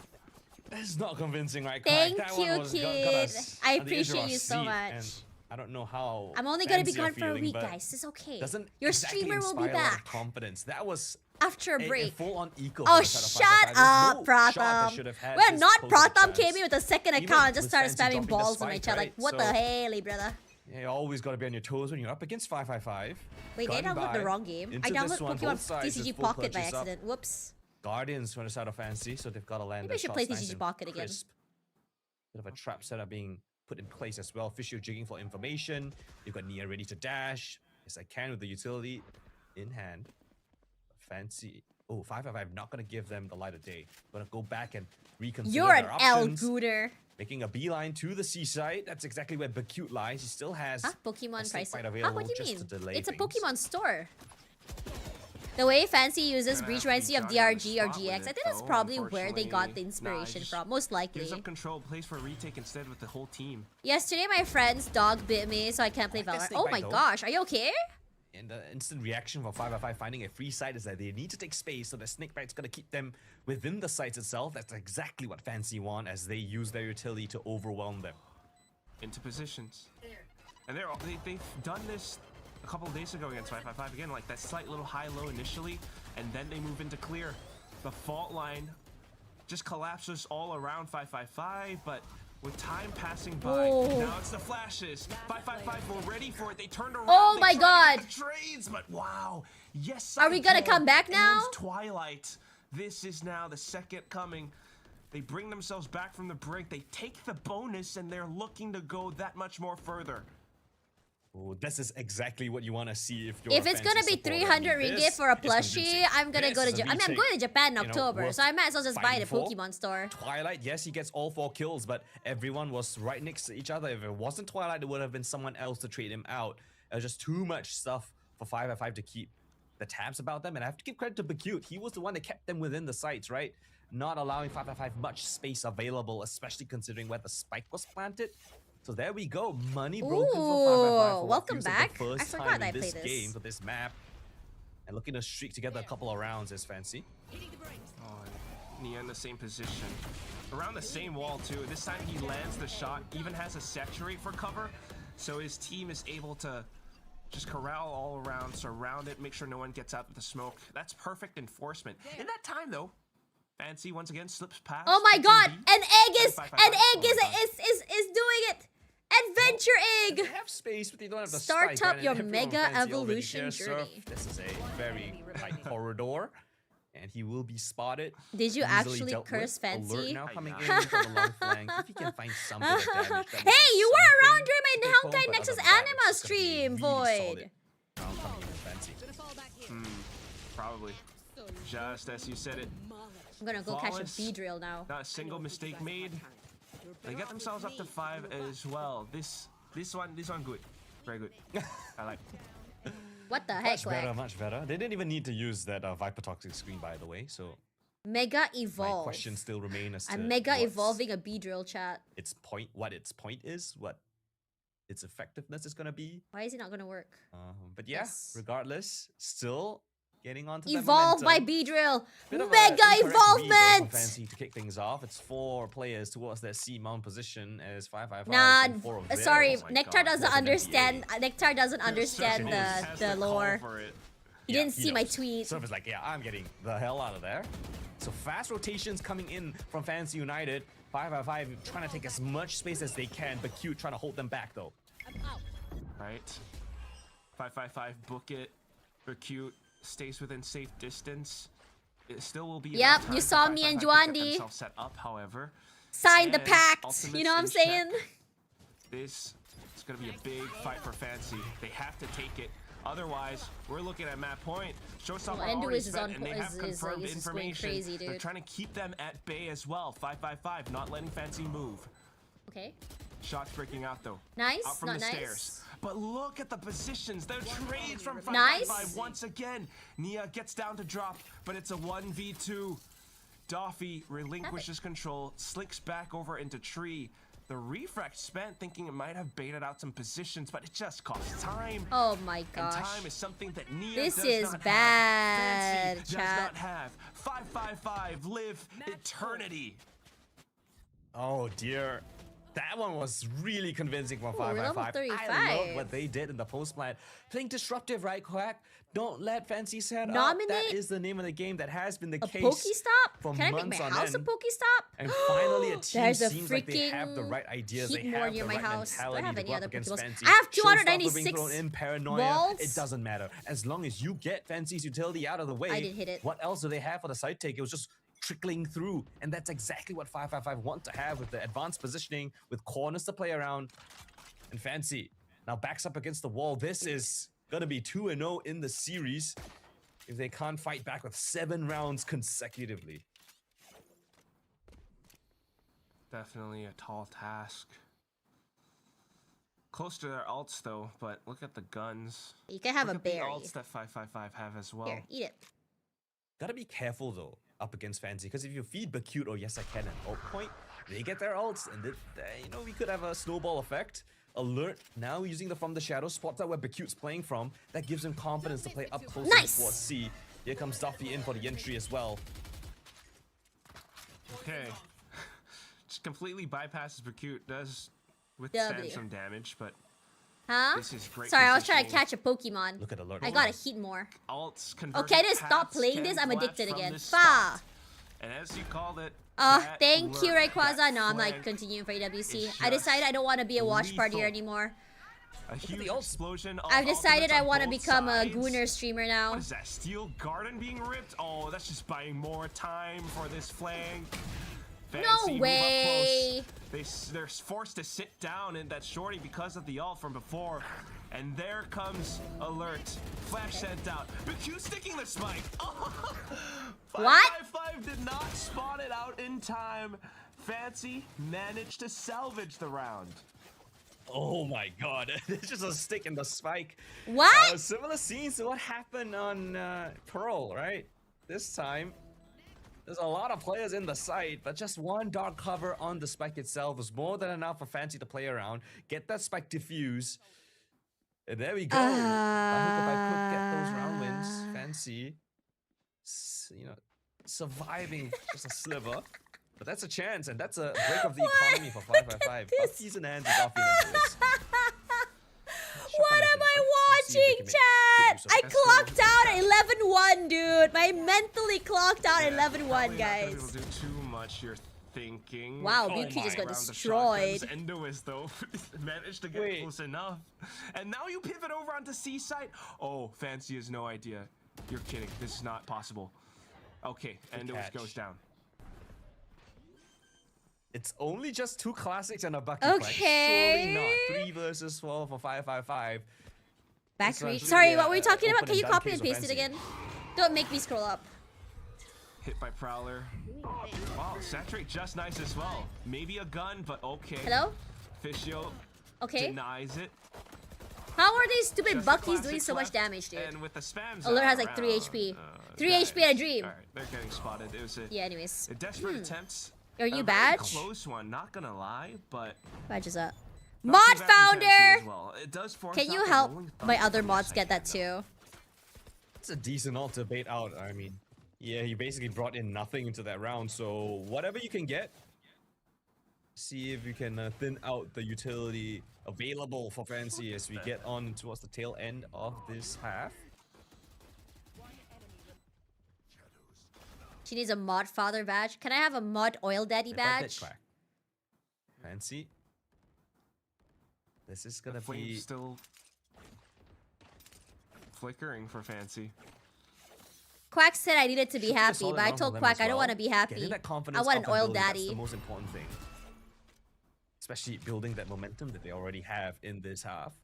That's not convincing, right? Thank That you, one was, got kid. us I on the edge of appreciate our you so seat, much. and I don't know how. I'm only gonna be Fancy are gone for a feeling, week, but guys. It's okay. Doesn't Your exactly streamer will be inspire a lot of back confidence. That was after a break. full-on eco. Oh, for the side of shut 555. There's up, no shot that Pratham. should have had Well, this not close of a Pratham chance. came in with a second Even account and just with started Fancy spamming dropping the balls in my spike, chat. Like, right? what the So- hell, brother? Yeah, you always got to be on your toes when you're up against 555. Wait, did I Gotten download the by wrong game? I into downloaded this one, Pokemon both sides TCG is full Pocket by purchase up. accident. Whoops. Guardians went out of Fancy, so they've got to land Maybe I their should shots play nice TCG and Pocket again. crisp. Bit of a trap setup being put in place as well. Fishio jigging for information. You've got Nia ready to dash. Yes, I can with the utility in hand. Fancy. Oh, 555 not going to give them the light of day. Going to go back and reconsider You're an their L options. Gooder. Making a beeline to the seaside. That's exactly where Bacute lies. He still has Huh? a Pokemon stick price. fight Huh? available What do you just mean? to delay It's a things. Pokemon store. The way Fancy uses Gonna Breach have to reminds be me of Johnny on the DRG or spot with GX. I it, think that's though, probably where they got the unfortunately. inspiration Nah, he from. Most likely. Gives up control, plays for retake instead with the whole team. Yesterday, my friend's dog bit me, so I can't play Like that Valorant. snake Oh bite, my though. gosh, are you okay? And the instant reaction from 555 finding a free site is that they need to take space, so the Snakebite's gonna keep them within the sites itself. That's exactly what Fancy want as they use their utility to overwhelm them. Into positions. And they've done this a couple of days ago against 555 again, like that slight little high-low initially, and then they move into clear. The fault line just collapses all around 555, but with time passing by, now it's the flashes. 555 were ready for it. They turned around. Oh my God! Trades, but wow, yes. Are we gonna come back now? And Twilight. This is now the second coming. They bring themselves back from the brink. They take the bonus, and they're looking to go that much more further. Oh, this is exactly what you want to see if you're If it's gonna be 300 ringgit for a plushie, I'm gonna go to Japan. I mean, I'm going to Japan in October, so I might as well just buy the Pokemon store. Twilight, yes, he gets all 4 kills, but everyone was right next to each other. If it wasn't Twilight, it would have been someone else to trade him out. It was just too much stuff for 555 to keep the tabs about them, and I have to give credit to Bakute. He was the one that kept them within the sites, right? Not allowing 555 much space available, especially considering where the spike was planted. So there we go, money broken for 555. Welcome back. The first I forgot time I in this played game this. for this map, and looking to streak together a couple of rounds is Fancy. Oh, Nia in the same position. Around the same wall too. This time he lands the shot, even has a saturate for cover. So his team is able to just corral all around, surround it, make sure no one gets out of the smoke. That's perfect enforcement. In that time though, Fancy once again slips past. Oh my God! An egg is doing it. Adventure egg. They have space, but they don't have the Start spike, up right? your And everyone mega Fancy already evolution shares surf. journey. This is a very tight corridor, and he will be spotted. Did you easily actually dealt curse with. Alert Fancy? now coming in from the long flank. If he can find something of damage, that would Hey, be you were something around during my to take home, Honkai but Nexus other than that, Anima it's gonna be stream, really Void. solid round coming in with Fancy. Probably. Just as you said it. I'm gonna go catch Flawless. a B-drill now. Not a single mistake made. They get themselves up to 5 as well. This one good. Very good. I like. What the heck, Much better. They didn't even need to use that Viper Toxic screen, by the way, so Mega my Evolve. questions still remain as to I'm mega what's evolving a B-drill chat. what its point is, what its effectiveness is gonna be. Why is it not gonna work? But yeah, Yes. regardless, still getting onto that Evolve momentum. by B-drill. Bit of a Mega incorrect read though from evolvement. Fancy to kick things off. It's 4 players towards their C mount position as 555. Nah, and 4 of theirs. sorry, Oh my Nectar God. doesn't Wasn't understand. Nectar doesn't understand Has the call lore. for it. He Yeah, didn't see my tweet. Surf is like, yeah, I'm getting the hell out of there. So fast rotations coming in from Fancy United. 555 trying to take as much space as they can, but Cute trying to hold them back though. Right. 555 book it. Cute stays within safe distance. It still will be. Yep, enough time you for saw me 555 and to get Juandi. themselves set up, however. Sign the And pact. ultimates You know what I'm in check. saying? This is going to be a big fight for Fancy. They have to take it. Otherwise, we're looking at map point. Showstopper Well, Endu already is spent, on and they point- have is confirmed just going information. crazy, They're dude. trying to keep them at bay as well. 555 not letting Fancy move. Okay. Shots breaking out though. Nice, Out from not the nice. stairs. But look at the positions. They're trades from 555 Nice. once again. Nia gets down to drop, but it's a 1v2. Doffy relinquishes control, slinks back over into tree. The refract spent thinking it might have baited out some positions, but it just costs time. Oh my And gosh. time is something that Nia This does is not bad, have. Fancy chat. does not have. 555 live eternity. Oh dear. That one was really convincing from we're level 555. I love 35. what they did in the post plant. Playing disruptive, right, Quack? Don't let Fancy set up. Nominate That is the name of the game. That has been the A case Pokestop? for Can I make months my on house a end. Pokestop? And finally, a team There's a seems like they have the freaking right ideas. They heat more have near the my right house. Do I mentality have to any go up other against Pokeballs? Fancy. I have Showstopper being 296 thrown in, paranoia. balls. It doesn't matter. As long as you get Fancy's utility out of the way. I didn't hit it. What else do they have for the side take? It was just trickling through. And that's exactly what 555 want to have with the advanced positioning, with corners to play around. And Fancy now backs up against the wall. This is gonna be 2-0 in the series if they can't fight back with 7 rounds consecutively. Definitely a tall task. Close to their ults though, but look at the guns. You can have Look a at the berry. ults that 555 have as well. Here, eat it. Gotta be careful though up against Fancy, because if you feed Bakute or Yes I Can an ult point, they get their ults, and we could have a snowball effect. Alert now using the From the Shadows, spots out where Bacute's playing from. That gives him confidence to play up close towards C. Here comes Duffy in for the entry as well. Okay. Just completely bypasses Bacute. Does withstand some damage, but this is great. Sorry, I was trying to catch a Pokemon. Look at Alert. I gotta heat more. Alts Okay, I just stop playing this. I'm addicted again. And as you called it, thank you, Rayquaza. No, I'm like continuing for AWC. I decided I don't want to be a watch party anymore. A huge explosion. I've decided I want to become a Gooner streamer now. What is that? Steel Garden being ripped? Oh, that's just buying more time for this flank. No way. They're forced to sit down in that shorty because of the ult from before. And there comes Alert. Flash sent out. Bacute sticking the spike. Oh. What? 555 did not spawn it out in time. Fancy managed to salvage the round. Oh my god, it's just a stick in the spike. What? Similar scenes to what happened on Pearl, right? This time, there's a lot of players in the site, but just one dark cover on the spike itself was more than enough for Fancy to play around, get that spike diffuse. And there we go. I hope if I could get those round wins, Fancy, you know, surviving just a sliver. But that's a chance, and that's a break of the economy for 555. Bucky's and Ands is off into this. What am I watching, chat? I clocked out at 11-1, dude. I mentally clocked out at 11-1, guys. People do too much, you're thinking. Wow, Buki just got destroyed. Endoist, though, managed to get close enough. And now you pivot over onto C-side. Oh, Fancy has no idea. You're kidding. This is not possible. Okay, Endoist goes down. It's only just 2 classics and a Bucky Okay. Surely not. 3 versus 4 for 555. Back reach. Sorry, what were you talking about? Can you copy and paste it again? Don't make me scroll up. Hit by Prowler. Wow, Saturate just nice as well. Maybe a gun, but okay. Hello? Fishio denies it. How are these stupid Buckies doing so much damage, dude? And with the spams Alert has like 3 HP. 3 HP and a dream. Alright, they're getting spotted. It was anyways. A desperate attempt. Are you badge? Close one, not gonna lie, but badge is up. Mod founder! Well. It does force Can you help my other mods get that too? It's a decent ult to bait out. I mean, yeah, he basically brought in nothing into that round, so whatever you can get, see if you can thin out the utility available for Fancy as we get on towards the tail end of this half. She needs a mod father badge. Can I have a mod oil daddy badge? Fancy. This is gonna be still flickering for Fancy. Quack said I needed to be happy, but I told Quack I don't want to be happy. I want an oil daddy. That's the most important thing. Especially building that momentum that they already have in this half.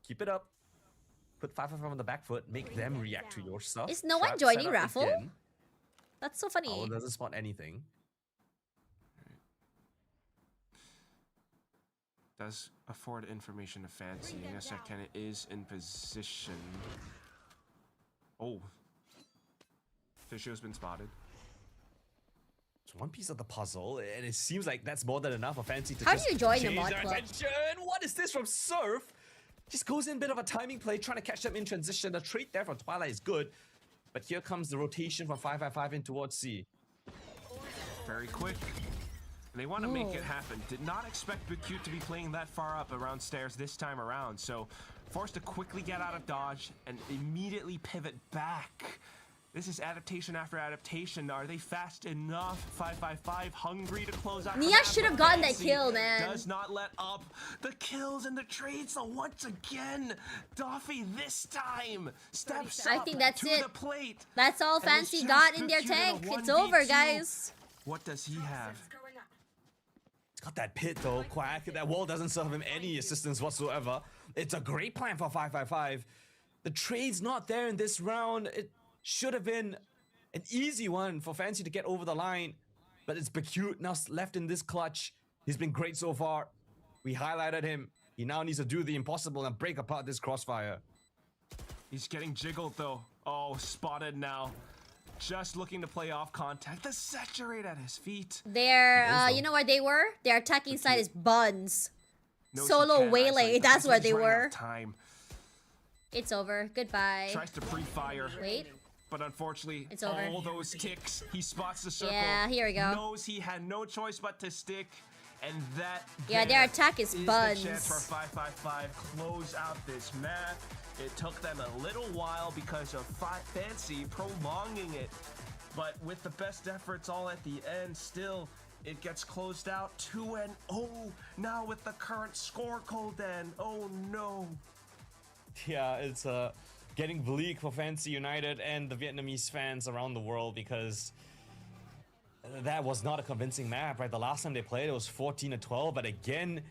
Keep it up. Put 555 on the back foot. Make them react to your stuff. Is no one joining Raffle? Again. That's so funny. Oh, doesn't spot anything. Does afford information to Fancy. Yes, second it is in position. Oh. Fishio's been spotted. It's one piece of the puzzle, and it seems like that's more than enough for Fancy to How do you join the mod club? What is this from Surf? Just goes in a bit of a timing play, trying to catch them in transition. The trade there from Twilight is good. But here comes the rotation from 555 in towards C. Very quick. They want to make it happen. Did not expect Bacute to be playing that far up around stairs this time around. So forced to quickly get out of dodge and immediately pivot back. This is adaptation after adaptation. Are they fast enough? 555 hungry to close out. Nia should have gotten that kill, man. Does not let up. The kills and the trades. So once again, Duffy this time steps up to the plate. That's all Fancy got in their tank. It's over, guys. What does he have? He's got that pit though, Quack. That wall doesn't serve him any assistance whatsoever. It's a great plan for 555. The trade's not there in this round. It should have been an easy one for Fancy to get over the line, but it's Bacute now left in this clutch. He's been great so far. We highlighted him. He now needs to do the impossible and break apart this crossfire. He's getting jiggled though. Oh, spotted now. Just looking to play off contact. The saturate at his feet. They're, you know where they were? Their attacking side is Buns. Solo Waylay, that's where they were. Time. It's over. Goodbye. Tries to pre-fire. Wait. But unfortunately, it's over. All those ticks, he spots the circle. Yeah, here we go. Knows he had no choice but to stick. And that their attack is buns. The chance for 555 close out this map. It took them a little while because of Fancy prolonging it. But with the best efforts all at the end, still, it gets closed out 2-0. Now with the current score, Kolden. Oh no. Yeah, it's getting bleak for Fancy United and the Vietnamese fans around the world because that was not a convincing map, right? The last time they played, it was 14-12, but again,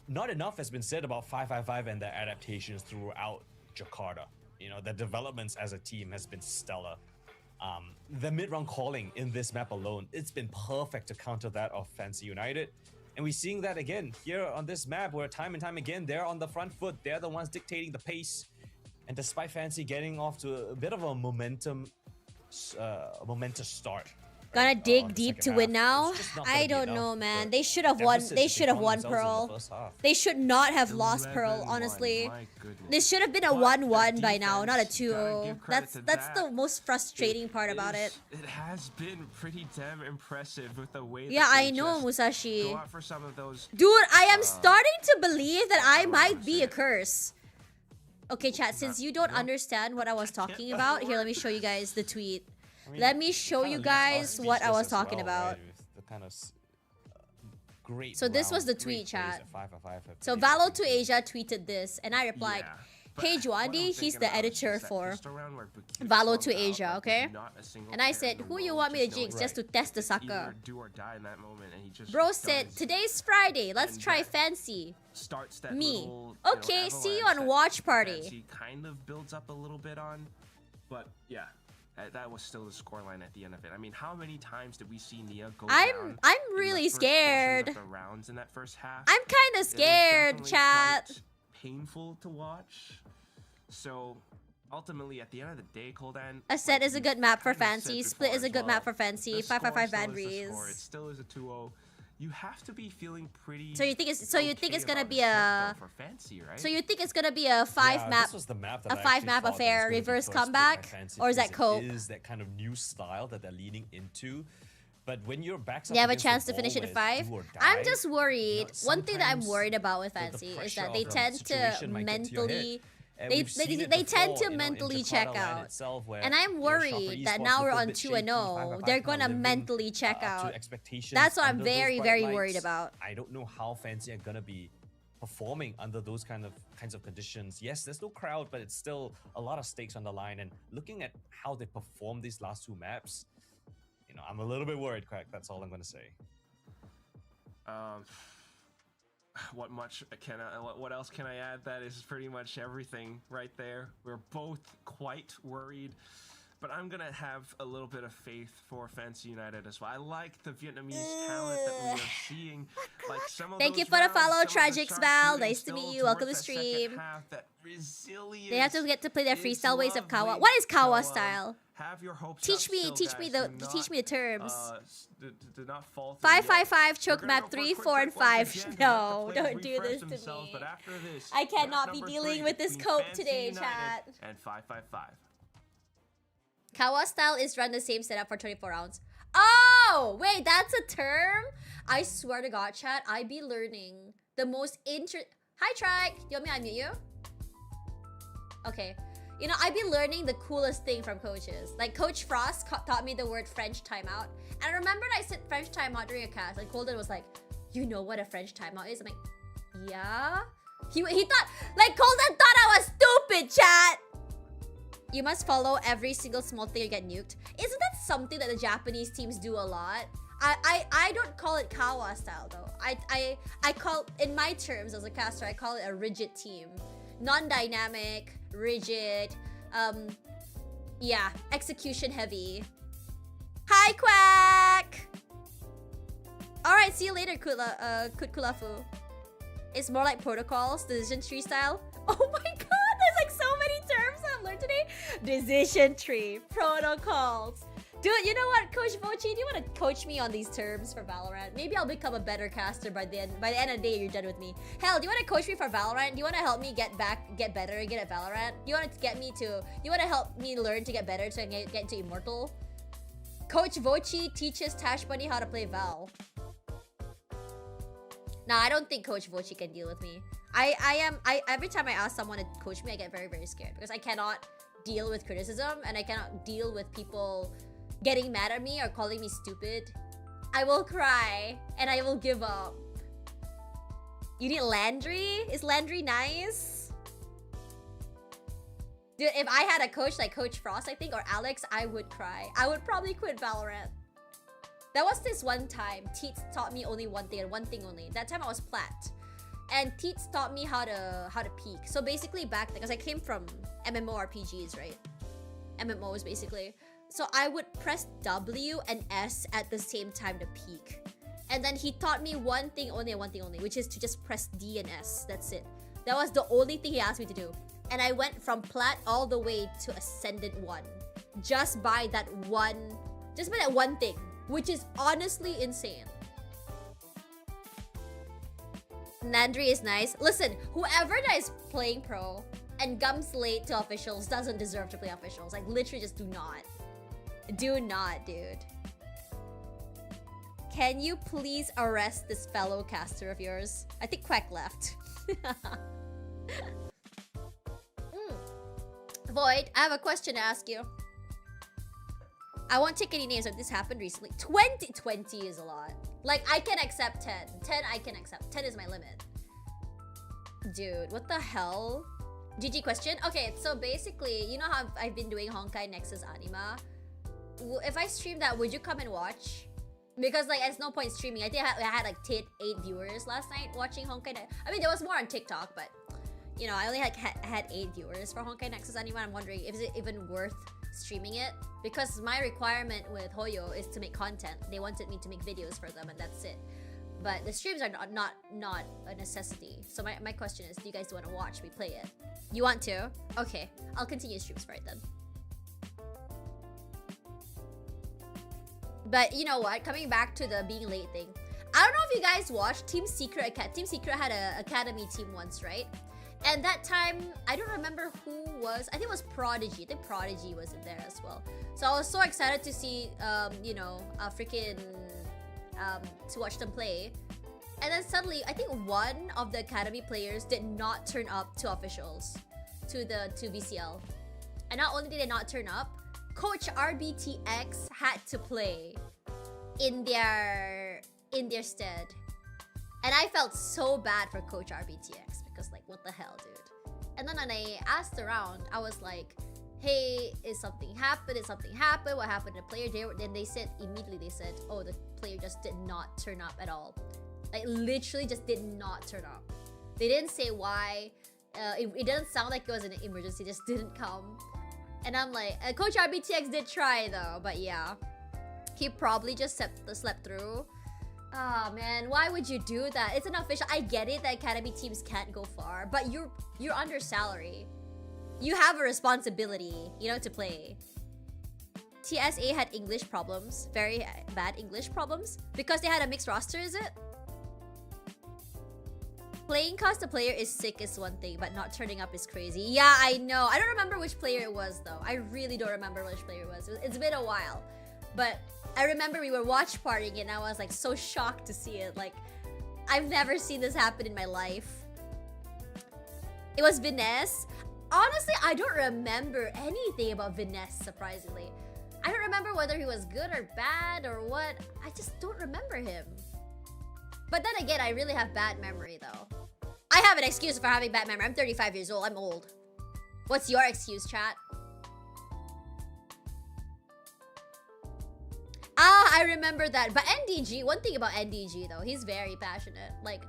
not enough has been said about 555 and their adaptations throughout Jakarta. You know, their developments as a team has been stellar. The mid-round calling in this map alone, it's been perfect to counter that of Fancy United. And we're seeing that again here on this map where time and time again, they're on the front foot. They're the ones dictating the pace. And despite Fancy getting off to a bit of a momentous start. Gonna dig deep to win now. I don't know, man. They should have won. They should have won Pearl. They should not have lost Pearl. Honestly, this should have been a 1-1 by now, not a 2-0. That's the most frustrating part about it. It has been pretty damn impressive with the way. Yeah, I know, Musashi. Go out for some of those. Dude, I am starting to believe that I might be a curse. Okay, chat. Since you don't understand what I was talking about, here, let me show you guys the tweet. Let me show you guys what I was talking about. So this was the tweet, chat. So Valo2Asia tweeted this, and I replied, "Hey Juandi, he's the editor for Valo2Asia, okay?" And I said, "Who you want me to jinx just to test the sucker?" Bro said, "Today's Friday, let's try Fancy." Me. Okay, see you on Watchparty. Kind of builds up a little bit on, but yeah. That was still the scoreline at the end of it. I mean, how many times did we see Nia go down? I'm really scared. Of the rounds in that first half? I'm kind of scared, chat. Painful to watch. So ultimately, at the end of the day, Kolden. Ascent is a good map for Fancy. Split is a good map for Fancy. 555 Van It still is a 2-0. You have to be feeling pretty. So you think it's gonna be a Fancy, right? So you think it's gonna be a five map affair, reverse comeback, or is that cope? Is that kind of new style that they're leaning into? But when you're back, they have a chance to finish it at 5. I'm just worried. One thing that I'm worried about with Fancy is that they tend to mentally. They tend to mentally check out, and I'm worried that now we're on 2-0. They're gonna mentally check out. That's what I'm very worried about. I don't know how Fancy are gonna be performing under those kinds of conditions. Yes, there's no crowd, but it's still a lot of stakes on the line. And looking at how they performed these last 2 maps, you know, I'm a little bit worried, Crack. That's all I'm gonna say. What else can I add? That is pretty much everything right there. We're both quite worried, but I'm gonna have a little bit of faith for Fancy United as well. I like the Vietnamese talent that we are seeing. Like some of Thank you for the follow, Tragix Val. Nice to meet you. Welcome to the stream. They have to get to play their freestyle ways of Kawa. What is Kawa style? Have your hopes teach me the terms. 555 555 choke map 3, 4, and 5. No, don't do this to me. I cannot be dealing with this cope today, chat. And 555. Kawa style is run the same setup for 24 rounds. Oh, wait, that's a term? I swear to God, chat, I be learning the most Hi, Trike. You want me to unmute you? Okay. You know, I've been learning the coolest thing from coaches. Like, Coach Frost taught me the word French timeout. And I remember I said French timeout during a cast, and Colden was like, "You know what a French timeout is?" I'm like, "Yeah." He thought, like, Colden thought I was stupid, chat! You must follow every single small thing you get nuked. Isn't that something that the Japanese teams do a lot? I don't call it Kawa style, though. I call, in my terms as a caster, I call it a rigid team. Non-dynamic, rigid, yeah, execution heavy. Hi, Quack! Alright, see you later, Kutkulafu. It's more like protocols, decision tree style. Oh my god, there's like so many terms I've learned today. Decision tree, protocols, Dude, you know what, Coach Vochi? Do you want to coach me on these terms for Valorant? Maybe I'll become a better caster by the end of the day. You're done with me. Hell, do you want to coach me for Valorant? Do you want to help me get better again at Valorant? Do you want to help me learn to get better so I can get into Immortal? Coach Vochi teaches Tash Bunny how to play Val. Nah, I don't think Coach Vochi can deal with me. Every time I ask someone to coach me, I get very, very scared because I cannot deal with criticism and I cannot deal with people getting mad at me or calling me stupid. I will cry and I will give up. You need Landry? Is Landry nice? Dude, if I had a coach like Coach Frost, I think, or Alex, I would cry. I would probably quit Valorant. That was this one time. Teats taught me only one thing and one thing only. That time I was plat. And Teats taught me how to peek. So basically back then, because I came from MMORPGs, right? MMOs basically. So I would press W and S at the same time to peek. And then he taught me one thing only, which is to just press D and S. That's it. That was the only thing he asked me to do. And I went from plat all the way to Ascendant 1. Just by that one thing. Which is honestly insane. Nandri is nice. Listen, whoever that is playing pro and comes late to officials doesn't deserve to play officials. Like, literally just do not. Do not, dude. Can you please arrest this fellow caster of yours? I think Quack left. Void, I have a question to ask you. I won't take any names, but this happened recently. 20 is a lot. Like, I can accept 10. 10 I can accept. 10 is my limit. Dude, what the hell? GG question? Okay, so basically, you know how I've been doing Honkai Nexus Anima? If I stream that, would you come and watch? Because, like, there's no point streaming. I think I had like 8 viewers last night watching Honkai Nexus. I mean, there was more on TikTok, but, you know, I only had 8 viewers for Honkai Nexus Anima. I'm wondering, is it even worth streaming it? Because my requirement with Hoyo is to make content. They wanted me to make videos for them and that's it. But the streams are not a necessity. So my question is, do you guys want to watch me play it? You want to? Okay, I'll continue streams for it then. But you know what? Coming back to the being late thing. I don't know if you guys watched Team Secret. Team Secret had an academy team once, right? And that time, I don't remember who was. I think it was Prodigy. I think Prodigy was in there as well. So I was so excited to see, you know, to watch them play. And then suddenly, I think one of the academy players did not turn up to officials, to VCL. And not only did they not turn up, Coach RBTX had to play in their stead. And I felt so bad for Coach RBTX because, like, what the hell, dude? And then when I asked around, I was like, hey, is something happened? What happened to the player? Then they said, oh, the player just did not turn up at all. Like, literally just did not turn up. They didn't say why. It doesn't sound like it was an emergency, just didn't come. And I'm like, Coach RBTX did try though, but yeah. He probably just slept through. Ah, oh, man, why would you do that? It's an official. I get it that academy teams can't go far, but you're under salary. You have a responsibility, you know, to play. TSA had English problems, very bad English problems, because they had a mixed roster, is it? Playing cause the player is sick is one thing, but not turning up is crazy. Yeah, I know. I don't remember which player it was, though. I really don't remember which player it was. It's been a while. But I remember we were watch partying and I was like so shocked to see it. Like, I've never seen this happen in my life. It was Vinesse. Honestly, I don't remember anything about Vinesse, surprisingly. I don't remember whether he was good or bad or what. I just don't remember him. But then again, I really have bad memory though. I have an excuse for having bad memory. I'm 35 years old. I'm old. What's your excuse, chat? Ah, I remember that. But NDG, one thing about NDG though, he's very passionate. Like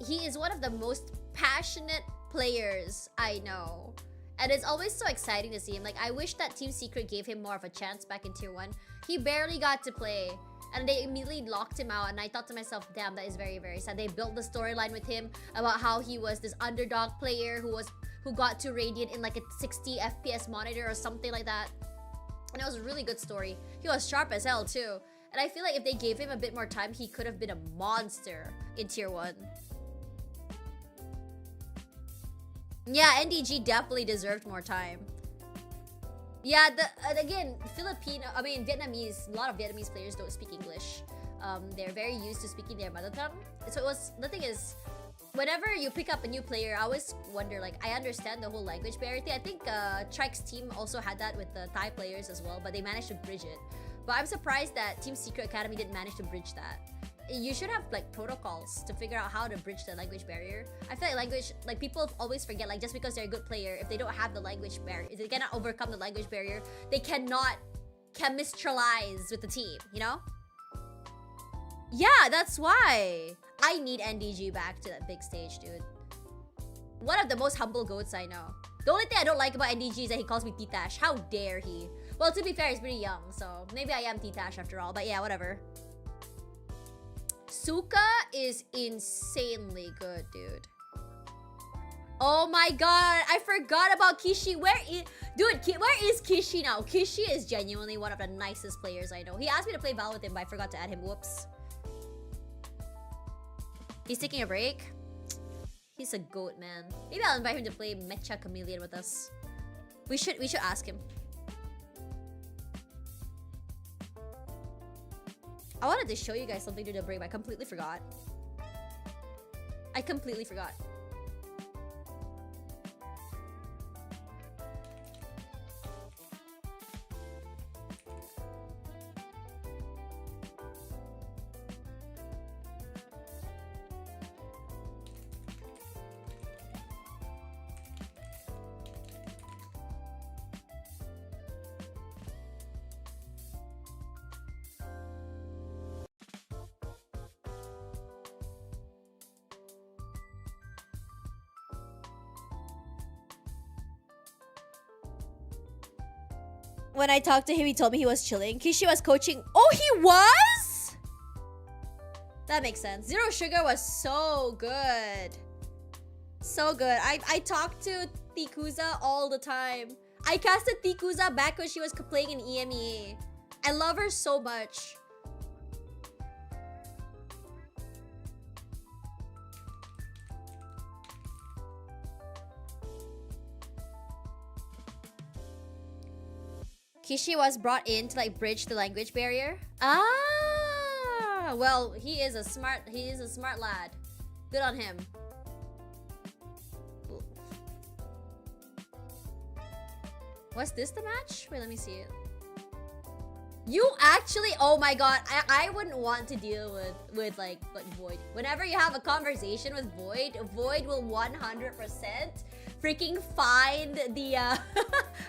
he is one of the most passionate players I know. And it's always so exciting to see him. Like, I wish that Team Secret gave him more of a chance back in Tier 1. He barely got to play. And they immediately locked him out. And I thought to myself, damn, that is very, very sad. They built the storyline with him about how he was this underdog player who got to Radiant in like a 60 FPS monitor or something like that. And it was a really good story. He was sharp as hell too. And I feel like if they gave him a bit more time, he could have been a monster in Tier 1. Yeah, NDG definitely deserved more time. Yeah, again, Vietnamese, a lot of Vietnamese players don't speak English. They're very used to speaking their mother tongue. So the thing is, whenever you pick up a new player, I always wonder, like, I understand the whole language barrier thing. I think Trike's team also had that with the Thai players as well, but they managed to bridge it. But I'm surprised that Team Secret Academy didn't manage to bridge that. You should have like protocols to figure out how to bridge the language barrier. I feel like people always forget, like, just because they're a good player, if they don't have the language barrier, if they cannot overcome the language barrier, they cannot chemistralize with the team, you know? Yeah, that's why I need NDG back to that big stage, dude. One of the most humble goats I know. The only thing I don't like about NDG is that he calls me Tash. How dare he? Well, to be fair, he's pretty young, so maybe I am Tash after all, but yeah, whatever. Suka is insanely good, dude. Oh my god, I forgot about Kishi. Where is Kishi now? Kishi is genuinely one of the nicest players I know. He asked me to play Val with him, but I forgot to add him. Whoops. He's taking a break. He's a goat, man. Maybe I'll invite him to play Mecha Chameleon with us. We should ask him. I wanted to show you guys something during the break, but I completely forgot. When I talked to him, he told me he was chilling. Kishi was coaching. Oh, he was? That makes sense. Zero Sugar was so good. So good. I talked to Tikuza all the time. I casted Tikuza back when she was playing in EMEA. I love her so much. Kishi was brought in to like bridge the language barrier. Ah, well, he is a smart lad. Good on him. Was this the match? Wait, let me see it. You actually, oh my god, I wouldn't want to deal with like Void. Whenever you have a conversation with Void will 100% freaking find the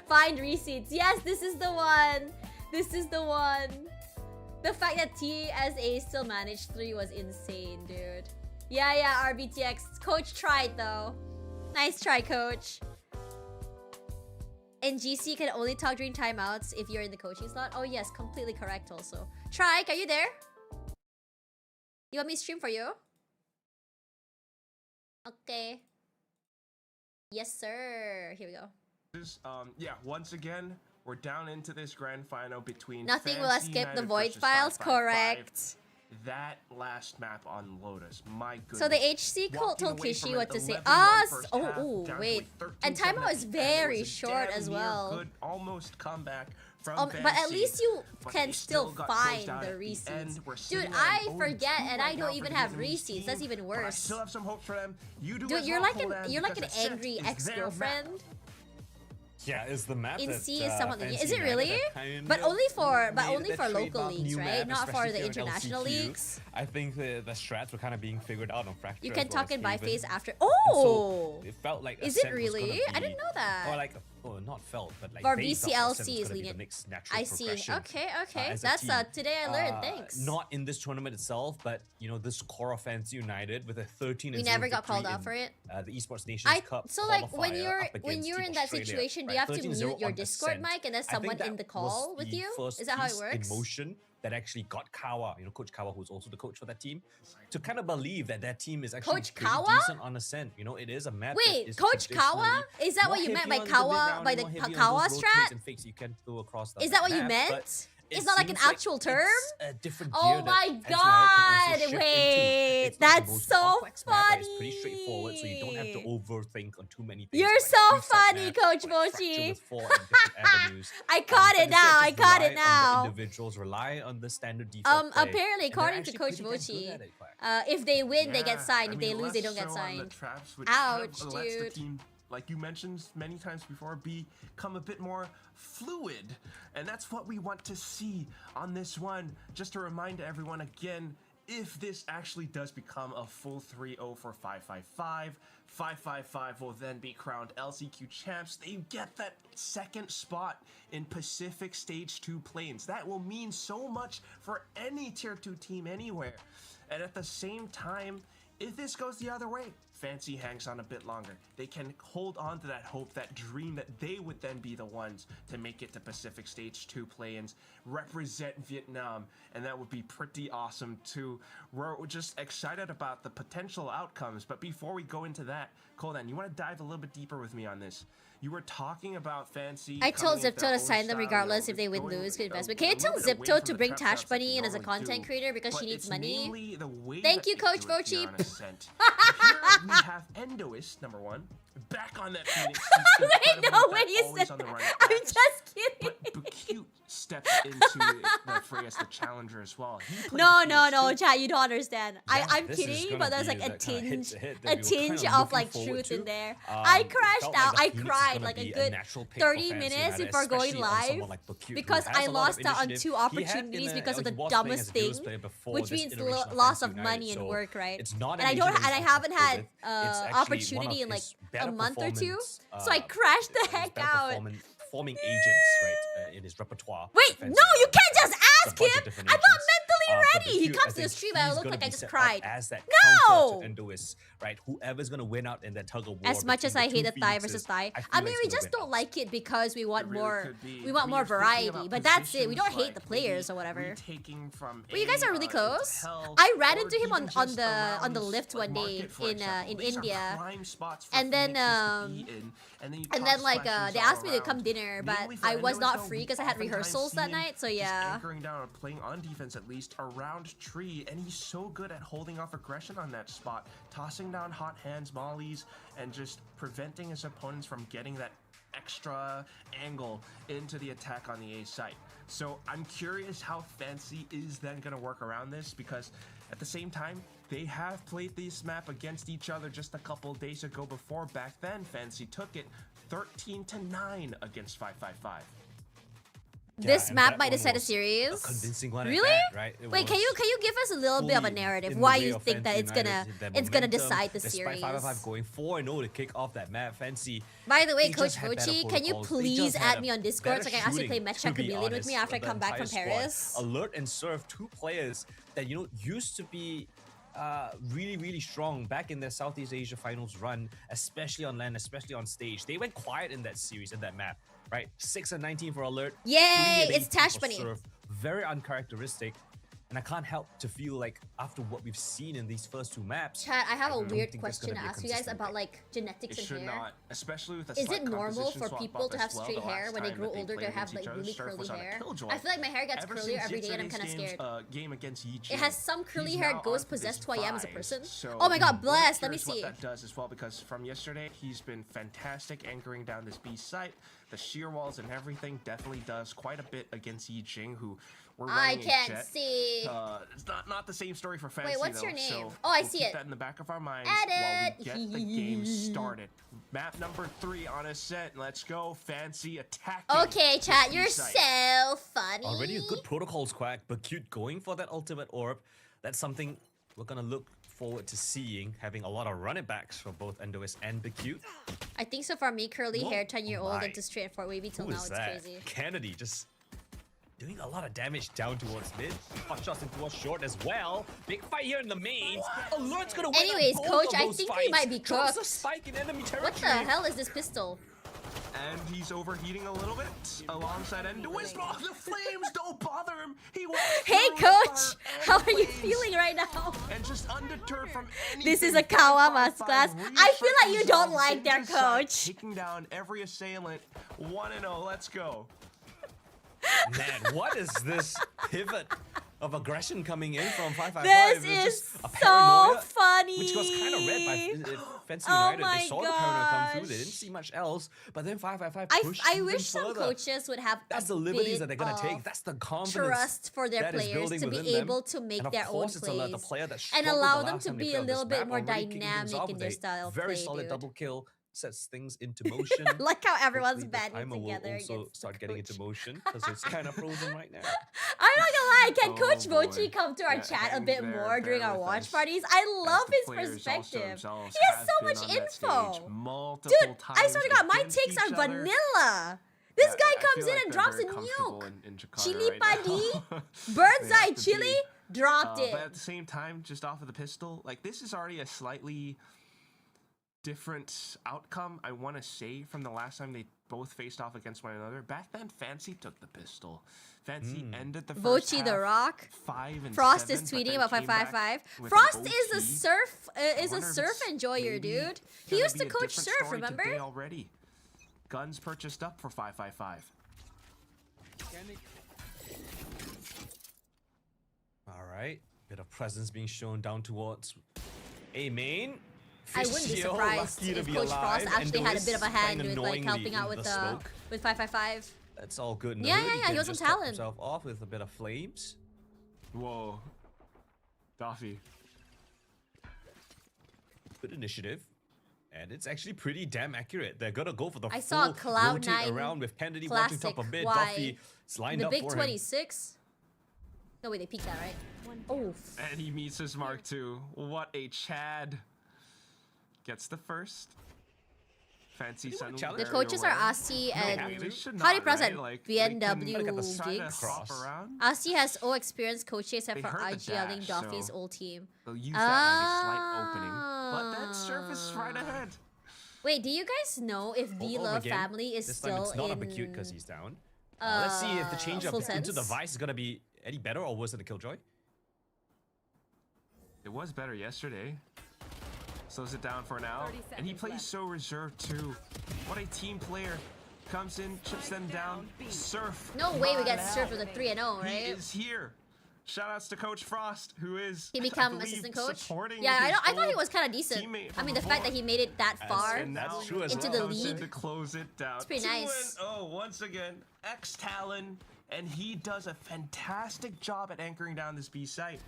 find receipts. Yes, this is the one. This is the one. The fact that TSA still managed 3 was insane, dude. Yeah, RBTX. Coach tried though. Nice try, coach. And GC can only talk during timeouts if you're in the coaching slot. Oh yes, completely correct also. Trike, are you there? You want me to stream for you? Okay. Yes, sir. Here we go. Yeah, once again, we're down into this grand final between Nothing will Fancy escape the United Void versus Files, 555. correct. That last map on Lotus, my goodness. So the HC told Kishi what to say. Wait. And timeout was very short as well. Good, almost comeback from but at least you can still find the receipts. Dude, I forget and I don't even have receipts. That's even worse. I still have some hopes for them. You do. Dude, you're like an angry ex-girlfriend. Yeah, is the map in that, C is somewhat lenient. Is it United really? But only for local leagues, right? Not for the international leagues. I think the strats were kind of being figured out on Fracture. You can talk in by face after. So it felt like is it really? I didn't know that. Or like, not felt, but like for VCL SEA is lenient. I see. Okay. That's today I learned. Thanks. Not in this tournament itself, but you know this core of Fancy United with a 13. We never got called out for it. The Esports Nations Cup. So like when you're in that situation, do you have to mute your Discord mic and there's someone in the call with you? Is that how it works? In motion that actually got Kawa, Coach Kawa, who's also the coach for that team, to kind of believe that their team is actually Coach pretty Kawa? decent on Ascent. It is a map. Wait, Coach Kawa? Is that what you meant by Kawa, by the Kawa strat? You can throw across is that what you map, meant? It's not like an actual term? It's a different oh gear my that god! Wait, that's so funny. It's pretty straightforward, so you don't have to overthink on too many things. You're so funny, Coach Mochi. I caught it now. I caught it now. Individuals rely on the standard default play, apparently, according to Coach Mochi, if they win, they get signed. If they lose, they don't get signed. Ouch, dude. Like you mentioned many times before, become a bit more fluid. And that's what we want to see on this one. Just to remind everyone again, if this actually does become a full 3-0 for 555, 555 will then be crowned LCQ champs. They get that second spot in Pacific Stage 2 Play-Ins. That will mean so much for any Tier 2 team anywhere. And at the same time, if this goes the other way, Fancy hangs on a bit longer. They can hold on to that hope, that dream that they would then be the ones to make it to Pacific Stage 2 Play-Ins, represent Vietnam, and that would be pretty awesome too. We're just excited about the potential outcomes, but before we go into that, Coldan, you want to dive a little bit deeper with me on this? You were talking about Fancy. I told Zipto to sign them regardless if they win, lose, good investment. Can you tell Zipto to bring Tash Bunny in as a content creator because she needs money? Thank you, Coach Mochi. Here we have Endoist, number one, back on that Phoenix. Wait, no, when you said that, I'm just kidding. But Bacute steps into the fray as the challenger as well. No, chat, you don't understand. I'm kidding, but there's like a tinge of like truth in there. I crashed out. I cried like a good 30 minutes before going live because I lost out on 2 opportunities because of the dumbest thing, which means loss of money and work, right? And I haven't had opportunity in like a month or 2, so I crashed the heck out. Performing agents, right, in his repertoire. Wait, no, you can't just ask him. I'm not mentally ready. He comes to the stream and I look like I just cried. As that no. To Endoist, right? Whoever's gonna win out in that tug of war. As much as I hate the Thai versus Thai, I mean, we just don't like it because we want more. We want more variety. But that's it. We don't hate the players or whatever. But you guys are really close. I ran into him on the lift one day in India, and then like they asked me to come dinner, but I was not free because I had rehearsals that night. So yeah. Anchoring down and playing on defense at least around tree, and he's so good at holding off aggression on that spot, tossing down hot hands, mollies, and just preventing his opponents from getting that extra angle into the attack on the A site. So I'm curious how Fancy is then going to work around this, because at the same time, they have played this map against each other just a couple days ago before. Back then, Fancy took it 13-9 against 555. This map might have set a series. A convincing one really? That, right? Wait, can you give us a little bit of a narrative why you think that it's gonna decide the series? 555 going 4-0 to kick off that map. Fancy. By the way, Coach Mochi, can you please add me on Discord so I can actually play Mecha Chameleon with me after I come back from Paris? Alert and Serve, 2 players that used to be really strong back in their Southeast Asia finals run, especially on LAN, especially on stage. They went quiet in that series, in that map, right? 6-19 for Alert. Yay! It's Tash Bunny. Very uncharacteristic. And I can't help to feel like after what we've seen in these first 2 maps. Chat, I have a weird question to ask you guys about like genetics and hair. Not, especially with is it normal for people to have straight hair when they grow older to have like really curly hair? I feel like my hair gets curlier every day and I'm kind of scared. Game against it has some curly haired ghost possessed who I am as a person. Oh my god, bless! Let me see. What that does as well, because from yesterday he's been fantastic anchoring down this B site. The shear walls and everything definitely does quite a bit against Yi Jing, who we're running I can't see. It's not the same story for Fancy. Wait, what's though, your name? So I see keep it. That in the back of our minds Edit. while we get the game started. Map number 3 on Ascent. Let's go, Fancy attacking. Okay, chat, you're so funny. Already a good protocols quack, but cute going for that ultimate orb. That's something we're gonna look forward to seeing, having a lot of run it backs for both Endoist and Bacute. I think so far me, curly hair, 10-year-old into straight for wavy till now, it's crazy. Kennedy just doing a lot of damage down towards mid. Hot shots in towards short as well. Big fight here in the mains. Alert's gonna win. Anyways, Coach, I think we might be cooked. A spike in enemy territory. What the hell is this pistol? And he's overheating a little bit alongside Enduist. Oh, the flames don't bother him. He went Hey, coach! How are you feeling right now? And just undeterred from anything. This is a Kawa masterclass. I feel like you don't like their coach. Taking down every assailant. 1-0. Let's go. Man, what is this pivot of aggression coming in from 555? This is so funny. Which was kind of read by Fancy Oh United. my They saw the paranoia come through. gosh. They didn't see much else. But then 555 pushed I even wish some further. coaches would have That's a the liberties bit that they're going to take. of That's the confidence trust for their that is players building to be within them. able to make And of their own course, it's the plays player that and struggled allow the them last to time they be played a on this little bit map, more already kicking things dynamic off in with their a style of very play, solid dude. double kill. Sets things into motion. Like how everyone's Hopefully the banding timer will together also against the start getting into coach. motion because it's kind of frozen right now. I'm not gonna lie, can Oh, Coach boy. Mochi come to our Yeah, chat a hang bit there, more during bear our with watch us. parties? I love As the his players also perspective. themselves He has have so been much on that info. stage multiple Dude, I swear to God, my times takes are against each other. vanilla. This Yeah, guy I comes feel in like and they're drops a very comfortable nuke. in Jakarta Chili right padi, now. bird's They eye have to chili, be. dropped it. But at the same time, just off of the pistol, like this is already a slightly different outcome, I want to say, from the last time they both faced off against one another. Back then, Fancy took the pistol. Fancy ended the first Vochi half the Rock. 5 and Frost 7, is but tweeting then about came back 555. with Frost an is a OT. surf I is a wonder if surf it's enjoyer, maybe dude. He gonna used be to a coach different surf, story remember? today already. Guns purchased up for 555. All right, bit of presence being shown down towards A main. I wouldn't be Physio, surprised lucky to if be Coach alive, Frost actually had a bit of a Enduist hand kinda with like knowingly helping out in with the smoke. with 555. That's all good. in the Yeah, hood. yeah, yeah, can he was on just top talent. himself off with a bit of flames. Whoa. Doffy. Good initiative. And it's actually pretty damn accurate. They're gonna go for the I saw full Cloud9 rotate around with Kennedy watching top a Classic. bit. Why? Duffy is lined The up big for him. 26. No, wait, they peaked that, right? Oh, And he meets his mark too. What a Chad. Gets the first. Fancy suddenly. challenge? the coaches are Asi and they should how do you not, pronounce right? that? Like, they can BNW look at the Try to gigs. hop Cross. around. Asi has all experience coaching except They for heard the IGLing dash, Duffy's so- old team. They'll use that as a slight opening. But that surface right ahead. Wait, do you guys know if V Love again. family is This still time it's not in a cute because he's down. Let's see if the change up full into the sense? Vice is gonna be any better or worse than the Killjoy. It was better yesterday. Slows it down for now. 30 And he seconds plays left. so reserved too. What a team player. Comes in, chips them down. Surf. No way we get Mal. served with a 3-0, He right? is here. Shoutouts to Coach Frost, who is He I become believe, assistant coach. supporting Yeah, his I thought he old was kind of decent. teammate I from mean, the fact before. that he made it that far. And now That's true as into well. the comes in league. to close it down. It's pretty nice. 2-0 once again. Talon, and he does a fantastic job at anchoring down this B site.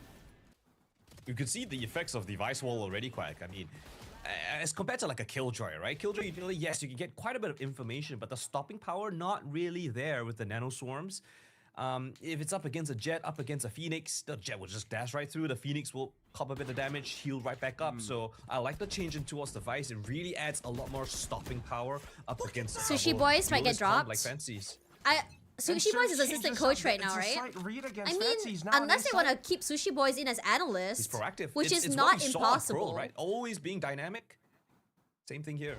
You can see the effects of the Vice Wall already, Quack. I mean, as compared to like a Killjoy, right? Killjoy, usually, yes, you can get quite a bit of information, but the stopping power, not really there with the Nano Swarms. If it's up against a Jet, up against a Phoenix, the Jet will just dash right through. The Phoenix will cop a bit of damage, heal right back up. So I like the change in towards the Vice. It really adds a lot more stopping power up against a Sushi couple Boys might get duelist comp dropped. Like Fancies. Sushi Boys is assistant coach right now, right? I mean, unless they want to keep Sushi Boys in as analysts, He's proactive. which It's is what not we saw at Pro, impossible. right? Always being dynamic. Same thing here.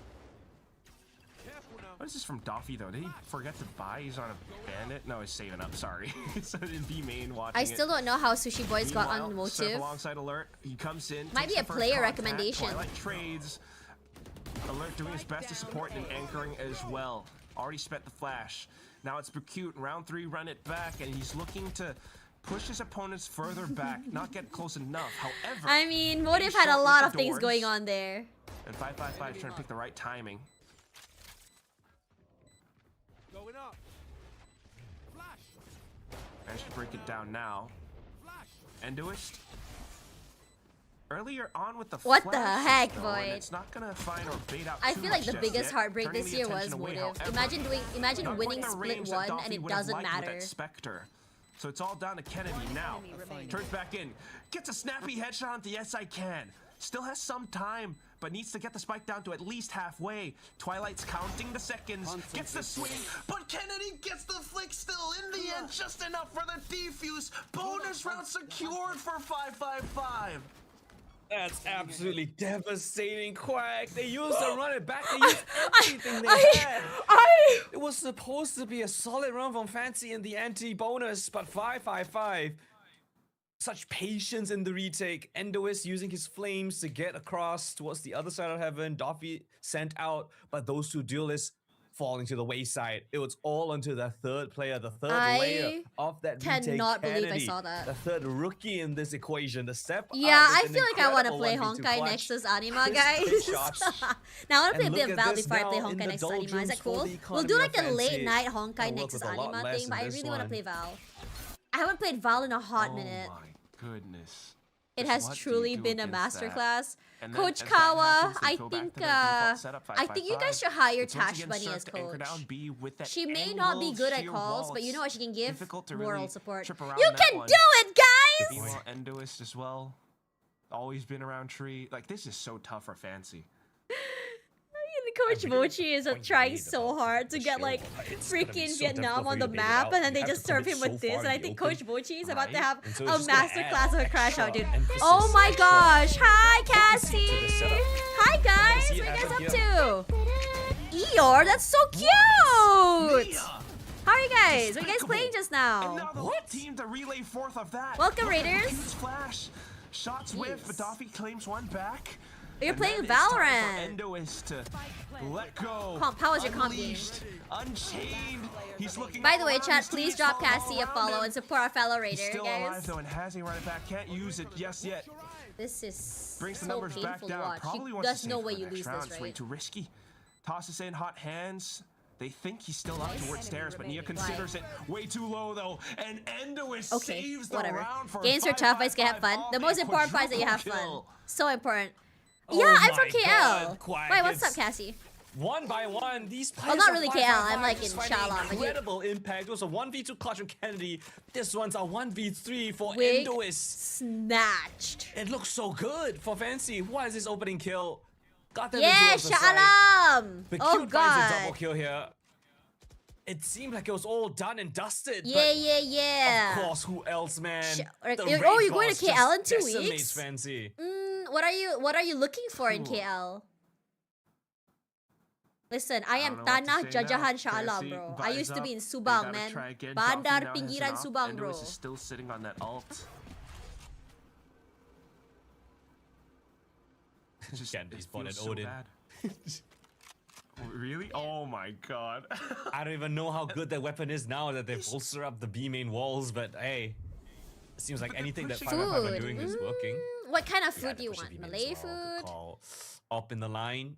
What is this from Doffy though? Did he forget to buy? He's on a bandit? No, he's saving up, sorry. He's in B main watching I still don't know how Sushi Boys got on Meanwhile, Surf motive. alongside Alert. He comes in. Might takes be a the first player contact. recommendation. Twilight trades. Alert doing his best to support and anchoring as well. Already spent the flash. Now it's Bacute. Round 3, run it back, and he's looking to push his opponents further back, not get close enough. However, I mean, Motive he's had a short with lot the of things doors, going on there. And 555 is trying to pick the right timing. Going up. Flash. Managed to break it down now. Flash. Enduist. Earlier on with the What the flashes, heck, though, and Void? it's not gonna find or bait out I too feel like much the just biggest yet, heartbreak turning this the year was attention away. Motive. However, Imagine not winning quite the split range that 1 and Doffy it would have doesn't liked with matter. that Spectre. So it's all down to Kennedy now. Turns back in. Gets a snappy headshot on the yes I can. Still has some time, but needs to get the spike down to at least halfway. Twilight's counting the seconds. Gets the swing, but Kennedy gets the flick still. In the end, just enough for the defuse. Bonus round secured for 555. That's absolutely devastating, Quack. They used to run it back. They used everything they had. It was supposed to be a solid run from Fancy in the anti-bonus, but 555. Such patience in the retake. Endois using his flames to get across towards the other side of heaven. Doffy sent out, but those two duelists falling to the wayside. It was all onto the third player, the third layer of that retake. Cannot believe I saw that. The third rookie in this equation. The step Yeah, up I with an feel like I want to play incredible 1v2 Honkai clutch. Nexus Anima, Crisp guys. shots. Now I want to play a And bit look of at Val this before I play now in Honkai the Nexus Anima. Is doldrums that for cool? the We'll do economy like of a late Fancy. night Gonna Honkai work Nexus with a lot Anima less thing, but I in this really want to one. play Val. I haven't played Val in a hot minute. Oh my goodness. It Just has what do truly you do been a against that? masterclass. And then Coach as that Kawa, happens, they I go back think to their default setup, I think you guys 555. should hire It's once Tash again Bunny Surf as to anchor coach. down B with that She may not be angled good at sheer calls, wall. but you know what? She can give Difficult to moral really support. trip around You that can one. do it, guys! Meanwhile, Endoist as well. Always been around tree. Like, this is so tough for Fancy. Coach really Mochi is point trying made so about hard to the get show. like It's gonna be freaking so Vietnam difficult on for the you to make it map, out. and then You they have just to serve commit him so with this, far and in I the think open. Coach Mochi is about to Right? have And so a it's just gonna masterclass of a add crash out, dude. extra emphasis, Oh my extra gosh! Hi, potency to the Cassie! setup. Hi, guys! see What it are you happen guys up to? Eeyore, that's so cute! Mia! How are you guys? What are you guys Despicable. playing just And now? now the whole team to relay fourth of that. Welcome, Look at the Raiders. huge flash. Shots whiff, but Doffy claims one back. You're And playing then it's time Valorant. for Endoist to let go. How was your comp game? Unleashed, Unchained. He's looking By the way, around, chat, his please teammates drop falling all Cassie a around follow him. and support our fellow He's Raider, still alive guys. though and hasn't run it back. Can't use it just yet. This is Brings the so numbers back painful to down. watch. Probably You wants to just save know for where the you next lose round. this, It's way right? too risky. Tosses in hot hands. They think he's still up towards stairs, but Nia Why? considers it way too low though. And Endoist Okay, saves the whatever. round for Games are tough, guys can have fun. 5-5-5 The off most a important part is that you have quadruple fun. kill. So important. Oh Yeah, I'm my from KL. God, Quack, Wait, what's up, it's Cassie? One by one, these players not are really 5-5-5, KL, I'm like just in finding Shala, but you- incredible impact. It was a 1v2 clutch from Kennedy. This one's a 1v3 for Wig Endoist. snatched. It looks so good for Fancy. What is this opening kill? Got them Yeah, into the side. Sha'alam! The Oh cute finds a double god. kill here. It seemed like it was all done and dusted. Yeah, but yeah, yeah. of course, who else, man? Like, The oh, Raid you're going to Boss KL in just 2 decimates weeks? Fancy. What are you looking for in Cool. KL? Listen, I am don't know what to Tanah say now. Jajahan Sha'alam, Fancy bro. I buys used to be up. in They Subang, gotta man. try again. Bandar Doffy now has Pinggiran an ult. Subang, bro. Endoist is still sitting on that ult. Just, Can't it despawn feels at so Odin. bad. Really? Oh my god. I don't even know how good that weapon is now that they've bolstered up the B main walls, but hey. It seems like But they're anything that pushing 555 are Food. doing is working. What kind of Yeah, food do they're you pushing want? B main Malay as well. Good food? call. Up in the line.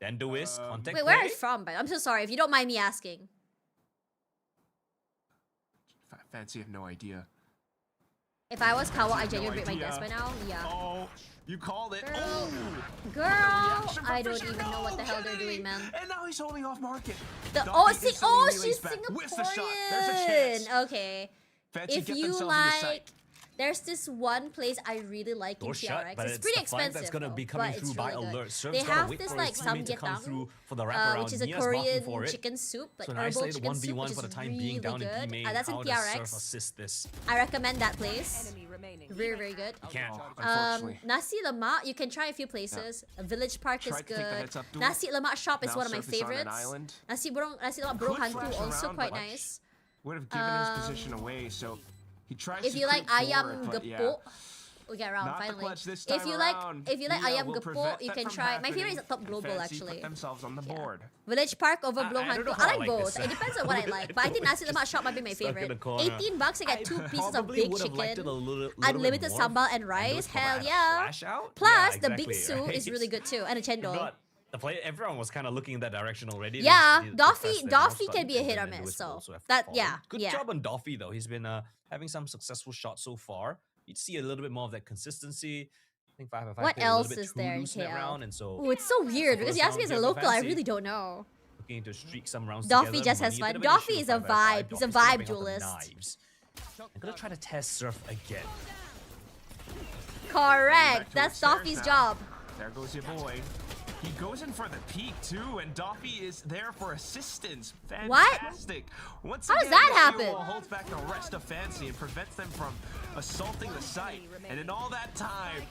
Endoist, contact Wait, where are play. you from? I'm so sorry if you don't mind me asking. Fancy, have no idea. If I was Kawa, I'd No genuinely break my desk by idea. now. Yeah. Oh, you called it. Girl. Oh! Girl, Reaction from I don't Fisher. even know what the No, hell they're Kennedy! doing, man. And now he's holding off market. Oh, see, instantly relays she's back. Whiffs the shot. There's a Singaporean. chance. Okay. Fancy If get you themselves into sight. like, there's this one place I really like in Door shut, TRX. but It's it's pretty the flank expensive, that's gonna though, be coming but through it's by really good. alert. Surf's They gotta have wait this for like his teammate to come samgyetang, through for the wraparound. which is a Nia's marking Korean for it. chicken soup, like So an herbal isolated chicken 1v1 soup, which for the is time really being down in B good. main. That's in How does Surf TRX. assist this? I recommend that place. Enemy remaining. Very, very good. Can't. Unfortunately. Nasi Lemak, you can try a few places. Village Park is Tried to take the good. heads up duel. Nasi Lemak shop is Now one of my Surf is on an favorites. island. Nasi Lemak Bro Could Hantu flash also around, quite but nice. Would have given his position away, so he tries If to you like creep ayam forward, but yeah. gepuk, we get around Not the finally. clutch this If time you around. like Nia ayam will gepuk, prevent you that can from try. My favorite is happening, Top and Global Fancy actually. Put themselves on the Yeah. board. Village Park over I Blow don't know Hantu. how I I like like both. this. It depends on what I like. But I think Nasi Lemak shop might be my Stuck in the favorite. corner. 18 bucks, I I get 2 pieces of probably big would have liked it chicken, a little unlimited bit more sambal and if rice. Endoist probably Hell had a yeah. flash out. Plus, Yeah, the exactly, bingsu is right? really good too, and a chendol. But the play, everyone was kind of looking in that direction already. They Yeah, just needed to press Doffy their mouse can button, be a and hit or then Endoist miss. So will also have to that follow. yeah, Good yeah. job on Doffy though. He's been having some successful shots so far. You'd see a little bit more of that consistency. I think 555 What played a little else bit is too there in loose in that KL? round, and so Oh, it's so weird because you first ask me as a round, local, I Fancy. really don't know. looking to streak some rounds Doffy together. just has Money, fun. bit of an Doffy issue is a for 555. vibe. He's a Doffy's vibe stepping out the duelist. knives. I'm gonna try to test Surf again. Correct. Back That's towards Doffy's stairs job. now. There goes your boy. He goes in for the peak too, and Doffy is there for assistance. What? Fantastic. Once How does again, that Doffy happen? holds back the rest of Fancy and prevents them from assaulting the site. And in all that time,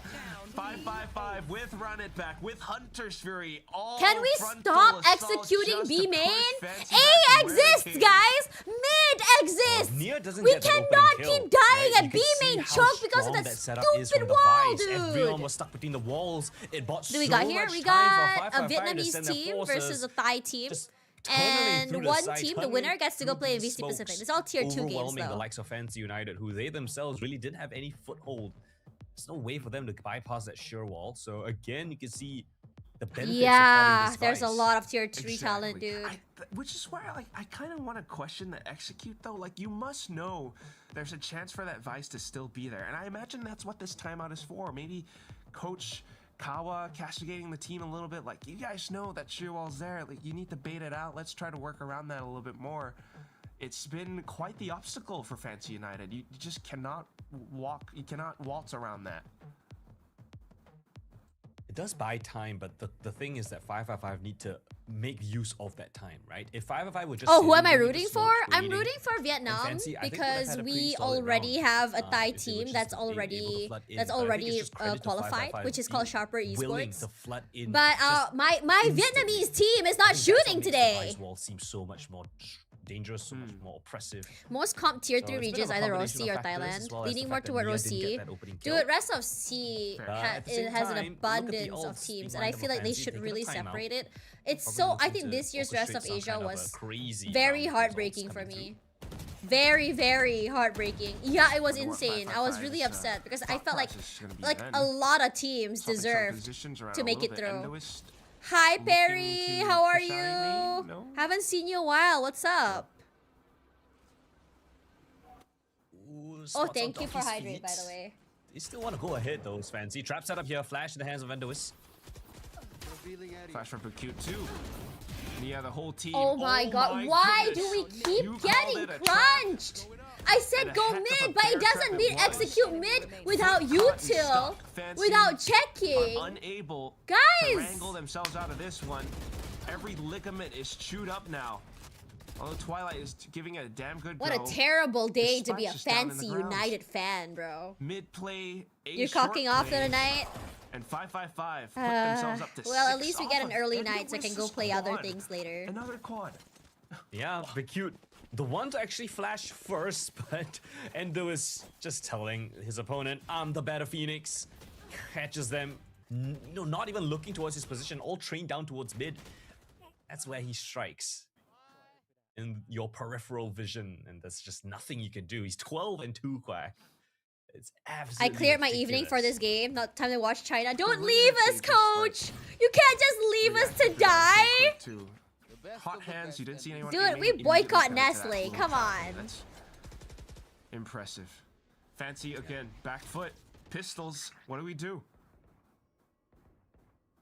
555 with Run It Back, with Hunter's Fury, all Can we frontal stop assault executing just B to main? push Fancy A back from where they exists, came. guys! Mid exists! Neo doesn't We get that cannot opening kill, keep dying right? at You B can see main how choke because of strong that setup is stupid from the wall, Vice. Everyone dude. was stuck between the walls. It bought Do we so got here? much We time got for a 555 to Vietnamese send their team forces versus a Thai team. just tunneling through And the one side, team, the tunneling winner, gets to go through play in these VCT Pacific. smokes, It's all tier 2 games overwhelming the though. likes of Fancy United, who they themselves really didn't have any foothold. There's no way for them to bypass that sheer wall. So again, you can see the benefits of Yeah, having this there's a Vice. lot of tier 3 talent, Exactly. dude. Which is why I kind of want to question the execute though. Like, you must know there's a chance for that Vice to still be there, and I imagine that's what this timeout is for. Maybe Coach Kawa castigating the team a little bit. Like, you guys know that sheer wall's there. Like, you need to bait it out. Let's try to work around that a little bit more. It's been quite the obstacle for Fancy United. You just cannot walk. You cannot waltz around that. It does buy time, but the thing is that 555 need to make use of that time, right? If 555 would just Oh, who am I sitting, rooting just for? smokes, I'm waiting, rooting for Vietnam Fancy, I think, would have because had a we pretty solid already round, have a Thai if they were team just that's being able to already flood in. that's But I think it's already just credit to qualified, 555 which is called being Sharper willing Esports. to flood in. But just my instantly. Vietnamese team is not I think that's what shooting makes the today. Vice wall seem so much more dangerous, so much more oppressive. Most comp tier So 3 it's a bit regions of a either combination OC or of factors, Thailand, as well as leaning the more fact that toward Nia didn't get OC. that opening kill. Dude, rest of C at the same it has an time, look at the abundance of odds teams, and behind I them feel of like they Fancy. should They got really a timeout. separate it. It's Probably so I looking think to this year's rest orchestrate of some Asia kind of a was crazy very round of results heartbreaking for coming me. through. Very, very heartbreaking. Yeah, it was Wonder what insane. I was 555 really is, upset because I thought felt like process is gonna be like then. a lot of teams Swapping some deserved positions around to a make little it bit. through. Endoist Hi looking Perry, to how are push you? out lane? No? Haven't seen you in a while. What's up? Ooh, Oh, spots on thank you for Donkey's hydrate, by feet. the way. They still want to go ahead, though, Fancy. Trap setup here, flash in the hands of Endois. Flash from Pursuit 2. And yeah, the whole team. Oh my god, why do goodness. we keep You called getting it a trap. crunched? I And said a go heck of a mid, but it bear trap doesn't it mean was. execute mid without Foot util, caught and stuck. Fancy without Are checking. unable Guys! to wrangle themselves out of this one. Every ligament is chewed up now. Although Twilight is giving it a damn good What go. a terrible day to be a Spike's just down in the Fancy ground. United fan, bro. Mid play, You're cocking off for the night? And 555 put themselves up to Well, at 6 least we get an off early of night so I can go Endois' play other quad. things later. Another quad. Yeah, the cute. The one to actually flash first, but Endo is just telling his opponent, I'm the better Phoenix. Catches them, no, not even looking towards his position, all trained down towards mid. That's where he strikes. In your peripheral vision, and there's just nothing you can do. He's 12 and 2, Quack. It's absolutely I cleared my evening for ridiculous. this game. Not time to watch China. Don't look leave at us, that, they just, like, coach! You can't just leave us to die! Too. Hot hands, you didn't see anyone Dude, aiming, we immediately boycott sent it to that Nestle, little come trap. on. That's impressive. Fancy again, back foot, pistols. What do we do?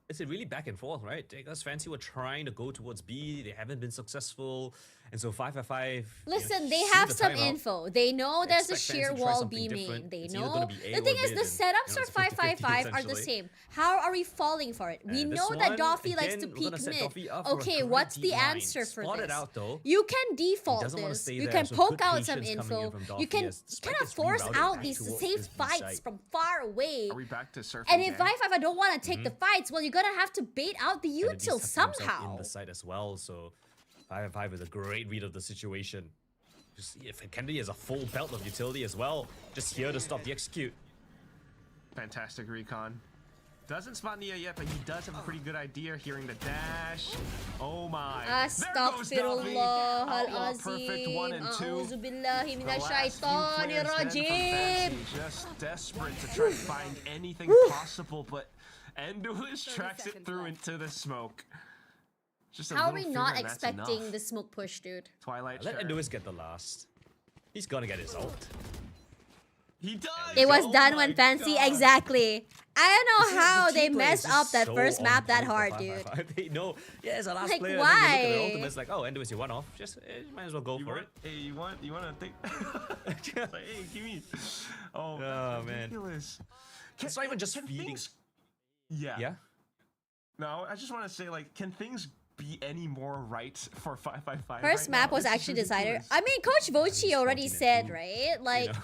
It's really back and forth, right? Because Fancy were trying to go towards B, they haven't been successful, and so 555. Listen, they have some info. They know there's a Expect sheer Fancy to try wall something B main. different. They It's either know. gonna be A The or thing is, mid, the and, setups you know, for it's 50-50 555 are the essentially. same. How are we falling for it? We And know this that one, Doffy likes to again, we're peek gonna set mid. Doffy up for a Okay, great what's deep the line. answer for Spot it this? out, though. You can default doesn't wanna this. stay You there, can so poke good out some patience coming in info. from You Doffy can as Spike kind of gets force rerouted out back these towards safe this B fights site. from far away. Are we back to surfing? And if gang? 555 don't want to take the fights, well, you're gonna have to bait out the Kennedy's util tucking himself somehow. in the site as well, so 555 is a great read of the situation. Just if Kennedy has a full belt of utility as well, just here to stop the execute. Fantastic recon. Doesn't spot Nia yet, but he does have a pretty good idea hearing the dash. Oh my. There goes Doffy. Outlaw perfect 1 and 2. A'udzu billahi The minash last few shaitanir players then from rajim. Fancy, just desperate to try to find anything possible, but Endulis tracks it through into the smoke. Just a How are little we not finger and that's expecting enough. the smoke push, dude? Twilight Let Sheriff. Enduis get the last. He's gonna get his ult. He does. It was Oh done my when Fancy, God. exactly. I don't know how The they key play is messed just up that so first on map that point for hard, dude. 555. They know, yeah, as a last Like, player, and then they look at their why? ultimates like, oh, Enduis, you one off. Just you might as well go You for want, it. hey, you want to think? Like, hey, give me. Oh, Oh, that's man. ridiculous. It's not even just can feeding. things- Yeah. Yeah. No, I just want to say, like, can things be any more right for 555? First map was actually decided. I mean, Coach Vochi already said, right? Like,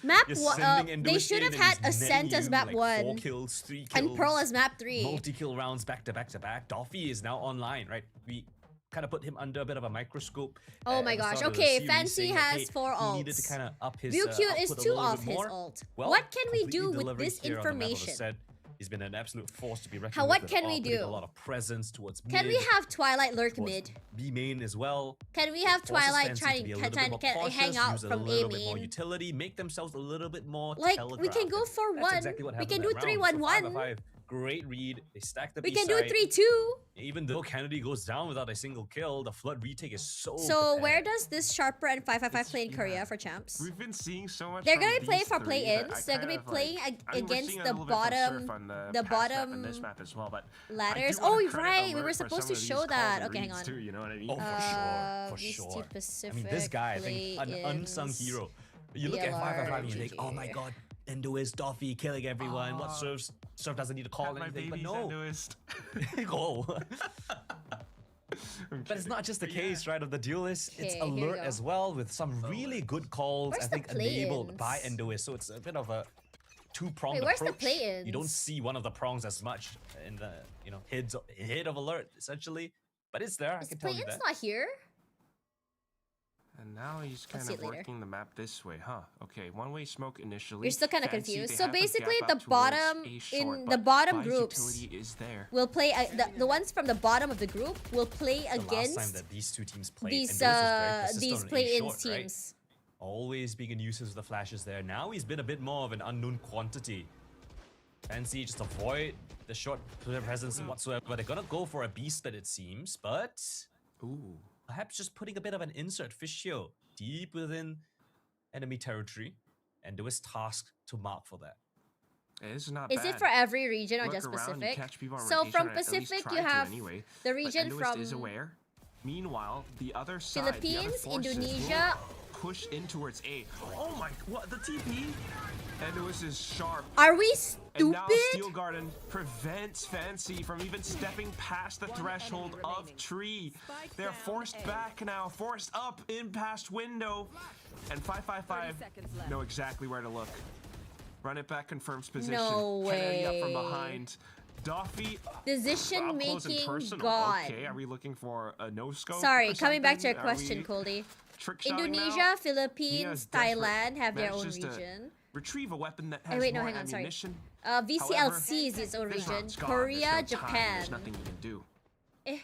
map they should have had Ascent as map 1 4 kills, 3 kills, and Pearl as map 3. Multi-kill rounds back to back to back. Doffy is now online, right? We kind of put him under a bit of a microscope. Oh my gosh. Okay, Fancy has 4 ults. He needed to kind of up his Cute is 2 off his ult. Well, what can we do with this information? He's been an absolute force to be reckoned with. What can we do? A lot of presence towards mid. Can we have Twilight lurk mid? B main as well. Can we have Twilight try to hang out from A main? More main? Utility, make themselves a little bit more like we can go for That's 1. Exactly what we can happened do that round. 3-1-1. Great read. They stack the We B can do side. 3-2. Even though Kennedy goes down without a single kill, the flood retake is so. So prepared. where does this Sharper and 555 play in Korea for champs? We've been seeing so much. They're gonna be playing for these play-ins. three They're gonna be playing against we're seeing a the little bit from bottom, Surf on the past map bottom and this map as well, but ladders. I do wanna Oh, credit right. We Alert were for supposed some to of show these that. calls Okay, and hang on. reads too, you know what I mean? Oh, for VCT sure. I Pacific mean, this guy, I think, an unsung Play-Ins. hero. You look at VLR, 555 and you think, oh my GG. god, Endoist, Doffy, killing everyone. What serves? Surf doesn't need to call Have my anything, but babies, no. Endoist. Go. But it's not just the case, right, of the duelist. It's Okay, here we alert go. as well with some really good calls, Where's I the think, enabled by play-ins? Endoist. So it's a bit of a two-pronged Wait, where's the approach. play-ins? You don't see one of the prongs as much in the, head of alert, essentially. But it's there, I Is can tell you play-ins that. not here? And now he's I'll kind see of it later. working the map this way, huh? Okay, one-way smoke initially. You're still kind of Fancy, confused. they So have the basically, gap the out towards bottom A short, in the but bottom Vi's groups utility is there. will play. The ones from the bottom of the group will play The last time against that these two teams played, these Endoist was very persistent these on A play-in short, right? teams. Always being in uses of the flashes there. Now he's been a bit more of an unknown quantity. Fancy just avoid the short presence whatsoever. They're gonna go for a B split, it seems, but Ooh. perhaps just putting a bit of an insert Fishio deep within enemy territory, and do his task to mark for that. This is not Is bad. it for every region or Look just around, you Pacific? catch people on So rotation, from or at least Pacific, try you to have anyway. the But region Endoist from is aware. Meanwhile, the other side, the other Philippines, forces Indonesia. will push in towards A. Oh my, what, the TP? Endoist is sharp. Are we And now stupid? Steel Garden prevents Fancy from even stepping past the threshold of Tree. They're forced back now, forced up in past window. And 555 know exactly where to look. Run it back, confirms position. No Kennedy up from way. behind. Doffy. Decision up close and making personal. god. Okay, are we looking for a no scope? Sorry, or coming back to your something? Are question, we Coldy. trick shotting Indonesia, now? Philippines, desperate. Thailand have their own Manages to region. Retrieve a weapon that has wait, no, more hang on, sorry. ammunition. VCL However, SEA is its own this region. round's gone. Korea, There's no time. Japan. There's nothing you can do. Eh.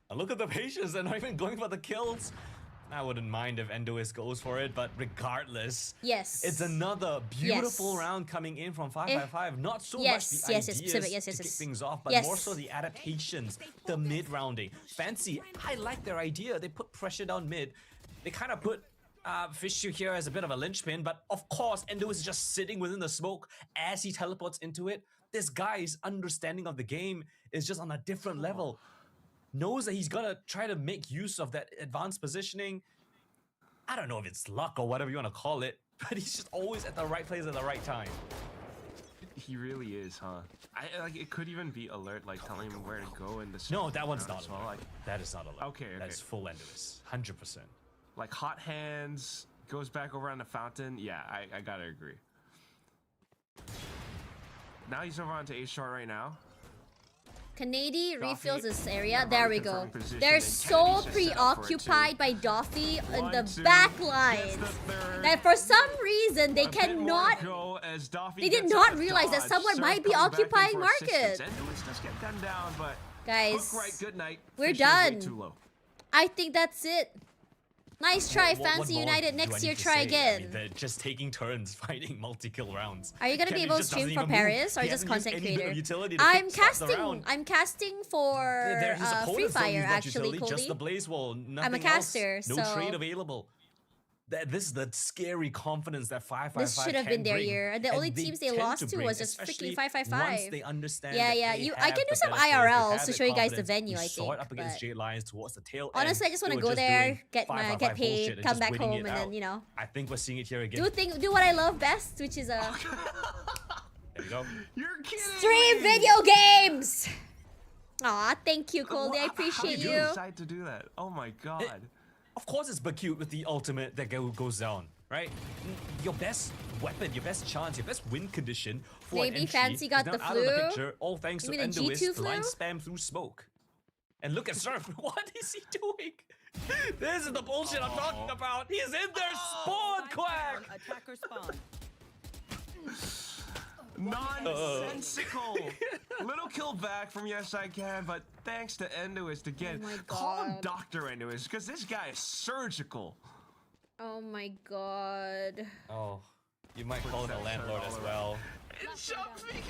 And look at the patience, they're not even going for the kills. I wouldn't mind if Endoist goes for it, but regardless, Yes. it's another beautiful Yes. round coming in from 555. Not so Yes, much the yes, ideas Pacific, yes, to yes, kick yes. things off, but Yes. more so the adaptations, the mid-rounding. Fancy, I like their idea. They put pressure down mid. They kind of put Fishu here as a bit of a linchpin, but of course, Endo is just sitting within the smoke as he teleports into it. This guy's understanding of the game is just on a different level. Knows that he's gonna try to make use of that advanced positioning. I don't know if it's luck or whatever you want to call it, but he's just always at the right place at the right time. He really is, huh? Like it could even be alert, like telling him where to go in the. No, that one's not as well. alert. Like, That is not a luck. Okay, That's okay. full Endoist, 100%. like hot hands goes back over on the fountain. Yeah, I gotta agree. Now he's over onto A short right now. Doffy refills this area. have There already we go. confirmed position, They're and so Kennedy's just set up for it, preoccupied too. by Doffy in One, the two, back gets lines the third. that for some reason they A bit more cannot. to go as Doffy They did gets not out of realize that dodge. someone Surf might be coming back in occupying for market. assistance. Endoist does get gunned down, but Guys, hook right, good night. we're Fish is way done. too low. I think that's it. Nice try, What Fancy more United. do Next I year, need to try say? I again. mean, they're just taking turns fighting multi-kill rounds. Are you gonna be Kennedy able to just stream doesn't for even move. Paris or He just hasn't used content any bit of creator? utility to I'm kickstart the casting. round. I'm casting for His Free opponents don't use Fire much actually, utility, just the Coldy. blaze wall. Nothing a caster, else. No so- trade available. This is the scary confidence that 555 This should have been their bring. year. And the And only teams they tend lost to bring, was just especially freaking 555. Once they understand Yeah, that yeah, they I have can do the some better players, they IRLs have to the show you guys the confidence. venue, We I saw it think, up against but- Jade Lions towards the tail Honestly, I end. just want They to were go just there, doing get 555 paid, bullshit and come just back winning home, it and out. then you know, I think we're seeing it here again. do what I love best, which is There you go. You're kidding stream me. video games. Aw, thank you, Goldie. I appreciate How did you. decide to do that? Oh my god. Of course it's Bakute with the ultimate that goes down, right? Your best weapon, your best chance, your best win condition for Maybe an entry Fancy got is the now out of the flu? picture, all thanks You to mean the Endoist G2 line flu? spam through smoke. And look at Surf. What is he doing? This is the bullshit I'm talking about. He's in their spawn, Quack! Attacker spawn. Nonsensical. Little kill back from Yes I Can, but thanks to Endoist again. Oh my Call him God. Dr. Endoist, because this guy is surgical. Oh my god. Oh, you might call it a landlord as well. It's jumping.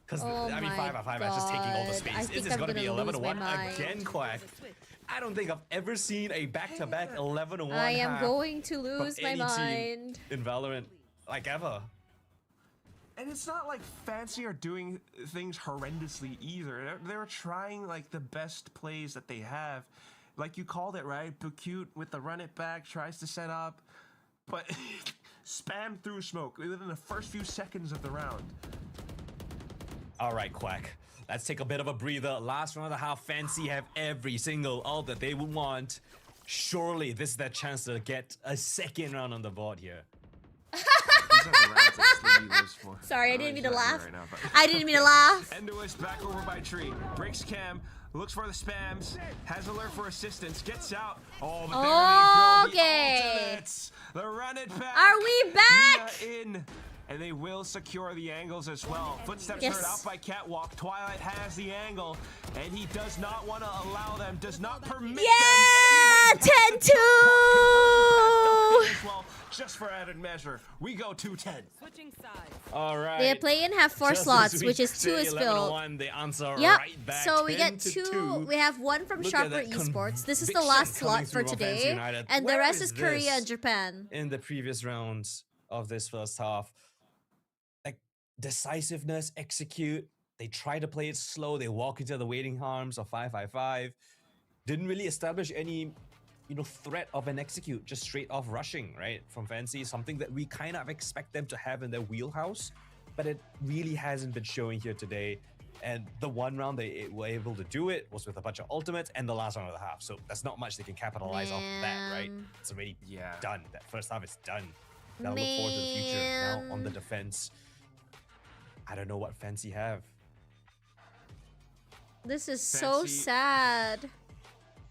Because, Oh I mean, my 5 is just taking all the God. space. I This think is I'm going to be gonna lose 11-1 my mind. again, Quack. I don't think I've ever seen a back-to-back 11-1 I am half going to from lose my any team mind. in Valorant, like ever. And it's not like Fancy are doing things horrendously either. They're trying like the best plays that they have. Like you called it, right? Bakute with the run it back, tries to set up, but spam through smoke within the first few seconds of the round. All right, Quack. Let's take a bit of a breather. Last round of the half, Fancy have every single ult that they would want. Surely this is their chance to get a second round on the board here. These are the rounds that Slingy lives for. Sorry, I know didn't mean he's to not here laugh. right now, but- I didn't mean to laugh. Endoist back over by tree. Breaks cam. Looks for the spams. Has alert for assistance. Gets out. Oh, but there Okay. you go. The ultimates. The run it back. Are we back? Mia in. And they will secure the angles as well. Footsteps Yes. heard out by Catwalk. Twilight has the angle. And he does not want to allow them. Does not permit Yeah! them. 10-2! As well, just for added measure. We go 2-10. Switching sides. All right. They playing have 4 Just as slots, we which is say 2 is 11-1, filled. they answer Yep. right back. So we get 10-2. 2. We have 1 from Look at Sharper that Esports. This is the conviction last coming slot for through on Fancy today. United. And the Where rest is is Korea this and Japan. in the previous rounds of this first half? Like decisiveness, execute. They try to play it slow. They walk into the waiting arms of 555. Didn't really establish any, threat of an execute. Just straight off rushing, right? From Fancy, something that we kind of expect them to have in their wheelhouse, but it really hasn't been showing here today. And the one round they were able to do it was with a bunch of ultimates, and the last round of the half. So there's not much they can capitalize off of that, right? Man. It's already Yeah. done. That first half is done. Now look forward to the future. Now on the Man. defense, I don't know what Fancy have. This is so Fancy- sad.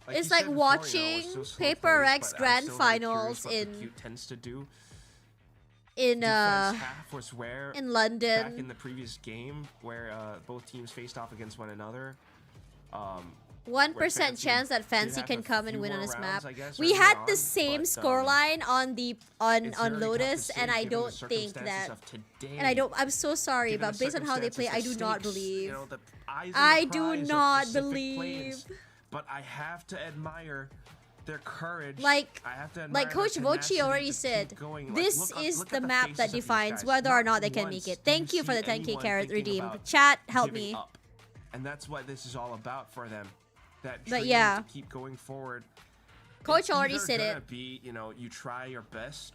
Like It's you like said before, watching it's so slow Paper paced, Rex but I'm Grand still very Finals curious what in- Bakute tends to do. In Defense half was where in back London. in the previous game where both teams faced off against one another. 1% Fancy chance that did Fancy have can a come and few win on more this rounds, map. I guess, We early had on, the same but, scoreline on the on it's very tough Lotus, to and say I given the don't think circumstances that. of today, And I don't. I'm so sorry, given but the based on how they play, I do circumstances, not the stakes, believe. the eyes on the I do prize of not Pacific believe. Play-Ins. But I have to admire their courage. Like- I have to admire Like their Coach Vochi tenacity already to keep said, going. Like, this look is at the map faces that of these defines guys. whether or Not not they can once make it. do Thank you for see the 10k anyone carrot thinking redeemed. about Chat, help giving me. up. And that's what this is all about for them. That But dream yeah. to keep going forward. Coach It's already either said gonna it. Be, you try your best.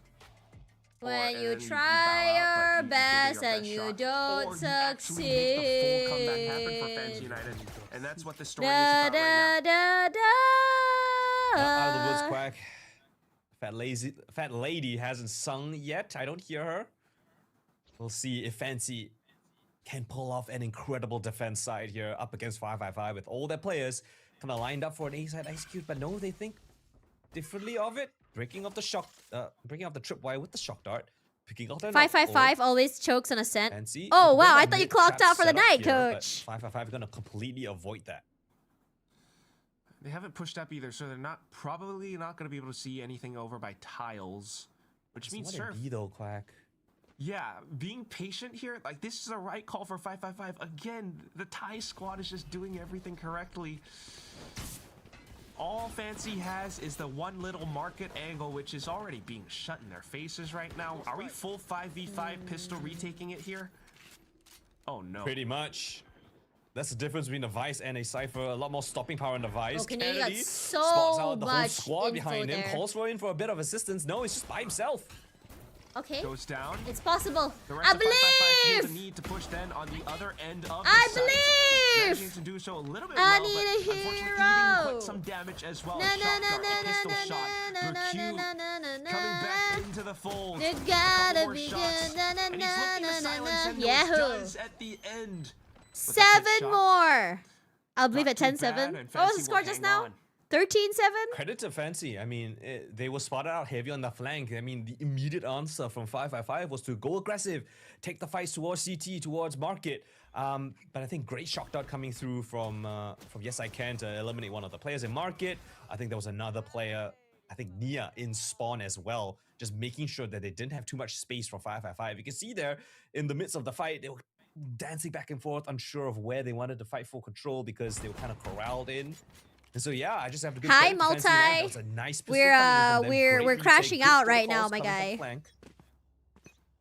When and you then bow try out, your but best you and give it you your best don't shot, or you actually make the full comeback happen for Fancy succeed. United. And that's what the story Da is about da right now. da da. Out of the woods, Quack. Fat lady hasn't sung yet. I don't hear her. We'll see if Fancy can pull off an incredible defense side here up against 555 with all their players kind of lined up for an A-side execute. But no, they think differently of it. Breaking off the tripwire with the shock dart. Picking off their 555 always chokes on ascent. Fancy. Oh wow, Bit I of thought you mid clocked trap out for the setup night, here, but coach. 555 gonna completely avoid that. They haven't pushed up either, so they're probably not going to be able to see anything over by tiles, which means What Surf. a B though, Quack. Yeah, being patient here, like this is the right call for 555. Again, the Thai squad is just doing everything correctly. All Fancy has is the one little market angle, which is already being shut in their faces right now. Are we full 5v5 pistol retaking it here? Oh no. Pretty much. That's the difference between a Vice and a Cypher. A lot more stopping power in the Vice. Oh, Kennedy got Kennedy so spots out the whole much squad info behind him, there. calls for him for a bit of assistance. No, he's just by himself. Okay. Goes down. It's possible. The rest I of 555 feels believe. the need to push then on the other end of the I site. believe. Managing to do so a little bit I well, need but a unfortunately eating hero. quite some damage as well. Na, na, Shot na, dart, na, a pistol na, shot. na, na, Berkut na, na, na, na, coming back into the fold. You A gotta couple more be shots, good. Na, na, and he's looking to na, na, silence na. and Yahoo. does at the end. With a 7 headshot. more. I'll believe Not at too bad, 10-7. and What was Fancy the score will just hang now? on. 13-7? Credit to Fancy. I mean, they were spotted out heavy on the flank. I mean, the immediate answer from 555 was to go aggressive, take the fights towards CT, towards Market. But I think great shock dart coming through from Yes I Can to eliminate one of the players in Market. I think there was another player, I think Nia, in spawn as well, just making sure that they didn't have too much space for 555. You can see there in the midst of the fight, they were dancing back and forth, unsure of where they wanted to fight for control because they were kind of corralled in. And so yeah, I just have to give Hi, credit to Fancy. That was a nice pistol coming in from them. we're Great crashing retake, good out right now, protocols my coming from guy. flank.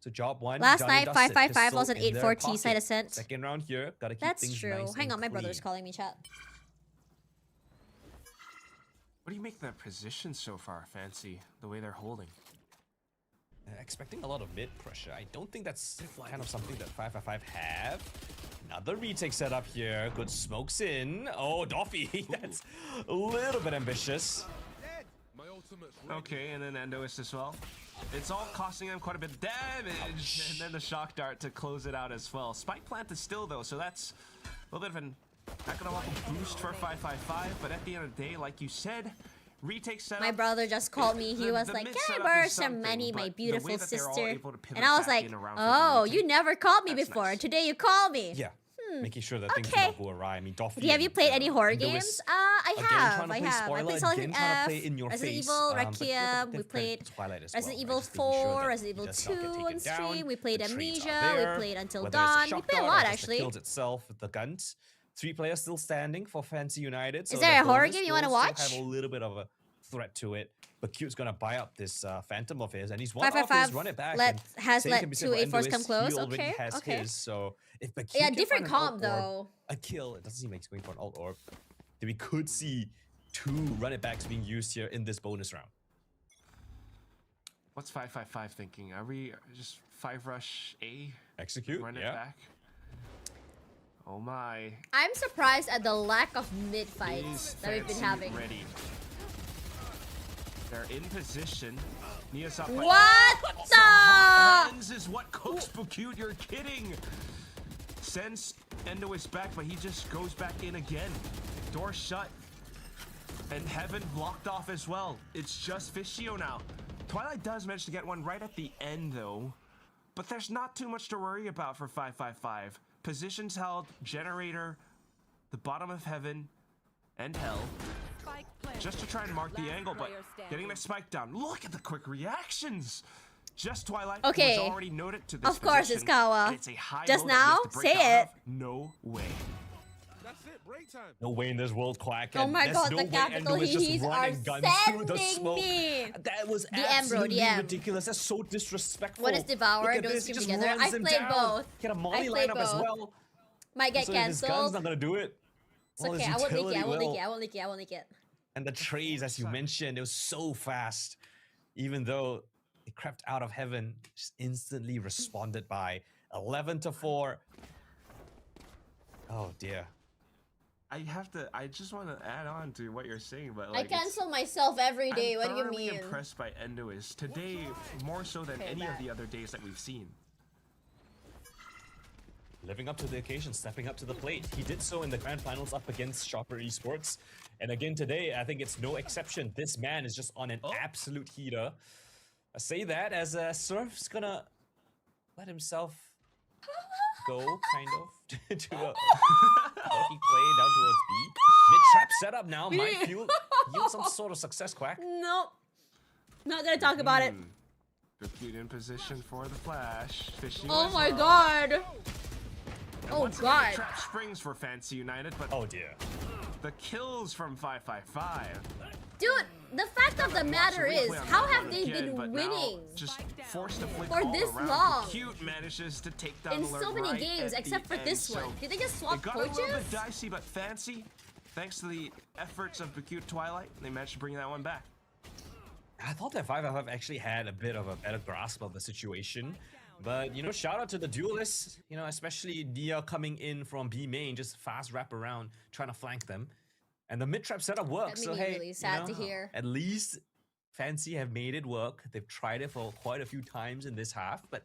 So job one. Last done night, and dusted. 555 was an Pistol in their 8-4 T side pocket. ascent. Second round here, gotta keep That's things true. nice Hang and on, my brother's clean. calling me, chat. What do you make of their position so far, Fancy? The way they're holding. Expecting a lot of mid pressure. I don't think that's kind of something that 555 have. Another retake setup here. Good smokes in. Oh, Doffy. That's a little bit ambitious. My ultimate's ready. Okay, and then Endoist as well. It's all costing them quite a bit of damage. And then the shock dart to close it out as well. Spike plant is still though, so that's a little bit of an economical boost for 555. But at the end of the day, like you said, retake setup. My brother just called me. He was the like, mid "Can I setup borrow is some something, money, my but the beautiful way that they're all sister?" able to pivot And I was back like, in around for the "Oh, retake, you never called me that's before. nice. Today you called me." Yeah. Making sure that things do Okay. not go awry. I mean, Doffy. Have you and, played any horror Endoist, games? I again, have. trying to I play have. I spoiler, played Silent again, trying to F, play in your Resident face, Evil, but yeah, Requiem. We they've played Twilight as Resident well, Evil right? Just making sure 4, that Resident Evil it does not 2 get on taken stream. down. We played The trades Amnesia. are there, We played Until whether it's Dawn. We shock played a dart or lot, just the actually. kills itself with the guns. 3 players still standing for Fancy United. So Is there the a horror bonus game you will wanna still watch? have a little bit of a threat to it. But Cute's gonna buy up this Phantom of his, and he's one off his 555 run it back. has same let can be said 2 for 8-4s come Endoist. close. He already Okay, has okay. his, so if Bakute Yeah, can different find an comp alt orb, though. a kill, it doesn't seem like he's going for an alt orb. Then we could see 2 run it backs being used here in this bonus round. What's 555 thinking? Are we just 5 rush A? Execute, Run it yeah. back? Oh my. I'm surprised at the lack of mid fights Is that we've been Fancy having. ready? They're in position. Nia's up. What the? Hands is what cooks Bakute. You're kidding. Sends Endoist back, but he just goes back in again. Door shut. And Heaven blocked off as well. It's just Fishio now. Twilight does manage to get one right at the end though. But there's not too much to worry about for 555. Positions held, generator, the bottom of Heaven, and Hell. Spike planted. Just to try and mark the Last angle, but player standing. getting the spike down. Look at the quick reactions. Just Twilight Okay. was already noted to this Of course, position, it's Kawa. and it's a high Just low that he has now? to break Say out it. of. No way. That's it, break time. No way in this world, Quack. Oh and my there's god, no the way capital Endoist just he's run are and gun through the sending smoke. me. That was DM, bro, absolutely DM. ridiculous. That's so disrespectful. What is Devour? Look at Don't this, stream he just together. runs I him played down. both. He had a molly I played lineup as both. well. Might get So if his gun's cancelled. not gonna do it, It's well, his okay. I won't leak it. utility I won't leak will. it. I won't leak it. I won't leak it. And the trays, as you mentioned, it was so fast. Even though it crept out of Heaven, just instantly responded by 11-4. Oh dear. I just want to add on to what you're saying, but I like, cancel myself every day. I'm What do you thoroughly mean? impressed by Endoist today, more so than any of the other days that we've seen. Living up to the occasion, stepping up to the plate. He did so in the grand finals up against Shopper Esports. And again today, I think it's no exception. This man is just on an absolute heater. I say that as Surf's gonna let himself go, kind of, to a lucky play down towards B. Mid-trap setup now might yield some sort of success, Quack. Nope. Not gonna talk about it. Bakute in position for the flash. Fishing Oh as my well. god. And Oh once again, god. the trap springs for Fancy United, but Oh dear. the kills from 555. Dude, the fact of the matter Watch the is, replay on how that have one they again, been but now winning just forced to flick for all this around. long? Bakute manages to take down in Alert so many right games at except the for this end. one? So Did they just it swap got a little coaches? bit dicey, but Fancy, thanks to the efforts of Bakute Twilight, they managed to bring that one back. I thought that 555 actually had a bit of a better grasp of the situation. But, you know, shout out to the duelists, you know, especially Nia coming in from B main, just fast wrap around, trying to flank them. And the mid-trap setup works, so hey, really sad you know, to hear. At least Fancy have made it work. They've tried it for quite a few times in this half, but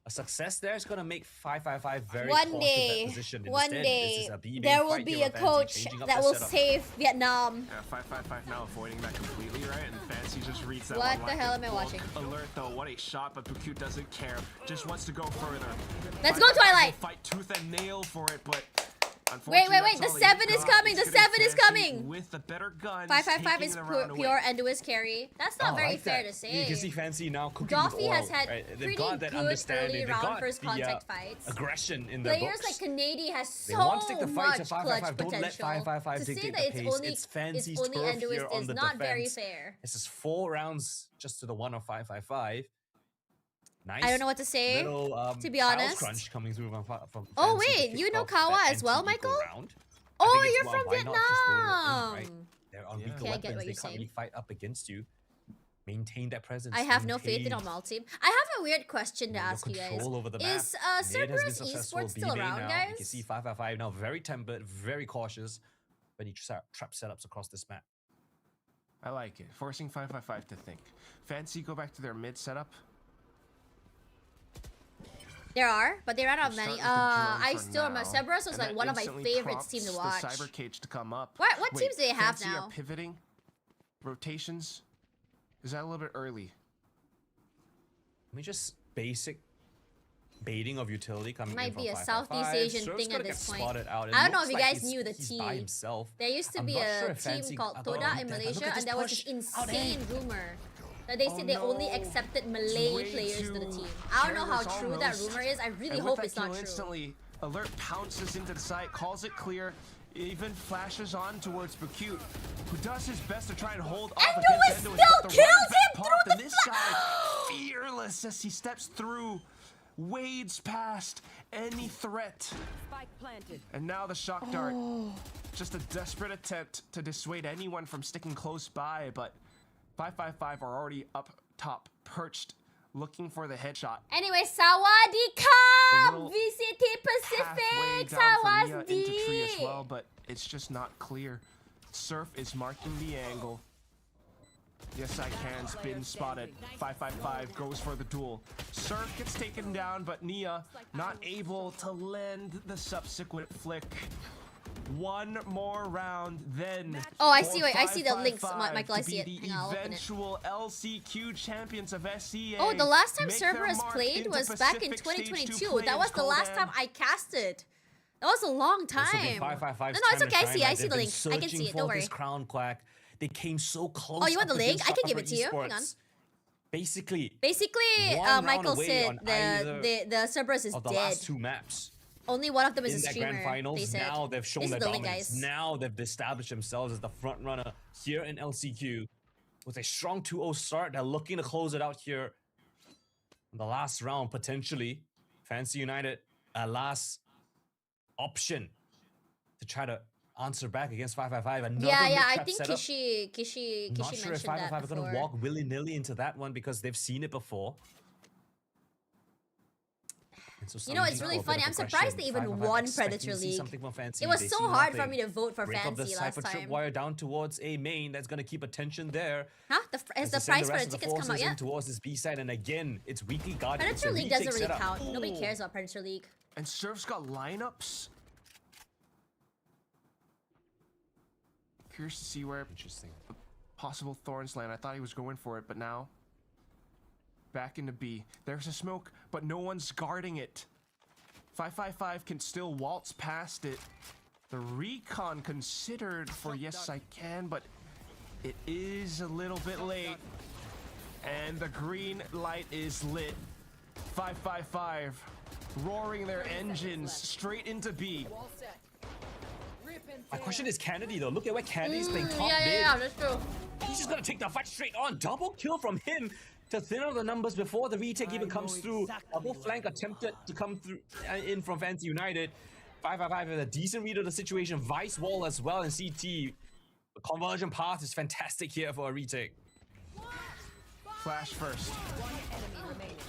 a success there is going to make 555 very one cautious day, in that position. one Instead, day, this is a B there main will fight be here a with Fancy coach changing up that their will setup. save Vietnam. Yeah, 555 now avoiding that completely, right? And Fancy just reads that What one the like hell a am I bulk watching? Alert though, what a shot, but Bukut doesn't care. Just wants to go further. Let's go, 555 Twilight! will fight tooth and nail for it, but Wait, unfortunately, wait, the that's all 7 they've is got. coming, the It's gonna 7 is Fancy coming! With the better guns, 555 is taking the round pure away. Enduous carry. That's not Oh, very like fair that. to say. You can see Fancy now cooking with Doffy oil, has had right? pretty They've got that good understanding. early They've round got first the contact fights. aggression in their Players books. like Kanady has They so want to take the fight to much 555. clutch Don't let potential. 555 To say dictate that the pace. It's Fancy's only turf Enduous here on is the not very defense. fair. This is 4 rounds just to the 1 of 555. Nice. I don't know what to say, Little, to be Kyle's honest. crunch coming through from Oh, Fancy to wait, kick you know off Kawa that as well, NT eco Michael? round. I Oh, think it's, you're from why not just throw it in, right? Vietnam. They're on Yeah. weaker Okay, I get weapons. what They you're can't saying. really fight up against you. Maintain that presence. I have no faith in maintain our mall team. I have a weird question to your ask you guys. control over the map. Is Nate has been Cerberus successful. Esports B still main around, now. guys? You can see 555 now very tempered, very cautious. But he trap setups across this map. I like it. Forcing 555 to think. Fancy go back to their mid setup. There are, but they ran out of Start many. with the drone I for still remember now, Cerberus was and like that one of my instantly favorites team to prompts watch. The cyber cage to come up. What Wait, teams do they have Fancy now? Are pivoting rotations. Is that a little bit early? I mean, just basic baiting of utility coming Might in from be a 555. Southeast Asian Surf's thing gonna at get this point. spotted out. It I don't know looks if you like guys knew the he's by team. himself. There used to I'm be not sure a if Fancy team called got Toda the in death. Look Malaysia, at and there was this push. Out insane rumor that they said they Oh, only no. accepted It's Malay way players to the too team. I don't know how careless true that almost. rumor is. I really And hope with it's that not kill true. instantly, Alert pounces into the site, calls it clear, even flashes on towards Bukut, who does his best to try and hold off Enduous against Enduous, still but the kills running back him popped, through and this guy fearless as he steps through, wades past any threat. Spike planted. And now the shock dart. Just a desperate attempt to dissuade anyone from sticking close by, but 555 are already up top, perched, looking for the headshot. Anyway, Sawadee little VCT Halfway Pacific! down from Nia into tree as Sawadee! well, but it's just not clear. Surf is marking the angle. Yes, I can's been spotted. 555 goes for the duel. Surf gets taken down, but Nia not able to land the subsequent flick. One more round, then. Oh, I see. Wait, I see the links, 555 Michael. I to see it. be the Hang on, I'll open it. eventual LCQ champions of SEA. Oh, the last time make their Cerberus mark played into was back in Pacific Stage 2 2022. That was the play-ins, last time Coldan. I casted. That was a long This will be time. 555's No, it's time to okay. I shine, see. right? I see They've the been link. I can searching see it. for Don't worry. this crown quack. They came so close. Oh, you want the up link? against I can give Cyber it to you. Hang on. Esports. Basically, Basically, one round Michael away said on either the Cerberus is of the dead. last 2 maps. Only one of them is In a that streamer. grand finals, They said. now they've shown This their is the link, dominance. guys. Now they've established themselves as the front runner here in LCQ with a strong 2-0 start. They're looking to close it out here in the last round potentially. Fancy United, a last option to try to answer back against 555. Another Yeah, I mid-trap think setup. Kishi Not sure if mentioned that 555 are going to before. walk willy-nilly into that one because they've seen it before. And so You know, it's something really for a bit funny. of I'm surprised they aggression. even 555 won expecting Predator to see League. something from Fancy. It was They so see hard for nothing. me to vote for Break up the Fancy last Cypher time. tripwire down towards A main. That's going to keep attention there. Huh? As Has they the send price for rest the of tickets come out forces in yet? towards this B side, and again, it's weekly guardian. It's a Predator League retake doesn't really setup. count. Nobody cares about Predator League. And Surf's got lineups. Curious to see where Interesting. possible Thorns land. I thought he was going for it, but now back into B. There's a smoke, but no one's guarding it. 555 can still waltz past it. The recon considered for yes I can, but it is a little bit late. And the green light is lit. 555 roaring their engines straight into B. My question is Kennedy though. Look at where Kennedy's playing top mid. Yeah, that's true. He's just gonna take the fight straight on. Double kill from him to thin out the numbers before the retake even comes through. Double flank attempted to come through in from Fancy United. 555 has a decent read of the situation. Vice wall as well in CT. The conversion path is fantastic here for a retake. Flash first.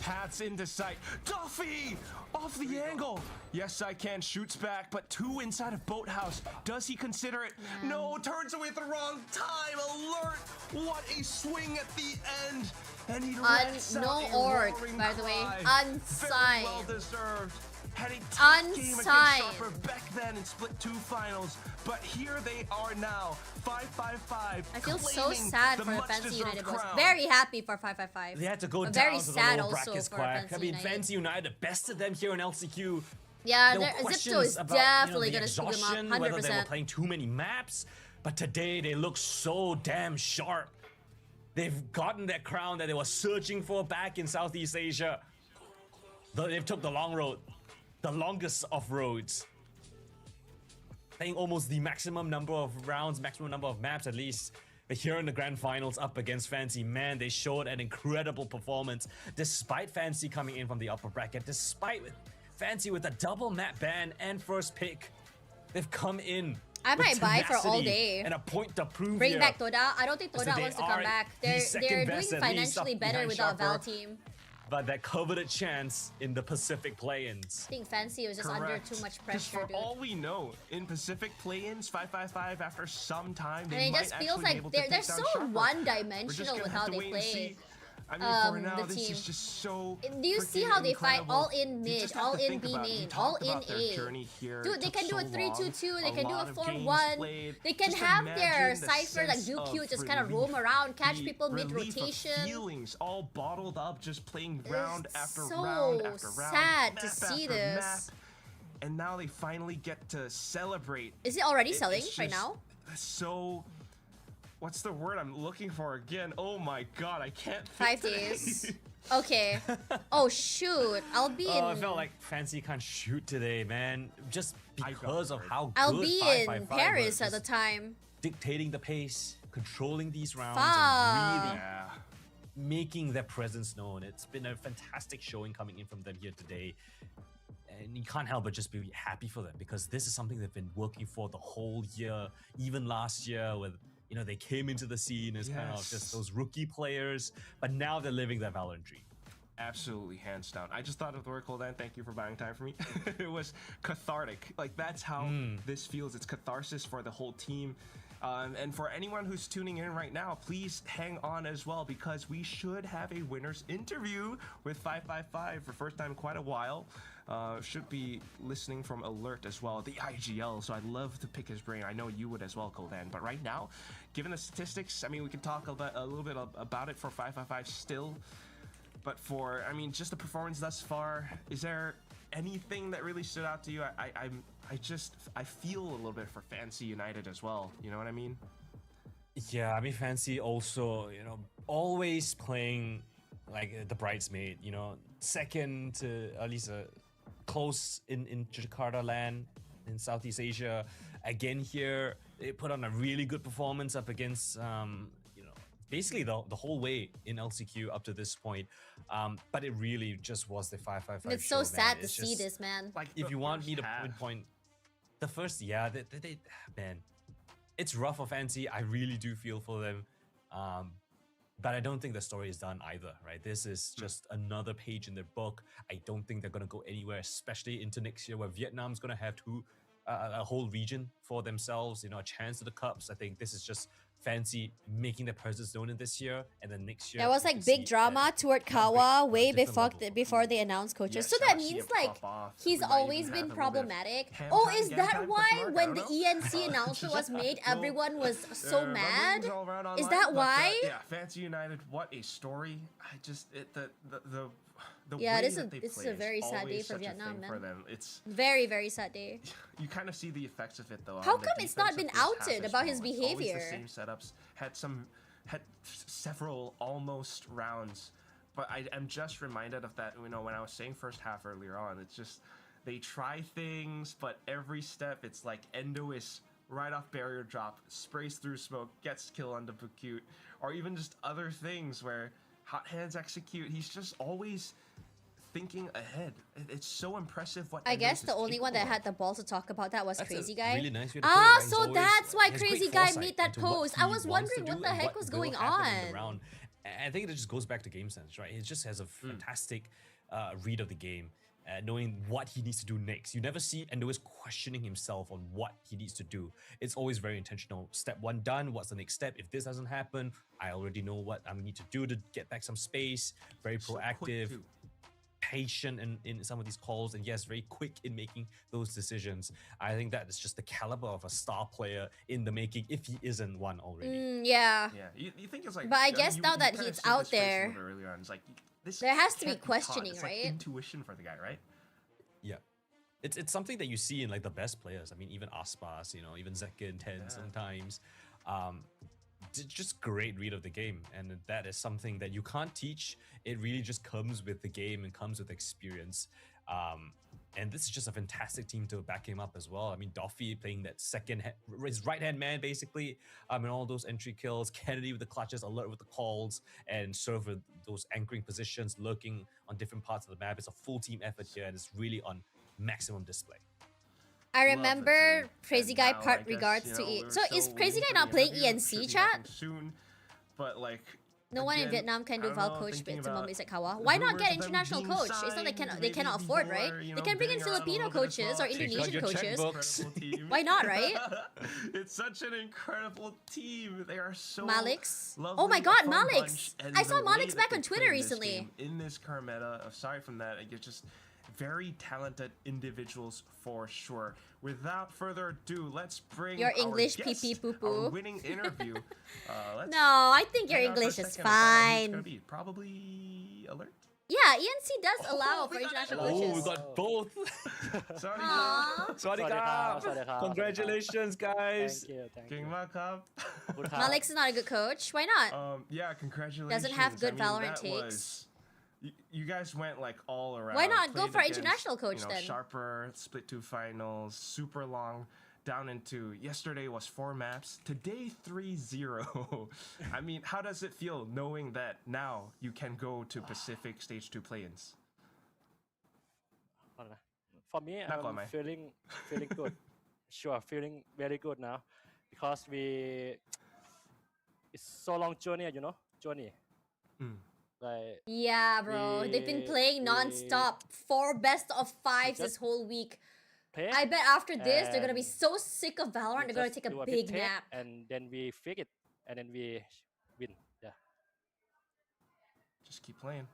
Paths into sight. Duffy! Off the angle! Yes, I can. Shoots back, but 2 inside of Boathouse. Does he consider it? No, turns away at the wrong time. Alert! What a swing at the end! And he lets out a roaring by the way. cry. Unsigned. Very well deserved. Had a tough game against Sharper back then in Split 2 finals, but here they are now, 555. I feel so sad for the Fancy United boys. Very happy for 555. They had to go but down very to the sad lower also brackets, for Quack. Fancy I mean, United. Fancy United bested them here in LCQ. Yeah, There were Zipto questions is about, definitely the going to scoop them up, exhaustion, 100%. whether they were playing too many maps, but today they look so damn sharp. They've gotten that crown that they were searching for back in Southeast Asia. They've took the long road. The longest of roads. Playing almost the maximum number of rounds, maximum number of maps at least. But here in the grand finals up against Fancy, man, they showed an incredible performance. Despite Fancy coming in from the upper bracket, despite Fancy with a double map ban and first pick, they've come in. I might buy for all day. And a point to prove Bring here. back Toda. I don't think Toda wants to come back. They're doing financially better without Val team. But that coveted chance in the Pacific Play-Ins. I think Fancy was just under too much pressure, for dude. all we know, in Pacific Play-Ins, 555 after some time, and it just feels like they're so one-dimensional with how they play. I mean, for now, the this team. is just so. Do you see how they fight incredible. all in mid, all in B main, all in A? Dude, they can do a 3-2-2, they can do a 4-1. Played. They can Just have their imagine the Cypher like sense Dooku of just kind of relief, roam around, catch the people mid relief of rotation. Feelings all bottled up, just playing round after so round after round. sad map to see after this. map. And now they finally get to celebrate. Is it already selling It's right just now? So, what's the word I'm looking for again? Oh my god, I can't think 5 today. days. Okay. Oh shoot, I'll be in. I felt like Fancy can't shoot today, man. Just because of how I'll good be 555 in Paris was. at the time. Dictating the pace, controlling these rounds, Fuck. and really Yeah. making their presence known. It's been a fantastic showing coming in from them here today. And you can't help but just be happy for them because this is something they've been working for the whole year, even last year with, they came into the scene as kind of just those rookie players, but now they're living their Valorant dream. Absolutely, hands down. I just thought of the word, Coldan. Thank you for buying time for me. It was cathartic. Like, that's how this feels. It's catharsis for the whole team. And for anyone who's tuning in right now, please hang on as well because we should have a winner's interview with 555 for first time in quite a while. Should be listening from Alert as well, the IGL, so I'd love to pick his brain. I know you would as well, Coldan. But right now, given the statistics, I mean, we can talk about a little bit about it for 555 still. But for, I mean, just the performance thus far, is there anything that really stood out to you? I feel a little bit for Fancy United as well. You know what I mean? Yeah, I mean, Fancy also, always playing like the bridesmaid, second to at least close in Jakarta land in Southeast Asia. Again here, they put on a really good performance up against, basically the whole way in LCQ up to this point. But it really just was the 555 It's so sad to see this, man. Like, if you want me to pinpoint the first, they man, it's rough for Fancy. I really do feel for them. But I don't think the story is done either, right? This is just another page in their book. I don't think they're going to go anywhere, especially into next year where Vietnam's going to have a whole region for themselves, a chance at the Cups. I think this is just Fancy making their presence known in this year, and then next year. There was like big drama toward Kawa way before they announced coaches. So that means like he's always been problematic. Oh, is that why when the ENC announcement was made, everyone was so mad? Is that why? Yeah, Fancy United, what a story. The yeah, way this that they is play a very sad day always for such a Vietnam, thing man. for them. It's Very, very sad day. you kind of see the effects of it though. How on the come it's not defensive been first half outed as about well. his It's always behavior? the same setups. Had several almost rounds, but I am just reminded of that. When I was saying first half earlier on, it's just they try things, but every step it's like Endo is right off barrier drop, sprays through smoke, gets kill on the Bukute, or even just other things where Hot Hands execute. He's just always thinking ahead. It's so impressive what I Endo guess is the only one that capable had the balls to talk about that was That's Crazy a Guy. really nice way to put it, right? He's So always- that's why he has great Crazy Guy foresight made that into what post. he I was wants to wondering what do the and heck what was will going happen in the on. round. I think it just goes back to game sense, right? He just has a fantastic read of the game, knowing what he needs to do next. You never see Endois questioning himself on what he needs to do. It's always very intentional. Step one done, what's the next step? If this doesn't happen, I already know what I need to do to get back some space. Very proactive, patient in some of these calls, and yes, very quick in making those decisions. I think that is just the caliber of a star player in the making, if he isn't one already. Yeah. You think it's like, but I guess now that he's out there, earlier on, it's like, this there has to be can't questioning, it's right? Like intuition for the guy, right? Yeah. It's something that you see in like the best players. I mean, even Aspas, you know, even Zeka and Ten sometimes. Just great read of the game, and that is something that you can't teach. It really just comes with the game and comes with experience. And this is just a fantastic team to back him up as well. I mean, Doffy playing that his right-hand man, basically, and all those entry kills. Kennedy with the clutches, Alert with the calls, and serve with those anchoring positions, lurking on different parts of the map. It's a full team effort here, and it's really on maximum display. I remember Crazy Guy part regards to E. So is Crazy Guy not playing ENC, chat? Soon, but like, no one in Vietnam can do Val coach with Timon Kawa. Why not get international coach? It's not they cannot afford, right? They can bring in Filipino coaches or Indonesian coaches. Why not, right? It's such an incredible team. They are so Malix. lovely, Oh my God, fun Malix! bunch, and I saw the way Malix that back they on play Twitter this recently. game, in this car meta, aside from that, it's just very talented individuals for sure. Without further ado, let's bring your English our guest, pee poo poo. our winning interview. No, I think your hang on for a English is second and find out who it's fine. gonna be. Probably Alert. Yeah, ENC does allow for international Oh, we coaches. got both. Sorry. Aww. Sorry, congratulations, guys. Thank you. King Makap. Malix is not a good coach. Why not? Yeah, congratulations. Doesn't have good Valorant that takes. was- you guys went like all around. Why not go Played for against, international coach then? Sharper, split 2 finals, super long, down into yesterday was 4 maps, today 3-0. I mean, how does it feel knowing that now you can go to Pacific Stage 2 play-ins? For me, Not gonna I'm lie. feeling good. Sure, feeling very good now because it's so long journey, journey. Like Yeah, bro. They've been playing non-stop. 4 best of 5s this whole week. play, I bet after this, they're gonna be and so sick of Valorant, they're gonna just take a do big take, nap. and then we fix it, and then we win. Just keep playing.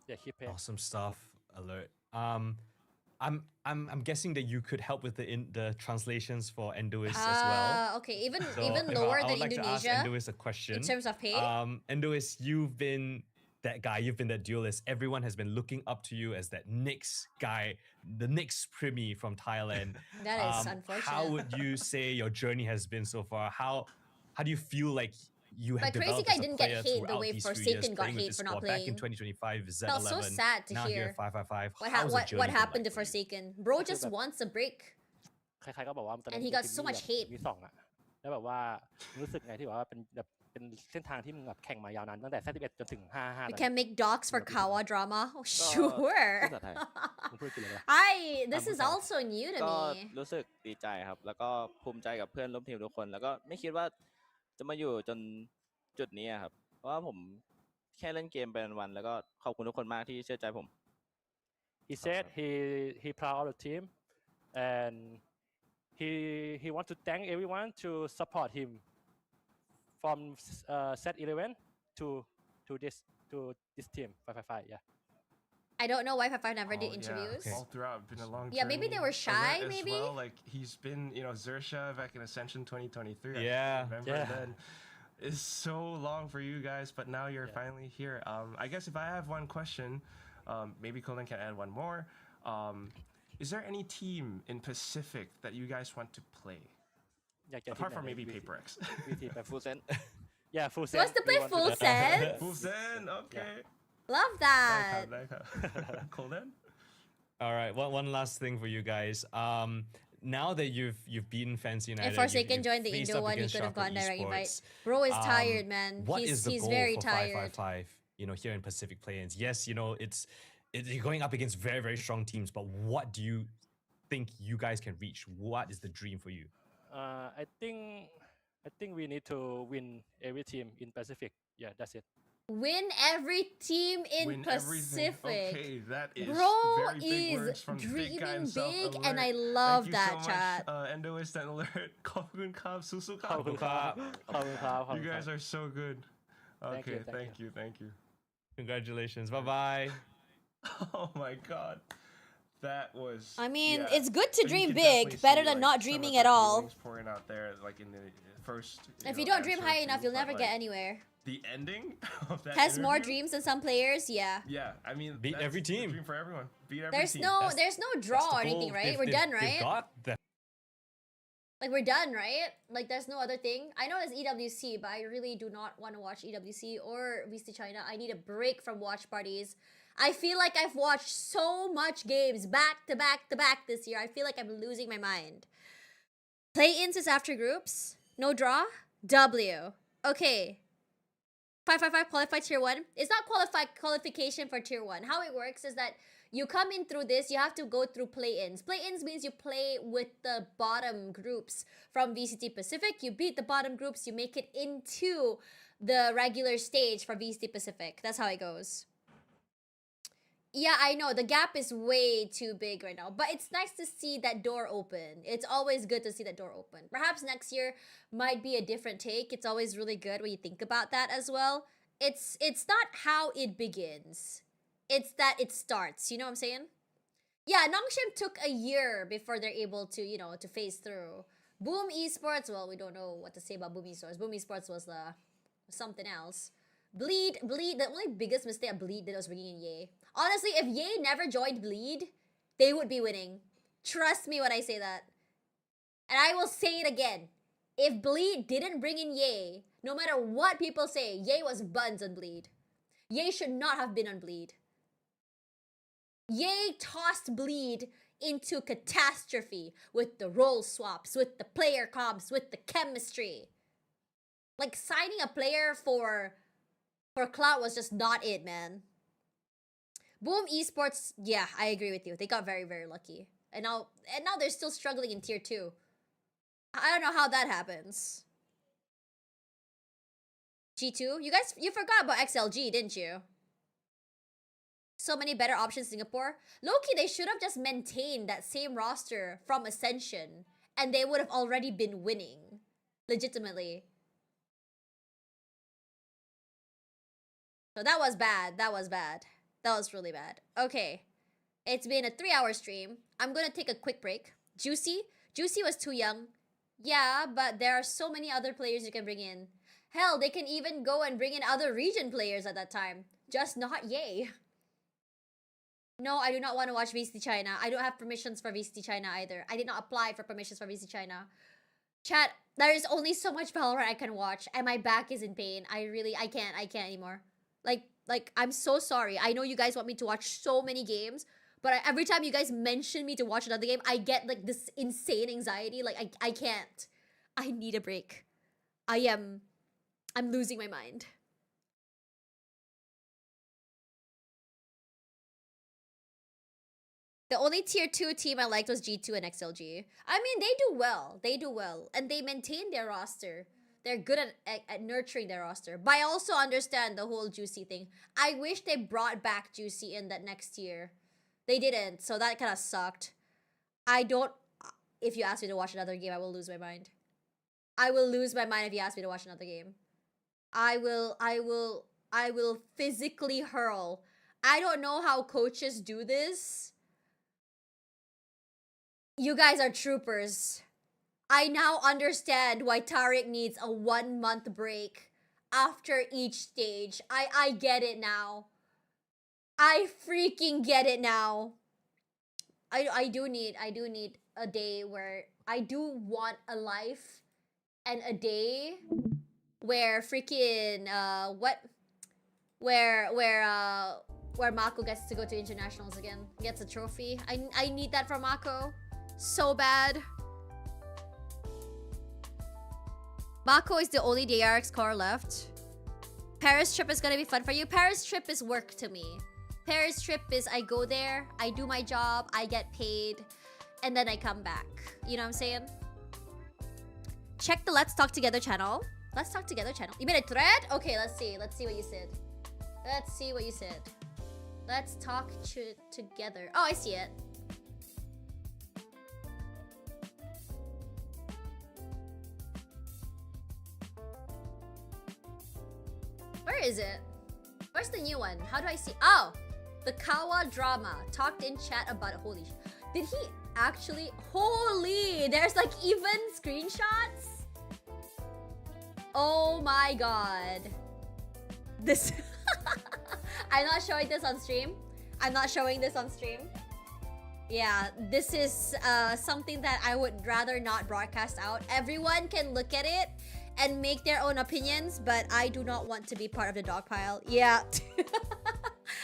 Yeah, keep playing. Awesome stuff, Alert. I'm guessing that you could help with the translations for Endois as well. Okay, even So even if lower I than would like to ask Indonesia Endois a question. in terms of pay. Endois, you've been that guy, you've been that duelist. Everyone has been looking up to you as that next guy, the next Primi from Thailand. That is unfortunate. How would you say your journey has been so far? How do you feel like you have But Crazy developed Guy as a didn't get player hate the throughout way these 3 years Forsaken got playing with hate this for not squad? Back in playing. 2025, Z11. Felt so sad to now hear. here at 555. What, How's the what journey been happened to like for you? Forsaken? Bro just wants a break. ใครๆก็บอกว่าตอน And นี้ he got so much hate. มี2อะแล้วแบบว่ารู้สึกไงที่ว่าเป็นเส้นทางที่มึงแบบแข่งมายาวนานตั้งแต่11จนถึง55 We can make docs for Kawa drama. Oh, sure. ภาษาไทย มึงพูดกันเลยนะ This is also new to ก็ me. รู้สึกดีใจครับ แล้วก็ภูมิใจกับเพื่อนร่วมทีมทุกคน แล้วก็ไม่คิดว่าจะมาอยู่จนจุดนี้อะครับ เพราะว่าผมแค่เล่นเกมไปวันๆแล้วก็ขอบคุณทุกคนมากที่เชื่อใจผม He said he proud of the team and he want to thank everyone to support him from set 11 to this team 555 yeah. I don't know why 55 never did Oh, interviews. Yeah. All throughout, been a long Yeah, maybe they journey. were shy, Alert as maybe? well. Like he's been, Zersha back in Ascension 2023. I Yeah. remember Yeah. then. It's so long for you guys, but now you're finally here. I guess if I have one question, maybe Colin can add one more. Is there any team in Pacific that you guys want to play? อยากจะ Apart ที from มไหน maybe ใน Paper X. VT แบบ ฟูลเซน yeah full He wants set to play we want full set. Full Zen, okay. Love that. Colin? All right, one last thing for you guys. Now that you've beaten Fancy United, If Forsaken you've joined the faced Indo up one, he against could have Sharper gotten direct invite. Esports, Bro is tired, man. What is the He's goal very for tired. 555? Here in Pacific Play-Ins. Yes, you're going up against very, very strong teams, but what do you think you guys can reach? What is the dream for you? I think we need to win every team in Pacific yeah that's it Win every team in Win Pacific. Everything. Okay, that is Bro very big words is from the big guy dreaming himself. big, Alert. and I love Thank that you so chat. much, Endo Instant Alert. Kokun Kab, Susu ขอบคุณครับ ขอบคุณครับ You guys are so good. Thank Okay, you, thank you. Congratulations. Bye bye. Oh my god. That was. I mean, yeah. it's good to But you dream can big, definitely better see, than like, not some of dreaming the at all. feelings pouring out there, like in the first. If you know, don't dream answer high too, enough, you'll but, never get like, anywhere. The ending of that Has more interview? dreams than some players, yeah. Yeah, I mean, Beat that's every the team. dream for everyone. Beat every There's team. no That's- there's no That's draw the or anything, goal. right? They've- We're they've- done, They've right? got that. Like we're done, right? Like there's no other thing. I know there's EWC, but I really do not want to watch EWC or VCT China. I need a break from watch parties. I feel like I've watched so much games back to back to back this year. I feel like I'm losing my mind. Play-ins is after groups. No draw. W. Okay. 555 qualified tier 1. It's not qualification for tier 1. How it works is that you come in through this, you have to go through play-ins. Play-ins means you play with the bottom groups from VCT Pacific. You beat the bottom groups, you make it into the regular stage for VCT Pacific. That's how it goes. Yeah, I know. The gap is way too big right now. But it's nice to see that door open. It's always good to see that door open. Perhaps next year might be a different take. It's always really good when you think about that as well. It's not how it begins. It's that it starts. You know what I'm saying? Yeah, Nongshim took a year before they're able to, you know, to phase through. Boom Esports, well, we don't know what to say about Boom Esports. Boom Esports was something else. Bleed, the only biggest mistake of Bleed did was bringing in Ye. Honestly, if Ye never joined Bleed, they would be winning. Trust me when I say that. And I will say it again. If Bleed didn't bring in Ye, no matter what people say, Ye was buns on Bleed. Ye should not have been on Bleed. Ye tossed Bleed into catastrophe with the role swaps, with the player comps, with the chemistry. Like signing a player for clout was just not it, man. Boom Esports, yeah, I agree with you. They got very, very lucky. And now they're still struggling in tier 2. I don't know how that happens. G2? You forgot about XLG, didn't you? So many better options in Singapore. Low-key, they should have just maintained that same roster from Ascension, and they would have already been winning. Legitimately. So that was bad. That was bad. That was really bad. Okay. It's been a 3-hour stream. I'm gonna take a quick break. Juicy was too young. Yeah, but there are so many other players you can bring in. Hell, they can even go and bring in other region players at that time. Just not Ye. No, I do not want to watch VCT China. I don't have permissions for VCT China either. I did not apply for permissions for VCT China. Chat, there is only so much Valorant I can watch, and my back is in pain. I can't anymore. Like, I'm so sorry. I know you guys want me to watch so many games, but every time you guys mention me to watch another game, I get like this insane anxiety. Like, I can't. I need a break. I'm losing my mind. The only tier 2 team I liked was G2 and XLG. I mean, they do well. They do well. And they maintain their roster. They're good at nurturing their roster. But I also understand the whole Juicy thing. I wish they brought back Juicy in that next year. They didn't, so that kind of sucked. If you ask me to watch another game, I will lose my mind. I will lose my mind if you ask me to watch another game. I will physically hurl. I don't know how coaches do this. You guys are troopers. I now understand why Tariq needs a 1-month break after each stage. I get it now. I freaking get it now. I do need a day where I do want a life and a day where freaking where Mako gets to go to internationals again, gets a trophy. I need that from Mako so bad. Mako is the only DRX core left. Paris trip is gonna be fun for you. Paris trip is work to me. Paris trip is I go there, I do my job, I get paid, and then I come back. You know what I'm saying? Check the Let's Talk Together channel. Let's Talk Together channel. You made a thread? Okay, let's see. Let's see what you said. Let's see what you said. Let's talk together. Oh, I see it. Where is it? Where's the new one? How do I see? Oh, the Kawa drama. Talked in chat about it. Holy sh... Did he actually? Holy! There's like even screenshots? Oh my god. This... I'm not showing this on stream. I'm not showing this on stream. Yeah, this is something that I would rather not broadcast out. Everyone can look at it and make their own opinions, but I do not want to be part of the dog pile. Yeah.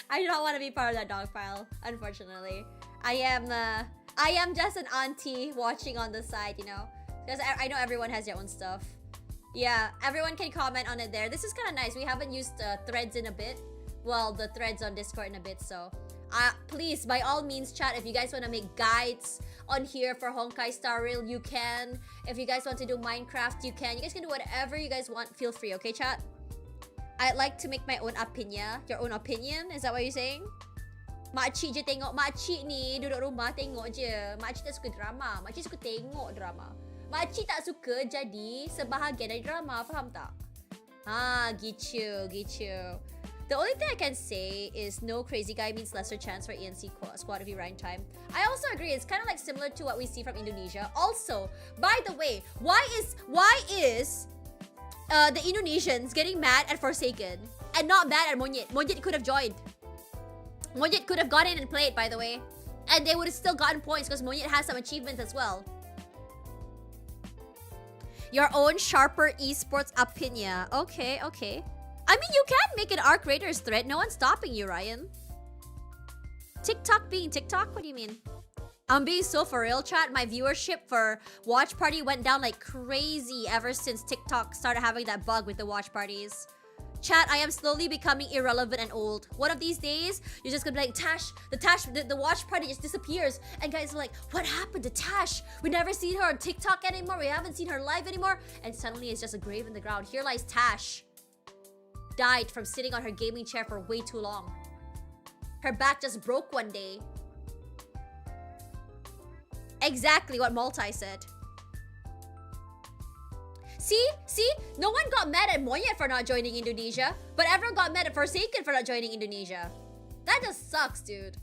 I do not want to be part of that dog pile, unfortunately. I am just an auntie watching on the side, you know? Because I know everyone has their own stuff. Yeah, everyone can comment on it there. This is kind of nice. We haven't used threads in a bit. Well, the threads on Discord in a bit, so... please, by all means, chat, if you guys want to make guides on here for Honkai Star Rail, you can. If you guys want to do Minecraft, you can. You guys can do whatever you guys want. Feel free, okay, chat? I'd like to make my own opinion. Your own opinion? Is that what you're saying? Makcik je tengok. Makcik ni duduk rumah tengok je. Makcik tak suka drama. Makcik suka tengok drama. Makcik tak suka jadi sebahagian dari drama. Faham tak? Gitu. The only thing I can say is no crazy guy means lesser chance for ENC squad if you rank time. I also agree. It's kind of like similar to what we see from Indonesia. Also, by the way, why is the Indonesians getting mad at Forsaken and not mad at Monyet? Monyet could have joined. Monyet could have got in and played, by the way, and they would have still gotten points because Monyet has some achievements as well. Your own sharper esports opinion. Okay. I mean, you can make an Arc Raiders thread. No one's stopping you, Ryan. TikTok being TikTok? What do you mean? I'm being so for real, chat. My viewership for Watch Party went down like crazy ever since TikTok started having that bug with the watch parties. Chat, I am slowly becoming irrelevant and old. One of these days, you're just gonna be like, Tash, the watch party just disappears. And guys are like, what happened to Tash? We never seen her on TikTok anymore. We haven't seen her live anymore. And suddenly it's just a grave in the ground. Here lies Tash. Died from sitting on her gaming chair for way too long. Her back just broke one day. Exactly what Multi said. See? No one got mad at Monyet for not joining Indonesia, but everyone got mad at Forsaken for not joining Indonesia. That just sucks, dude.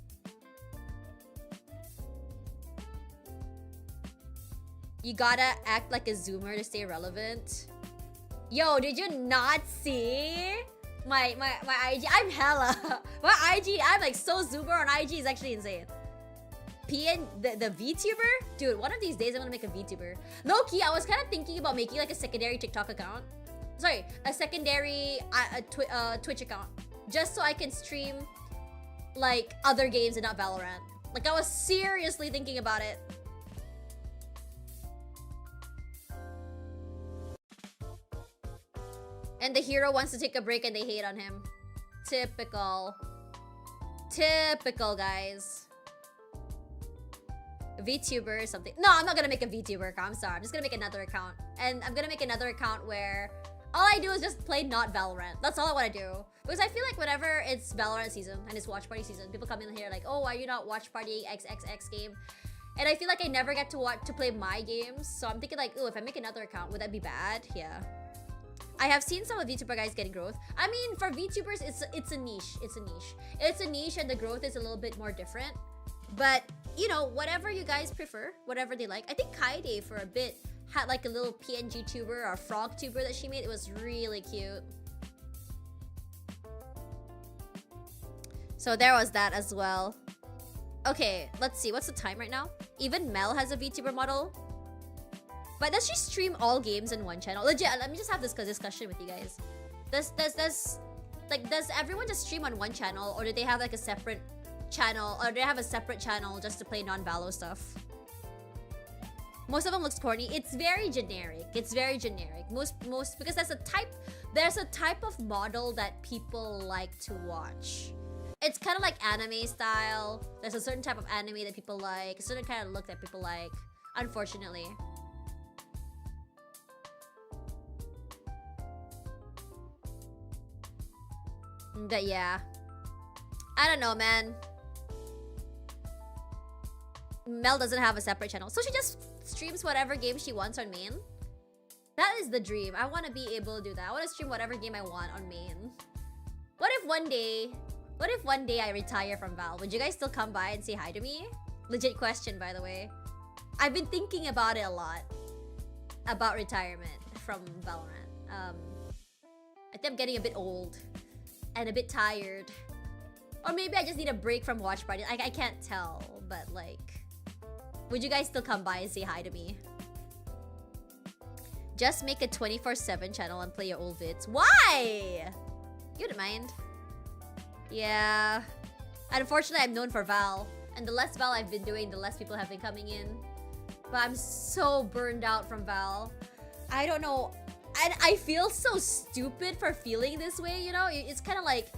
You gotta act like a zoomer to stay relevant. Yo, did you not see my IG? I'm hella. My IG, I'm like so zoomer on IG is actually insane. The VTuber? Dude, one of these days I'm gonna make a VTuber. Low-key, I was kind of thinking about making like a secondary TikTok account. Sorry, a secondary Twitch account. Just so I can stream like other games and not Valorant. Like I was seriously thinking about it. And the hero wants to take a break and they hate on him. Typical. Typical, guys. VTuber or something. No, I'm not gonna make a VTuber account. I'm sorry. I'm just gonna make another account. And I'm gonna make another account where all I do is just play not Valorant. That's all I want to do. Because I feel like whenever it's Valorant season and it's Watch Party season, people come in here like, oh, are you not Watch Party XXX game? And I feel like I never get to play my games. So I'm thinking like, oh, if I make another account, would that be bad? Yeah. I have seen some of the VTuber guys getting growth. I mean, for VTubers, it's a niche. It's a niche. It's a niche and the growth is a little bit more different. But, you know, whatever you guys prefer, whatever they like. I think Kaide for a bit had like a little PNG tuber or frog tuber that she made. It was really cute. So there was that as well. Okay, let's see. What's the time right now? Even Mel has a VTuber model. But does she stream all games in one channel? Legit, let me just have this discussion with you guys. Does everyone just stream on one channel, or do they have like a separate channel, or do they have a separate channel just to play non-Valo stuff? Most of them looks corny. It's very generic. It's very generic. Most because there's a type of model that people like to watch. It's kind of like anime style. There's a certain type of anime that people like, a certain kind of look that people like, unfortunately. But yeah. I don't know, man. Mel doesn't have a separate channel, so she just streams whatever game she wants on main. That is the dream. I want to be able to do that. I want to stream whatever game I want on main. What if one day I retire from Val? Would you guys still come by and say hi to me? Legit question, by the way. I've been thinking about it a lot. About retirement from Valorant. I think I'm getting a bit old. And a bit tired. Or maybe I just need a break from Watchparty. I can't tell, but like... Would you guys still come by and say hi to me? Just make a 24/7 channel and play your old vids. Why? You don't mind. Yeah. Unfortunately, I'm known for Val. And the less Val I've been doing, the less people have been coming in. But I'm so burned out from Val. I don't know. And I feel so stupid for feeling this way, you know? It's kind of like,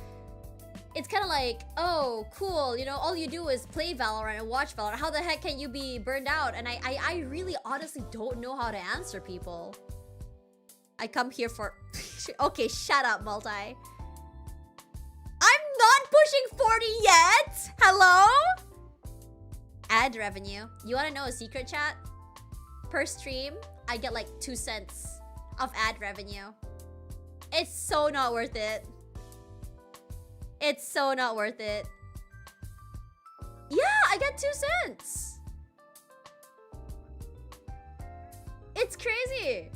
oh, cool, you know, all you do is play Valorant and watch Valorant. How the heck can you be burned out? And I really honestly don't know how to answer people. I come here for... Okay, shut up, Multi. I'm not pushing 40 yet! Hello? Ad revenue. You wanna know a secret, chat? Per stream, I get like 2 cents of ad revenue. It's so not worth it. It's so not worth it. Yeah, I get 2 cents. It's crazy.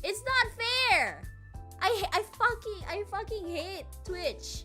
It's not fair. I fucking hate Twitch.